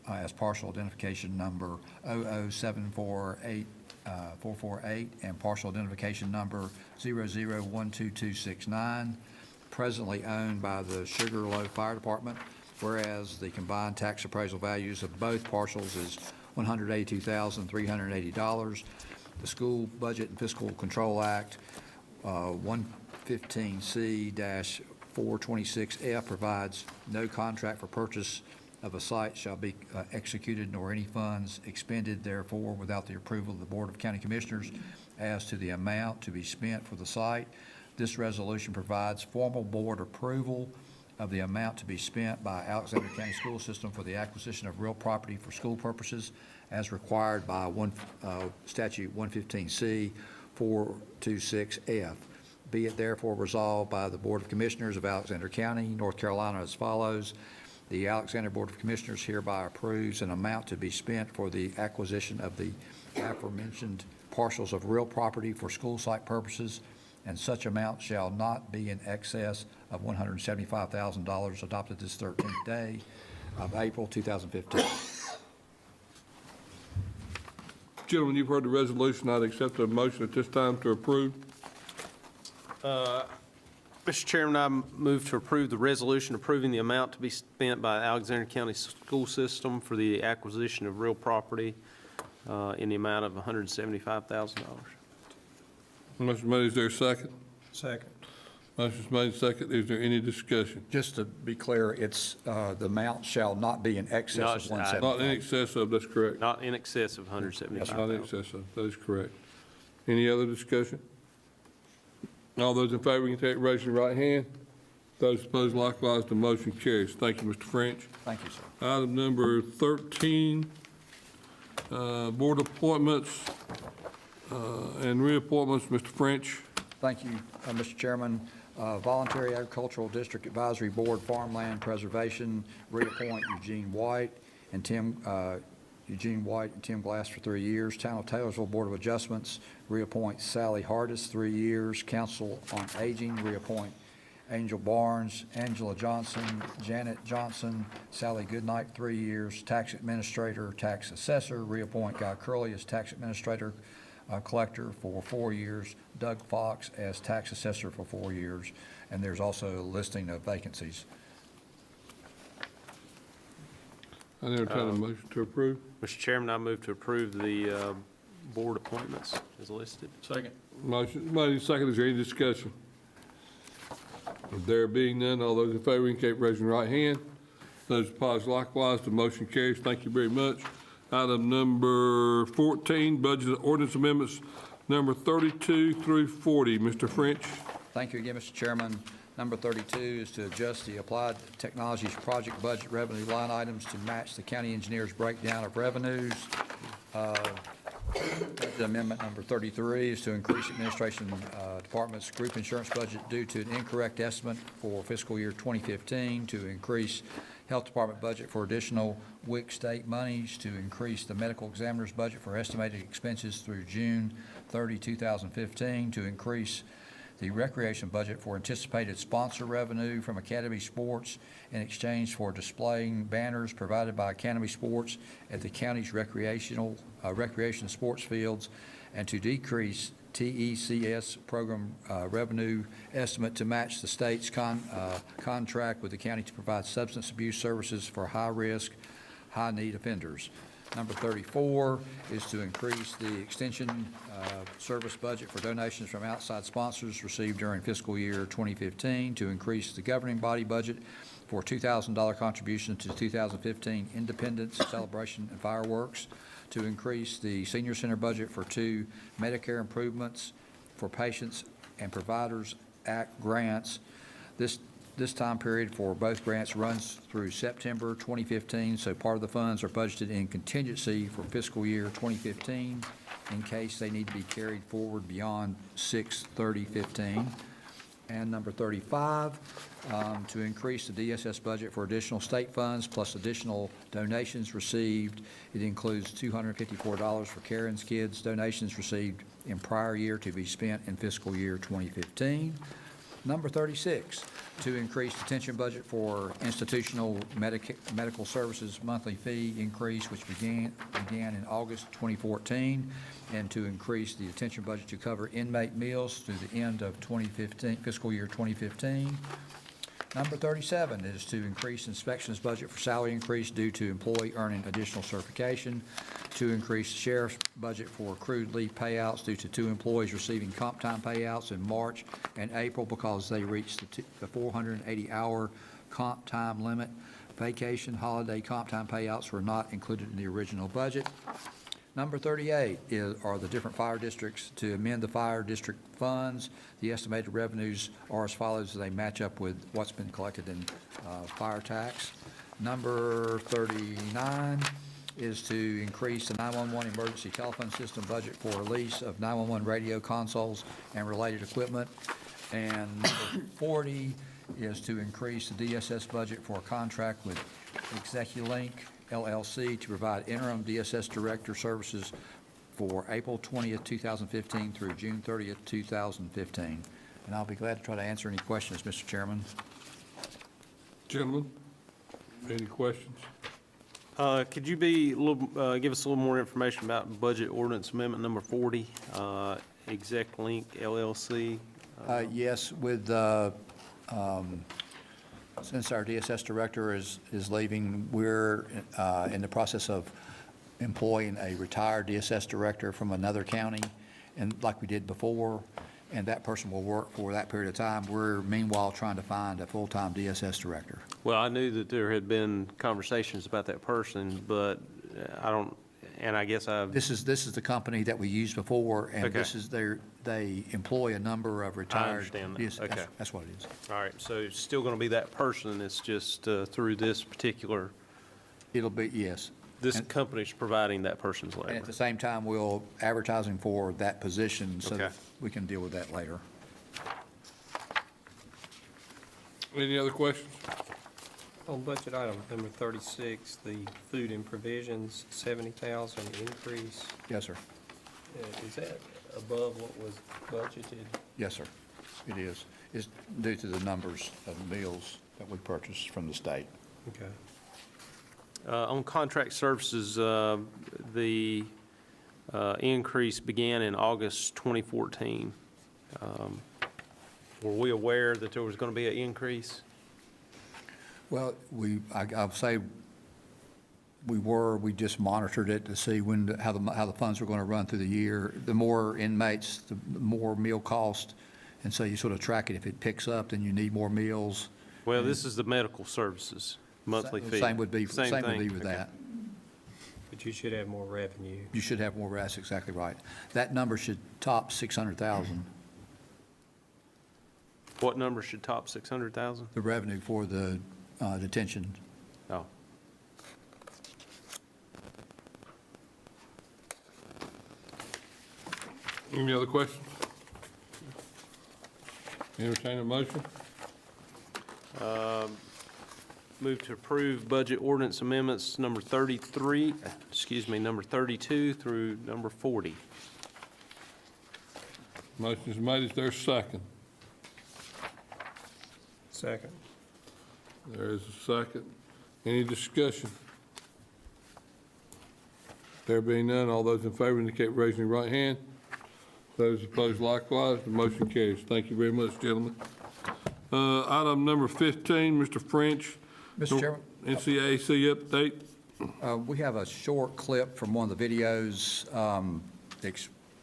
Speaker 15: as parcel identification number 00748 and parcel identification number 0012269, presently owned by the Sugarloaf Fire Department, whereas the combined tax appraisal values of both parcels is $182,380. The School Budget and Fiscal Control Act 115C-426F provides no contract for purchase of a site shall be executed, nor any funds expended therefore without the approval of the Board of County Commissioners as to the amount to be spent for the site. This resolution provides formal board approval of the amount to be spent by Alexander County School System for the acquisition of real property for school purposes as required by Statute 115C 426F. Be it therefore resolved by the Board of Commissioners of Alexander County, North Carolina as follows. The Alexander Board of Commissioners hereby approves an amount to be spent for the acquisition of the aforementioned parcels of real property for school site purposes, and such amount shall not be in excess of $175,000 adopted this 13th day of April 2015.
Speaker 1: Gentlemen, you've heard the resolution. I'd accept a motion at this time to approve.
Speaker 12: Mr. Chairman, I move to approve the resolution approving the amount to be spent by Alexander County School System for the acquisition of real property in the amount of $175,000.
Speaker 1: Motion made. Is there a second?
Speaker 21: Second.
Speaker 1: Motion's made second. Is there any discussion?
Speaker 15: Just to be clear, it's the amount shall not be in excess of $175,000.
Speaker 1: Not in excess of, that's correct.
Speaker 12: Not in excess of $175,000.
Speaker 1: Not in excess of, that is correct. Any other discussion? All those in favor, you can take raise your right hand. Those opposed likewise, the motion carries. Thank you, Mr. French.
Speaker 15: Thank you, sir.
Speaker 1: Item number 13, board appointments and reappointments. Mr. French.
Speaker 15: Thank you, Mr. Chairman. Voluntary Agricultural District Advisory Board, Farmland Preservation, reappoint Eugene White and Tim Glass for 3 years. Town of Taylorsville Board of Adjustments, reappoint Sally Hardis, 3 years. Council on Aging, reappoint Angel Barnes, Angela Johnson, Janet Johnson, Sally Goodnight, 3 years, tax administrator, tax assessor. Reappoint Guy Curley as tax administrator, collector for 4 years, Doug Fox as tax assessor for 4 years, and there's also a listing of vacancies.
Speaker 1: I entertain a motion to approve.
Speaker 12: Mr. Chairman, I move to approve the board appointments as listed.
Speaker 4: Second.
Speaker 1: Motion made, second. Is there any discussion? There being none, all those in favor indicate by raising your right hand. Those opposed likewise, the motion carries. Thank you very much. Item number 14, budget ordinance amendments number 32 through 40. Mr. French.
Speaker 15: Thank you again, Mr. Chairman. Number 32 is to adjust the Applied Technologies project budget revenue line items to match the county engineer's breakdown of revenues. Budget amendment number 33 is to increase administration department's group insurance budget due to an incorrect estimate for fiscal year 2015, to increase health department budget for additional WIC state monies, to increase the medical examiner's budget for estimated expenses through June 30, 2015, to increase the recreation budget for anticipated sponsor revenue from Academy Sports in exchange for displaying banners provided by Academy Sports at the county's recreation sports fields, and to decrease TECS program revenue estimate to match the state's contract with the county to provide substance abuse services for high-risk, high-need offenders. Number 34 is to increase the extension service budget for donations from outside sponsors received during fiscal year 2015, to increase the governing body budget for $2,000 contribution to 2015 Independence Celebration and Fireworks, to increase the senior center budget for 2 Medicare improvements for Patients and Providers Act grants. This time period for both grants runs through September 2015, so part of the funds are budgeted in contingency for fiscal year 2015 in case they need to be carried forward beyond 6/30/15. And number 35, to increase the DSS budget for additional state funds plus additional donations received. It includes $254 for Karen's Kids donations received in prior year to be spent in fiscal year 2015. Number 36, to increase detention budget for institutional medical services monthly fee increase, which began in August 2014, and to increase the detention budget to cover inmate meals through the end of 2015, fiscal year 2015. Number 37 is to increase inspections budget for salary increase due to employee earning additional certification, to increase sheriff's budget for accrued leave payouts due to 2 employees receiving comp time payouts in March and April because they reached the 480-hour comp time limit. Vacation, holiday comp time payouts were not included in the original budget. Number 38 are the different fire districts to amend the fire district funds. The estimated revenues are as follows: they match up with what's been collected in fire tax. Number 39 is to increase the 911 emergency telephone system budget for a lease of 911 radio consoles and related equipment. And number 40 is to increase the DSS budget for a contract with ExecuLink LLC to provide interim DSS director services for April 20th, 2015 through June 30th, 2015. And I'll be glad to try to answer any questions, Mr. Chairman.
Speaker 1: Gentlemen, any questions?
Speaker 12: Could you give us a little more information about budget ordinance amendment number 40, ExecLink LLC?
Speaker 15: Yes, since our DSS director is leaving, we're in the process of employing a retired DSS director from another county, and like we did before, and that person will work for that period of time. We're meanwhile trying to find a full-time DSS director.
Speaker 12: Well, I knew that there had been conversations about that person, but I don't, and I guess I've...
Speaker 15: This is the company that we used before, and
Speaker 12: Okay.
Speaker 15: this is they employ a number of retired.
Speaker 12: I understand that.
Speaker 15: DSS.
Speaker 12: Okay.
Speaker 15: That's what it is.
Speaker 12: All right, so it's still going to be that person, it's just through this particular...
Speaker 15: It'll be, yes.
Speaker 12: This company's providing that person's
Speaker 15: And at
Speaker 12: labor.
Speaker 15: the same time, we'll advertising for that position so
Speaker 12: Okay.
Speaker 15: that we can deal with that later.
Speaker 1: Any other questions?
Speaker 21: On budget item number 36, the food and provisions, 70,000 increase.
Speaker 15: Yes, sir.
Speaker 21: Is that above what was budgeted?
Speaker 15: Yes, sir. It is. It's due to the numbers of meals that we purchase from the state.
Speaker 12: Okay. On contract services, the increase began in August 2014. Were we aware that there was going to be an increase?
Speaker 15: Well, I'll say we just monitored it to see how the funds were going to run through the year. The more inmates, the more meal cost, and so you sort of track it. If it picks up, then you need more meals.
Speaker 12: Well, this is the medical services monthly fee.
Speaker 15: Same would be
Speaker 12: Same
Speaker 15: with
Speaker 12: thing.
Speaker 15: that.
Speaker 21: But you should have more revenue.
Speaker 15: You should have more, that's exactly right. That number should top 600,000,
Speaker 12: What number should top 600,000?
Speaker 15: the revenue for the detention.
Speaker 12: Oh.
Speaker 1: Any other questions? Entertain a motion?
Speaker 12: Move to approve budget ordinance amendments number 32 through number 40.
Speaker 1: Motion is made. Is there a second?
Speaker 21: Second.
Speaker 1: There is a second. Any discussion? There being none, all those in favor indicate by raising your right hand. Those opposed likewise, the motion carries. Thank you very much, gentlemen. Item number 15, Mr. French.
Speaker 15: Mr. Chairman?
Speaker 1: NCAC update.
Speaker 15: We have a short clip from one of the videos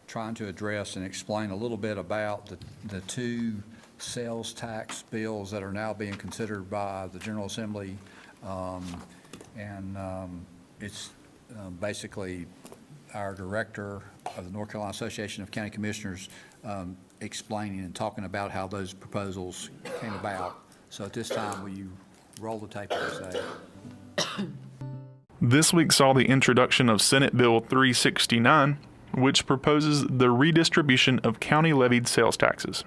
Speaker 15: trying to address and explain a little bit about the two sales tax bills that are now being considered by the General Assembly. It's basically our director of the North Carolina Association of County Commissioners explaining and talking about how those proposals came about. So at this time, will you roll the tape and say?
Speaker 2: This week saw the introduction of Senate Bill 369, which proposes the redistribution of county levied sales taxes.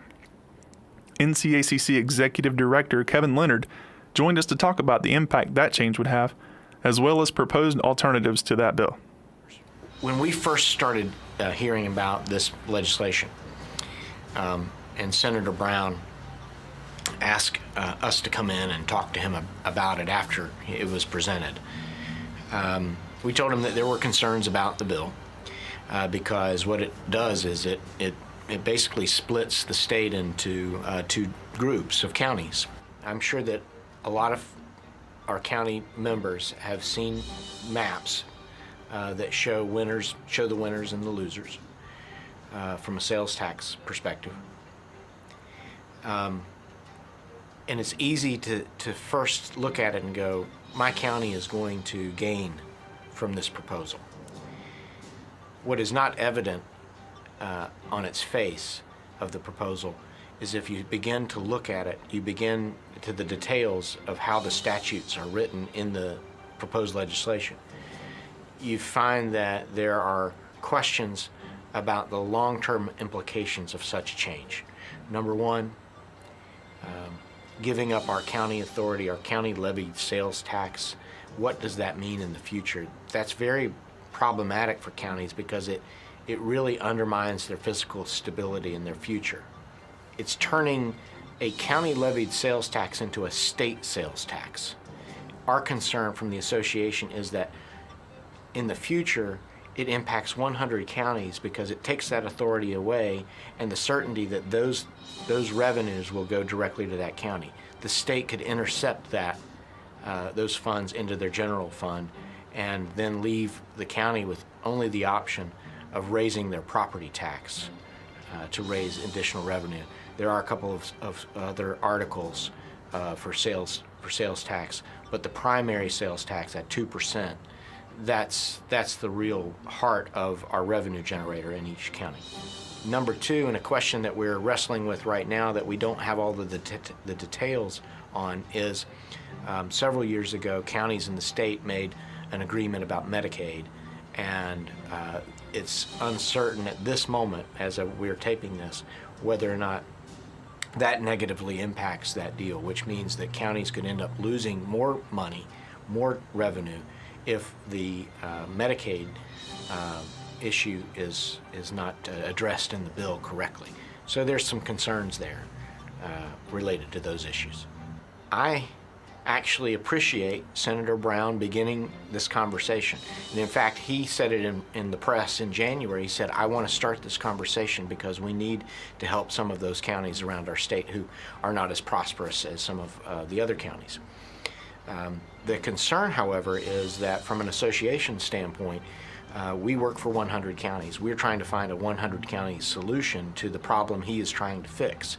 Speaker 2: NCACC Executive Director Kevin Leonard joined us to talk about the impact that change would have, as well as proposed alternatives to that bill.
Speaker 22: When we first started hearing about this legislation, and Senator Brown asked us to come in and talk to him about it after it was presented, we told him that there were concerns about the bill because what it does is it basically splits the state into two groups of counties. I'm sure that a lot of our county members have seen maps that show the winners and the losers from a sales tax perspective. And it's easy to first look at it and go, my county is going to gain from this proposal. What is not evident on its face of the proposal is if you begin to look at it, you begin to the details of how the statutes are written in the proposed legislation. You find that there are questions about the long-term implications of such change. Number one, giving up our county authority, our county levied sales tax, what does that mean in the future? That's very problematic for counties because it really undermines their fiscal stability in their future. It's turning a county levied sales tax into a state sales tax. Our concern from the association is that in the future, it impacts 100 counties because it takes that authority away and the certainty that those revenues will go directly to that county. The state could intercept those funds into their general fund and then leave the county with only the option of raising their property tax to raise additional revenue. There are a couple of other articles for sales tax, but the primary sales tax at 2%, that's the real heart of our revenue generator in each county. Number two, and a question that we're wrestling with right now that we don't have all the details on is several years ago, counties in the state made an agreement about Medicaid, and it's uncertain at this moment, as we're taping this, whether or not that negatively impacts that deal, which means that counties could end up losing more money, more revenue, if the Medicaid issue is not addressed in the bill correctly. So there's some concerns there related to those issues. I actually appreciate Senator Brown beginning this conversation. And in fact, he said it in the press in January. He said, I want to start this conversation because we need to help some of those counties around our state who are not as prosperous as some of the other counties. The concern, however, is that from an association standpoint, we work for 100 counties. We're trying to find a 100 county solution to the problem he is trying to fix.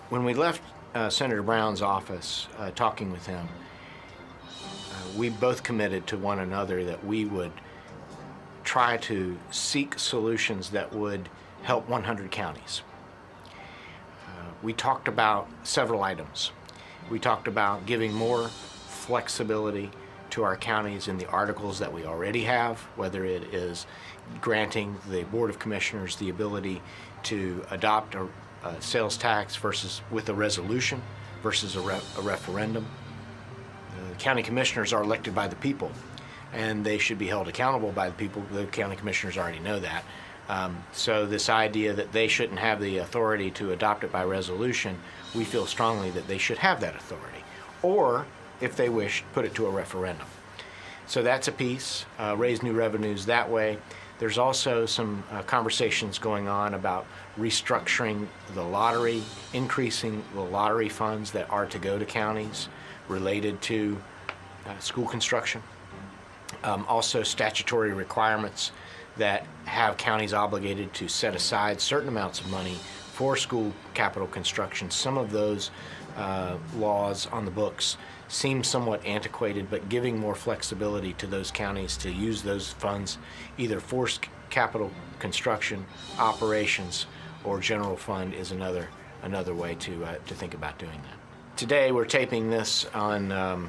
Speaker 22: When we left Senator Brown's office talking with him, we both committed to one another that we would try to seek solutions that would help 100 counties. We talked about several items. We talked about giving more flexibility to our counties in the articles that we already have, whether it is granting the Board of Commissioners the ability to adopt a sales tax versus with a resolution versus a referendum. The county commissioners are elected by the people, and they should be held accountable by the people. The county commissioners already know that. So this idea that they shouldn't have the authority to adopt it by resolution, we feel strongly that they should have that authority. Or, if they wish, put it to a referendum. So that's a piece, raise new revenues that way. There's also some conversations going on about restructuring the lottery, increasing the lottery funds that are to go to counties related to school construction. Also statutory requirements that have counties obligated to set aside certain amounts of money for school capital construction. Some of those laws on the books seem somewhat antiquated, but giving more flexibility to those counties to use those funds either for capital construction, operations, or general fund is another way to think about doing that. Today we're taping this on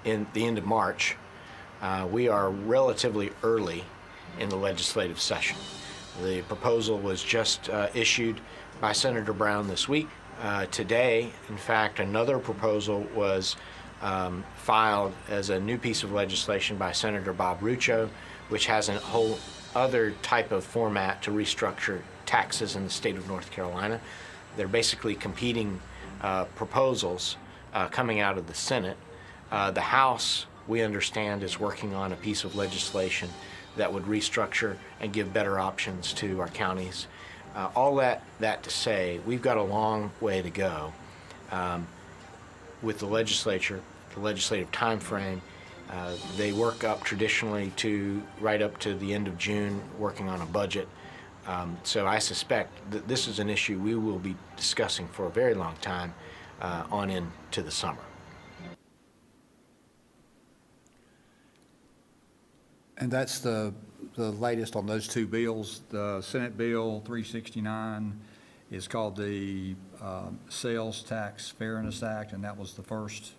Speaker 22: in the end of March. We are relatively early in the legislative session. The proposal was just issued by Senator Brown this week. Today, in fact, another proposal was filed as a new piece of legislation by Senator Bob Rucho, which has a whole other type of format to restructure taxes in the state of North Carolina. They're basically competing proposals coming out of the Senate. The House, we understand, is working on a piece of legislation that would restructure and give better options to our counties. All that to say, we've got a long way to go with the legislature, the legislative time frame. They work up traditionally to right up to the end of June, working on a budget. So I suspect that this is an issue we will be discussing for a very long time on into the summer.
Speaker 15: And that's the latest on those two bills. The Senate Bill 369 is called the Sales Tax Fairness Act, and that was the first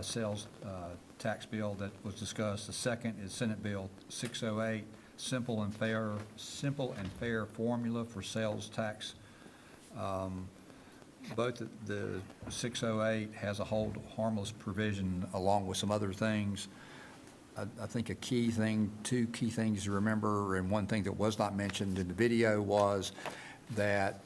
Speaker 15: sales tax bill that was discussed. The second is Senate Bill 608, simple and fair formula for sales tax. Both the 608 has a hold harmless provision along with some other things. I think a key thing, two key things to remember, and one thing that was not mentioned in the video was that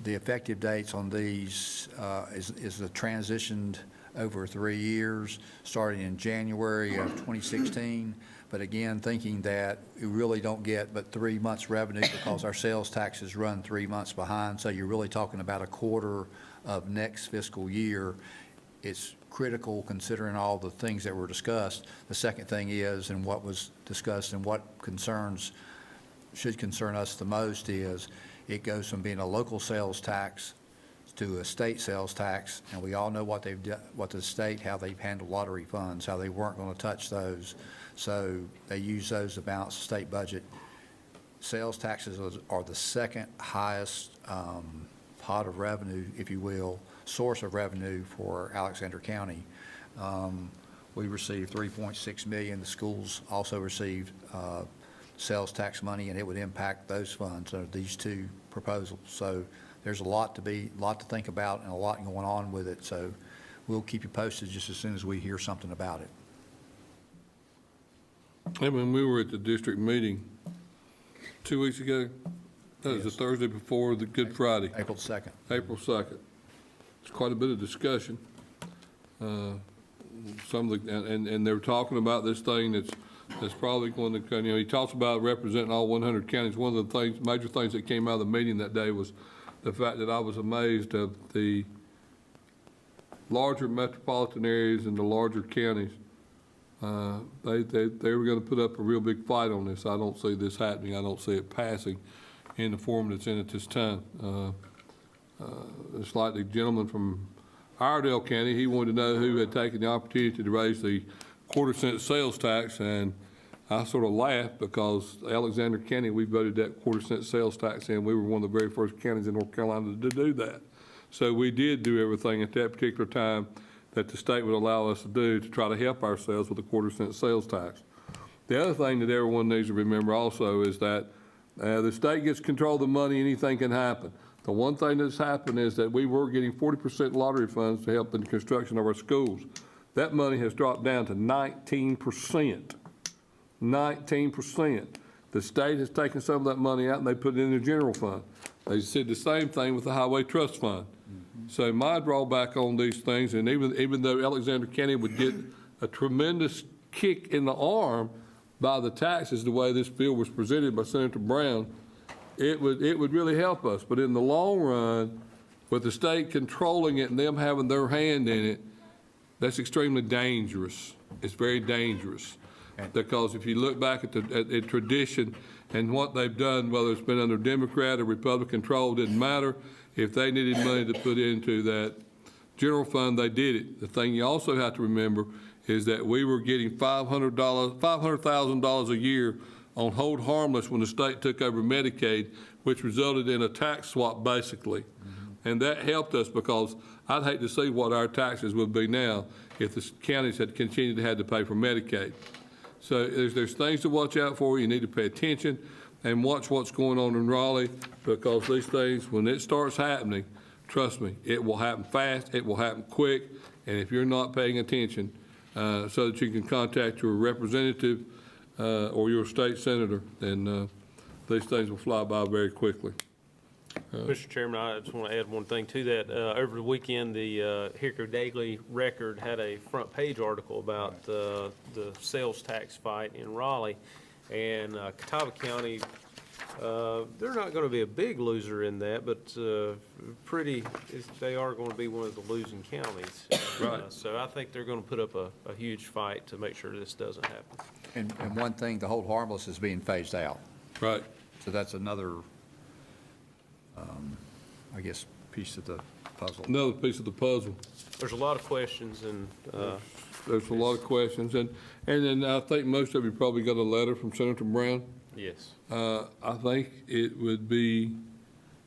Speaker 15: the effective dates on these is transitioned over 3 years, starting in January of 2016. But again, thinking that we really don't get but 3 months revenue because our sales taxes run 3 months behind. So you're really talking about a quarter of next fiscal year. It's critical considering all the things that were discussed. The second thing is, and what was discussed and what should concern us the most is it goes from being a local sales tax to a state sales tax, and we all know what the state, how they've handled lottery funds, how they weren't going to touch those. So they use those to balance the state budget. Sales taxes are the second highest pot of revenue, if you will, source of revenue for Alexander County. We received $3.6 million. The schools also received sales tax money, and it would impact those funds under these two proposals. So there's a lot to think about and a lot going on with it. So we'll keep you posted just as soon as we hear something about it.
Speaker 1: And when we were at the district meeting 2 weeks ago, That is the Thursday before the Good Friday.
Speaker 15: April 2nd.
Speaker 1: April 2nd. It's quite a bit of discussion. Some of the, and they're talking about this thing that's probably going to, you know, he talks about representing all 100 counties. One of the things, major things that came out of the meeting that day was the fact that I was amazed at the larger metropolitan areas and the larger counties. They were going to put up a real big fight on this. I don't see this happening. I don't see it passing in the form that's in at this time. It's like the gentleman from Iredell County, he wanted to know who had taken the opportunity to raise the quarter-cent sales tax, and I sort of laughed because Alexander County, we voted that quarter-cent sales tax in. We were one of the very first counties in North Carolina to do that. So we did do everything at that particular time that the state would allow us to do to try to help ourselves with a quarter-cent sales tax. The other thing that everyone needs to remember also is that the state gets control of the money, anything can happen. The one thing that's happened is that we were getting 40% lottery funds to help in the construction of our schools. That money has dropped down to 19%. 19%. The state has taken some of that money out and they put it in the general fund. They said the same thing with the Highway Trust Fund. So my drawback on these things, and even though Alexander County would get a tremendous kick in the arm by the taxes, the way this bill was presented by Senator Brown, it would really help us. But in the long run, with the state controlling it and them having their hand in it, that's extremely dangerous. It's very dangerous. Because if you look back at tradition and what they've done, whether it's been under Democrat or Republican control, didn't matter. If they needed money to put into that general fund, they did it. The thing you also have to remember is that we were getting $500,000 a year on hold harmless when the state took over Medicaid, which resulted in a tax swap basically. And that helped us because I'd hate to see what our taxes would be now if the counties had continued to have to pay for Medicaid. So there's things to watch out for. You need to pay attention and watch what's going on in Raleigh, because these things, when it starts happening, trust me, it will happen fast, it will happen quick, and if you're not paying attention, so that you can contact your representative or your state senator, then these things will fly by very quickly.
Speaker 12: Mr. Chairman, I just want to add one thing to that. Over the weekend, the Hickory Daily Record had a front page article about the sales tax fight in Raleigh. And Catawba County, they're not going to be a big loser in that, but they are going to be one of the losing counties.
Speaker 1: Right.
Speaker 12: So I think they're going to put up a huge fight to make sure this doesn't happen.
Speaker 15: And one thing, the hold harmless is being phased out.
Speaker 1: Right.
Speaker 15: So that's another, I guess, piece of the puzzle.
Speaker 1: Another piece of the puzzle.
Speaker 12: There's a lot of questions, and
Speaker 1: there's a lot of questions, and then I think most of you probably got a letter from Senator Brown.
Speaker 12: yes.
Speaker 1: I think it would be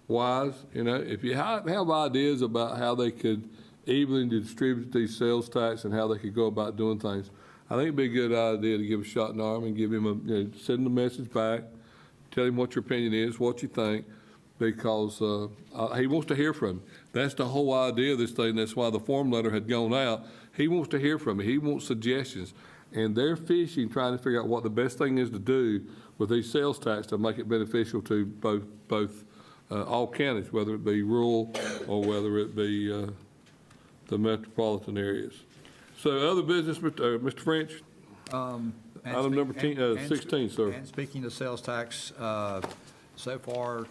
Speaker 1: wise, you know, if you have ideas about how they could evenly distribute these sales tax and how they could go about doing things, I think it'd be a good idea to give a shot in the arm and give him send him a message back, tell him what your opinion is, what you think, because he wants to hear from you. That's the whole idea of this thing. That's why the form letter had gone out. He wants to hear from you. He wants suggestions. And they're fishing, trying to figure out what the best thing is to do with these sales tax to make it beneficial to both all counties, whether it be rural or whether it be the metropolitan areas. So other business, Mr. French? Item number 16, sir.
Speaker 15: And speaking of sales tax, so far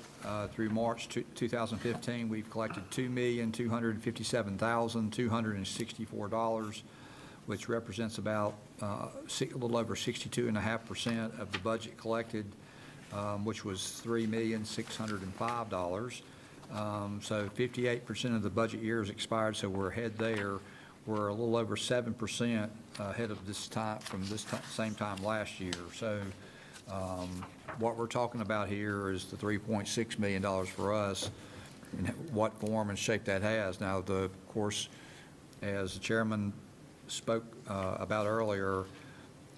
Speaker 15: through March 2015, we've collected $2,257,264, which represents about a little over 62.5% of the budget collected, which was $3,605,000. So 58% of the budget year has expired, so we're ahead there. We're a little over 7% ahead of this time from this same time last year. So what we're talking about here is the $3.6 million for us and what form and shape that has. Now, of course, as the chairman spoke about earlier,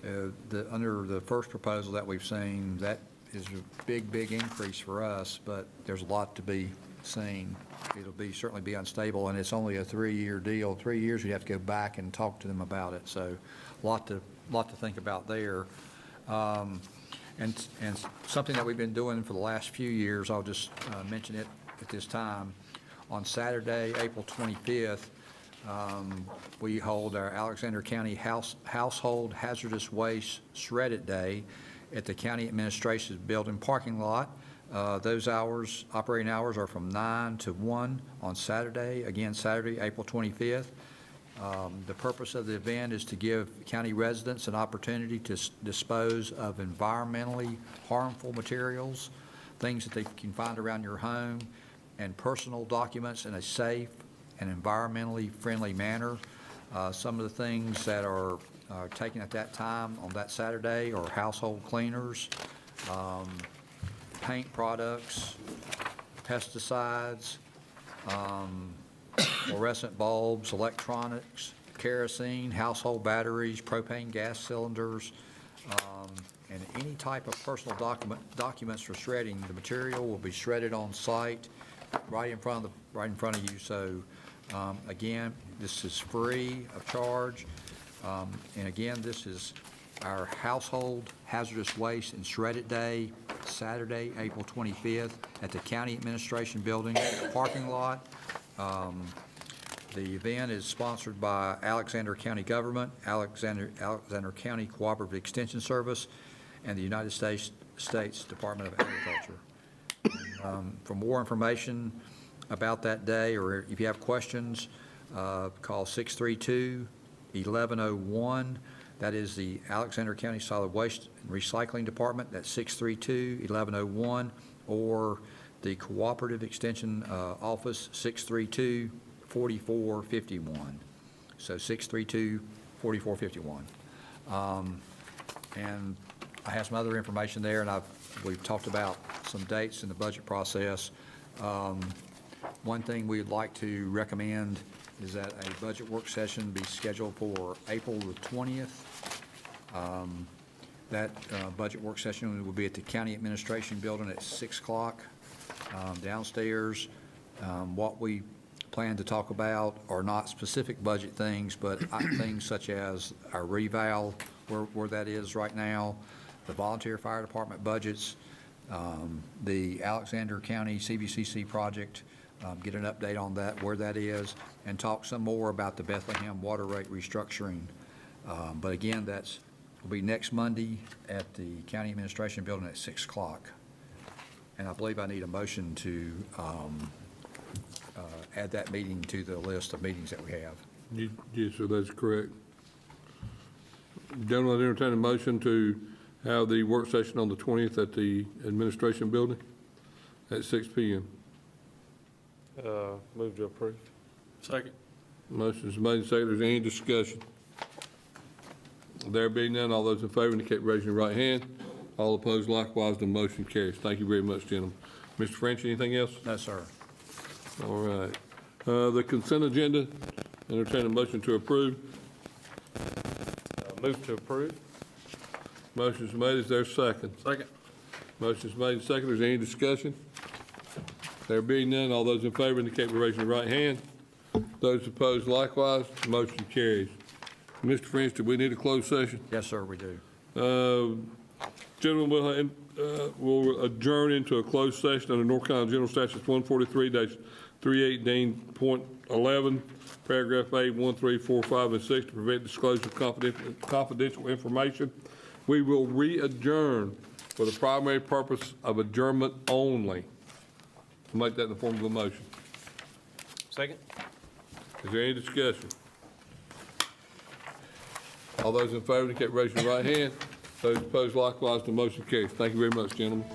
Speaker 15: under the first proposal that we've seen, that is a big increase for us, but there's a lot to be seen. It'll certainly be unstable, and it's only a 3-year deal. 3 years, we have to go back and talk to them about it. So a lot to think about there. And something that we've been doing for the last few years, I'll just mention it at this time. On Saturday, April 25th, we hold our Alexander County Household Hazardous Waste Shred-It Day at the County Administration Building parking lot. Those hours, operating hours, are from 9 to 1 on Saturday, again, Saturday, April 25th. The purpose of the event is to give county residents an opportunity to dispose of environmentally harmful materials, things that they can find around your home, and personal documents in a safe and environmentally friendly manner. Some of the things that are taken at that time on that Saturday are household cleaners, paint products, pesticides, fluorescent bulbs, electronics, kerosene, household batteries, propane gas cylinders, and any type of personal documents for shredding. The material will be shredded on site right in front of you. So again, this is free of charge. And again, this is our Household Hazardous Waste and Shred-It Day, Saturday, April 25th, at the County Administration Building parking lot. The event is sponsored by Alexander County Government, Alexander County Cooperative Extension Service, and the United States Department of Agriculture. For more information about that day, or if you have questions, call 632-1101. That is the Alexander County Solid Waste and Recycling Department. That's 632-1101, or the Cooperative Extension Office, 632-4451. So 632-4451. And I have some other information there, and we've talked about some dates in the budget process. One thing we'd like to recommend is that a budget work session be scheduled for April the 20th. That budget work session will be at the County Administration Building at 6 o'clock downstairs. What we plan to talk about are not specific budget things, but things such as our reval, where that is right now, the volunteer fire department budgets, the Alexander County CVCC project, get an update on that, where that is, and talk some more about the Bethlehem water rate restructuring. But again, will be next Monday at the County Administration Building at 6 o'clock. And I believe I need a motion to add that meeting to the list of meetings that we have.
Speaker 1: Yes, sir, that's correct. Gentlemen, I entertain a motion to have the work session on the 20th at the Administration Building at 6 p.m.
Speaker 12: Move to approve.
Speaker 1: Second. Motion is made and seconded. Is there any discussion? There being none, all those in favor indicate by raising your right hand. All opposed likewise, the motion carries. Thank you very much, gentlemen. Mr. French, anything else?
Speaker 15: No, sir.
Speaker 1: All right. The consent agenda, entertain a motion to approve.
Speaker 12: Move to approve.
Speaker 1: Motion is made. Is there a second?
Speaker 12: Second.
Speaker 1: Motion is made and seconded. Is there any discussion? There being none, all those in favor indicate by raising your right hand. Those opposed likewise, the motion carries. Mr. French, do we need a closed session?
Speaker 15: Yes, sir, we do.
Speaker 1: Gentlemen, we'll adjourn into a closed session under North Carolina General Statutes 143-318.11, paragraph A, 1, 3, 4, 5, and 6, to prevent disclosure of confidential information. We will re-adjourn for the primary purpose of adjournment only. I'll make that in the form of a motion.
Speaker 12: Second.
Speaker 1: Is there any discussion? All those in favor indicate by raising your right hand. Those opposed likewise, the motion carries. Thank you very much, gentlemen.